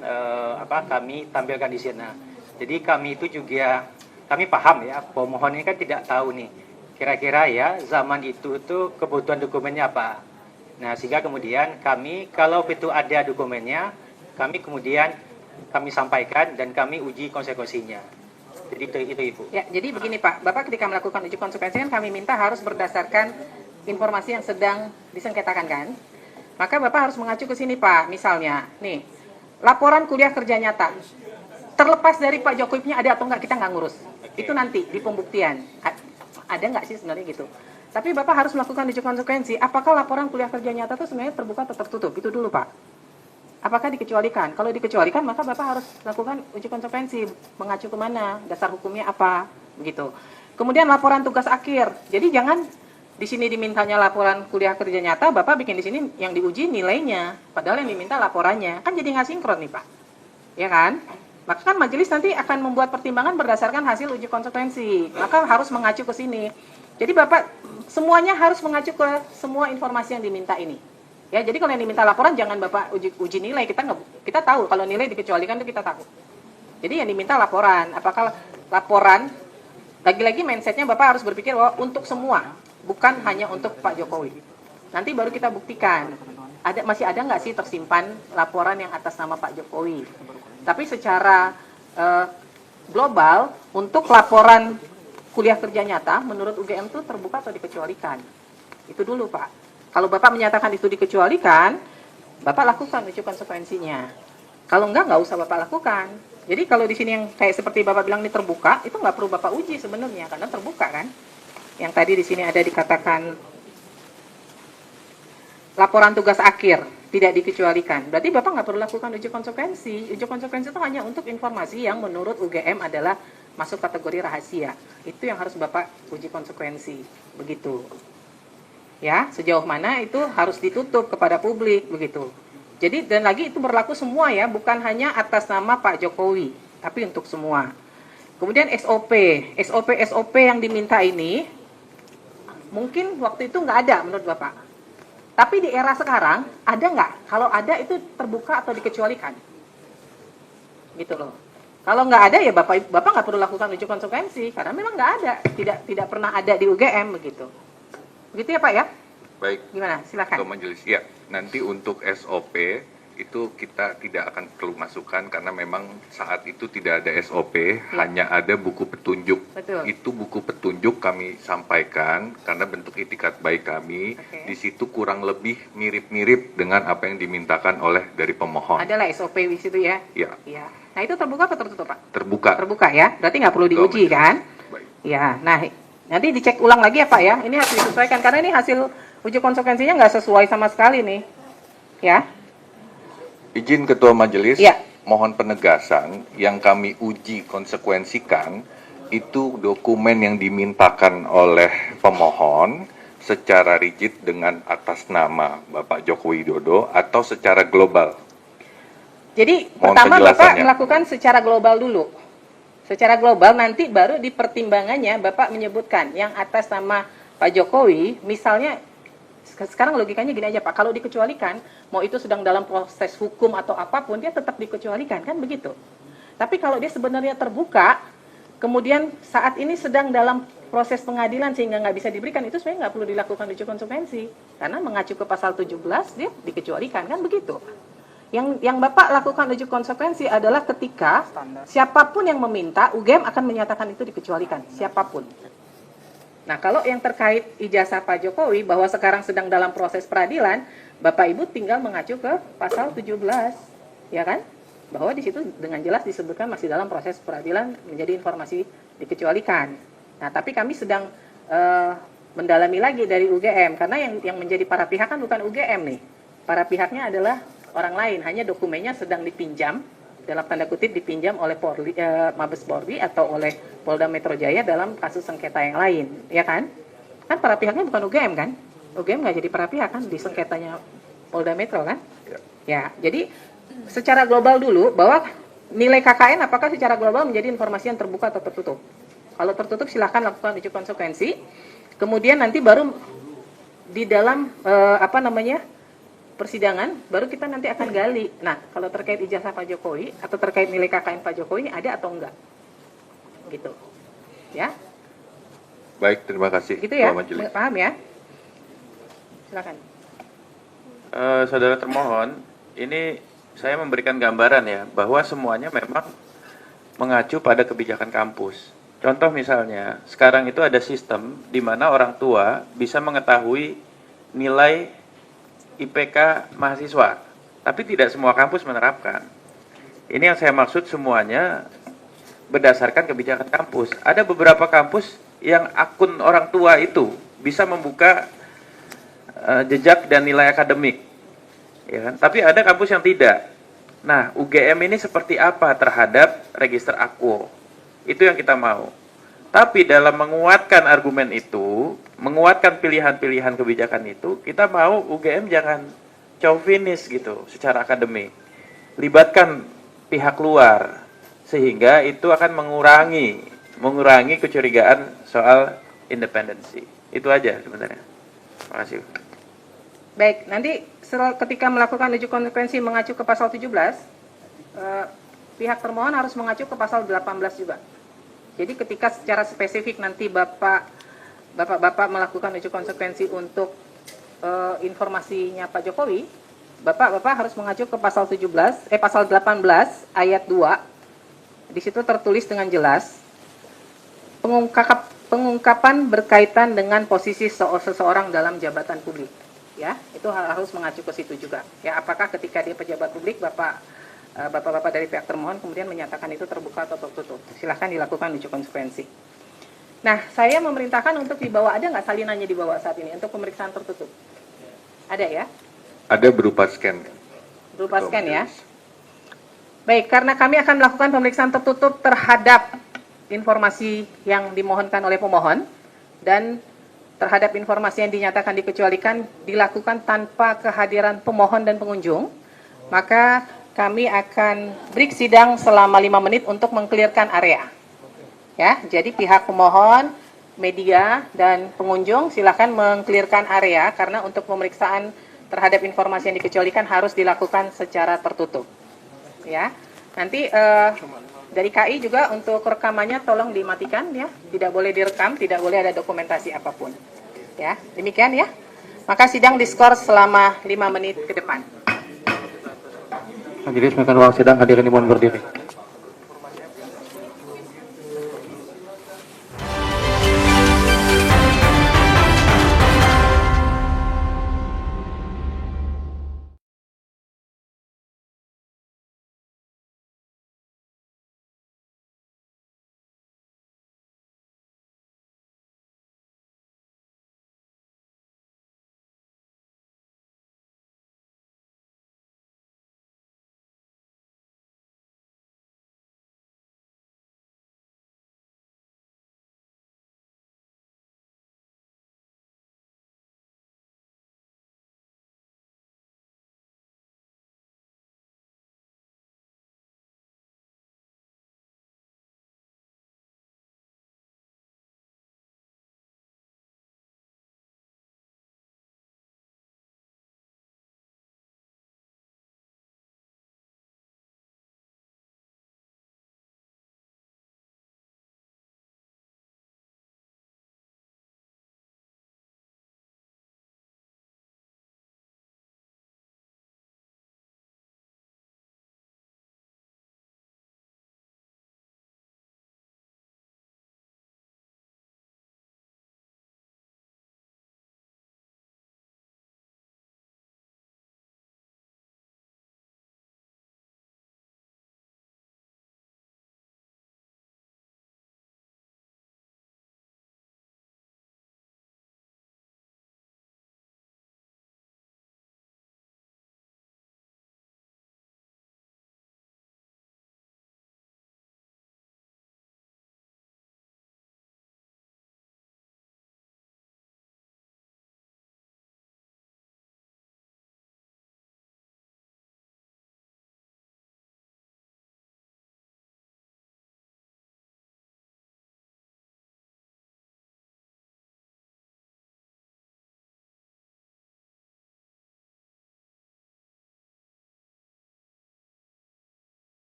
kami tampilkan di sana. Jadi kami itu juga kami paham ya, pemohon ini kan tidak tahu nih kira-kira ya zaman itu tuh kebutuhan dokumennya apa. Nah, sehingga kemudian kami kalau itu ada dokumennya, kami kemudian kami sampaikan dan kami uji konsekuensinya. Jadi itu Ibu.
Ya, jadi begini Pak, Bapak ketika melakukan uji konsekuensi kan kami minta harus berdasarkan informasi yang sedang disengketakan kan. Maka Bapak harus mengacu ke sini Pak, misalnya nih, laporan kuliah kerja nyata. Terlepas dari Pak Jokowi-nya ada atau enggak, kita nggak ngurus. Itu nanti di pembuktian. Ada nggak sih sebenarnya gitu. Tapi Bapak harus melakukan uji konsekuensi, apakah laporan kuliah kerja nyata itu sebenarnya terbuka atau tertutup? Itu dulu Pak. Apakah dikecualikan? Kalau dikecualikan, maka Bapak harus lakukan uji konsekuensi, mengacu kemana, dasar hukumnya apa, begitu. Kemudian laporan tugas akhir. Jadi jangan di sini dimintanya laporan kuliah kerja nyata, Bapak bikin di sini yang diuji nilainya, padahal yang diminta laporannya. Kan jadi nggak sinkron nih Pak. Ya kan? Maka kan majelis nanti akan membuat pertimbangan berdasarkan hasil uji konsekuensi. Maka harus mengacu ke sini. Jadi Bapak semuanya harus mengacu ke semua informasi yang diminta ini. Ya, jadi kalau yang diminta laporan jangan Bapak uji nilai, kita tahu kalau nilai dikecualikan itu kita tahu. Jadi yang diminta laporan, apakah laporan lagi-lagi mindsetnya Bapak harus berpikir bahwa untuk semua, bukan hanya untuk Pak Jokowi. Nanti baru kita buktikan. Masih ada nggak sih tersimpan laporan yang atas nama Pak Jokowi? Tapi secara global untuk laporan kuliah kerja nyata menurut UGM itu terbuka atau dikecualikan. Itu dulu Pak. Kalau Bapak menyatakan itu dikecualikan, Bapak lakukan uji konsekuensinya. Kalau nggak usah Bapak lakukan. Jadi kalau di sini yang kayak seperti Bapak bilang ini terbuka, itu nggak perlu Bapak uji sebenarnya karena terbuka kan. Yang tadi di sini ada dikatakan laporan tugas akhir tidak dikecualikan. Berarti Bapak nggak perlu lakukan uji konsekuensi. Uji konsekuensi itu hanya untuk informasi yang menurut UGM adalah masuk kategori rahasia. Itu yang harus Bapak uji konsekuensi. Begitu. Ya, sejauh mana itu harus ditutup kepada publik begitu. Jadi dan lagi itu berlaku semua ya, bukan hanya atas nama Pak Jokowi, tapi untuk semua. Kemudian SOP yang diminta ini mungkin waktu itu nggak ada menurut Bapak. Tapi di era sekarang ada nggak? Kalau ada itu terbuka atau dikecualikan? Gitu loh. Kalau nggak ada ya Bapak nggak perlu lakukan uji konsekuensi karena memang nggak ada, tidak pernah ada di UGM begitu. Begitu ya Pak ya?
Baik.
Gimana? Silakan.
Ketua Majelis. Ya, nanti untuk SOP itu kita tidak akan perlu masukkan karena memang saat itu tidak ada SOP, hanya ada buku petunjuk.
Betul.
Itu buku petunjuk kami sampaikan karena bentuk itikat baik kami. Di situ kurang lebih mirip-mirip dengan apa yang dimintakan oleh dari pemohon.
Adalah SOP di situ ya?
Ya.
Iya. Nah itu terbuka atau tertutup Pak?
Terbuka.
Terbuka ya, berarti nggak perlu diuji kan? Ya, nah nanti dicek ulang lagi ya Pak ya, ini harus disesuaikan karena ini hasil uji konsekuensinya nggak sesuai sama sekali nih. Ya.
Izin Ketua Majelis,
Ya.
mohon penegasan yang kami uji konsekuensikan itu dokumen yang dimintakan oleh pemohon secara rigid dengan atas nama Bapak Joko Widodo atau secara global.
Jadi
Mohon
pertama Bapak
penjelasannya.
melakukan secara global dulu. Secara global nanti baru di pertimbangannya Bapak menyebutkan yang atas nama Pak Jokowi, misalnya sekarang logikanya gini aja Pak, kalau dikecualikan, mau itu sedang dalam proses hukum atau apapun, dia tetap dikecualikan, kan begitu. Tapi kalau dia sebenarnya terbuka, kemudian saat ini sedang dalam proses pengadilan sehingga nggak bisa diberikan, itu sebenarnya nggak perlu dilakukan uji konsekuensi. Karena mengacu ke pasal 17, dia dikecualikan, kan begitu. Yang Bapak lakukan uji konsekuensi adalah ketika siapapun yang meminta, UGM akan menyatakan itu dikecualikan, siapapun. Nah, kalau yang terkait ijazah Pak Jokowi bahwa sekarang sedang dalam proses peradilan, Bapak Ibu tinggal mengacu ke pasal 17, ya kan? Bahwa di situ dengan jelas disebutkan masih dalam proses peradilan menjadi informasi dikecualikan. Nah, tapi kami sedang mendalami lagi dari UGM karena yang menjadi para pihak kan bukan UGM nih. Para pihaknya adalah orang lain, hanya dokumennya sedang dipinjam, dalam tanda kutip dipinjam oleh Mabes Polri atau oleh Polda Metro Jaya dalam kasus sengketa yang lain, ya kan? Kan para pihaknya bukan UGM kan? UGM nggak jadi para pihak kan di sengketanya Polda Metro kan? Ya, jadi secara global dulu bahwa nilai KKN apakah secara global menjadi informasi yang terbuka atau tertutup? Kalau tertutup silahkan lakukan uji konsekuensi. Kemudian nanti baru di dalam persidangan baru kita nanti akan gali. Nah, kalau terkait ijazah Pak Jokowi atau terkait nilai KKN Pak Jokowi ini ada atau enggak? Gitu. Ya.
Baik, terima kasih.
Gitu ya.
Ketua Majelis.
Paham ya? Silakan.
Saudara termohon, ini saya memberikan gambaran ya bahwa semuanya memang mengacu pada kebijakan kampus. Contoh misalnya, sekarang itu ada sistem di mana orang tua bisa mengetahui nilai IPK mahasiswa, tapi tidak semua kampus menerapkan. Ini yang saya maksud semuanya berdasarkan kebijakan kampus. Ada beberapa kampus yang akun orang tua itu bisa membuka jejak dan nilai akademik, ya kan? Tapi ada kampus yang tidak. Nah, UGM ini seperti apa terhadap register Akwo? Itu yang kita mau. Tapi dalam menguatkan argumen itu, menguatkan pilihan-pilihan kebijakan itu, kita mau UGM jangan chauvinis gitu secara akademik. Libatkan pihak luar sehingga itu akan mengurangi kecurigaan soal independensi. Itu aja sebenarnya. Terima kasih.
Baik, nanti ketika melakukan uji konsekuensi mengacu ke pasal 17, pihak termohon harus mengacu ke pasal 18 juga. Jadi ketika secara spesifik nanti Bapak melakukan uji konsekuensi untuk informasinya Pak Jokowi, Bapak harus mengacu ke pasal 18 ayat 2. Di situ tertulis dengan jelas pengungkapan berkaitan dengan posisi seseorang dalam jabatan publik. Ya, itu harus mengacu ke situ juga. Ya, apakah ketika dia pejabat publik Bapak-bapak dari pihak termohon kemudian menyatakan itu terbuka atau tertutup. Silahkan dilakukan uji konsekuensi. Nah, saya memerintahkan untuk dibawa, ada nggak salinannya dibawa saat ini untuk pemeriksaan tertutup? Ada ya?
Ada berupa scan.
Berupa scan ya? Baik, karena kami akan melakukan pemeriksaan tertutup terhadap informasi yang dimohonkan oleh pemohon dan terhadap informasi yang dinyatakan dikecualikan dilakukan tanpa kehadiran pemohon dan pengunjung, maka kami akan break sidang selama 5 menit untuk meng-clearkan area. Ya, jadi pihak pemohon, media, dan pengunjung silakan meng-clearkan area karena untuk pemeriksaan terhadap informasi yang dikecualikan harus dilakukan secara tertutup. Ya, nanti dari KI juga untuk rekamannya tolong dimatikan ya, tidak boleh direkam, tidak boleh ada dokumentasi apapun. Ya, demikian ya. Maka sidang diskors selama 5 menit ke depan.
Majelis mengadakan ruang sidang, hadirin dimohon berdiri.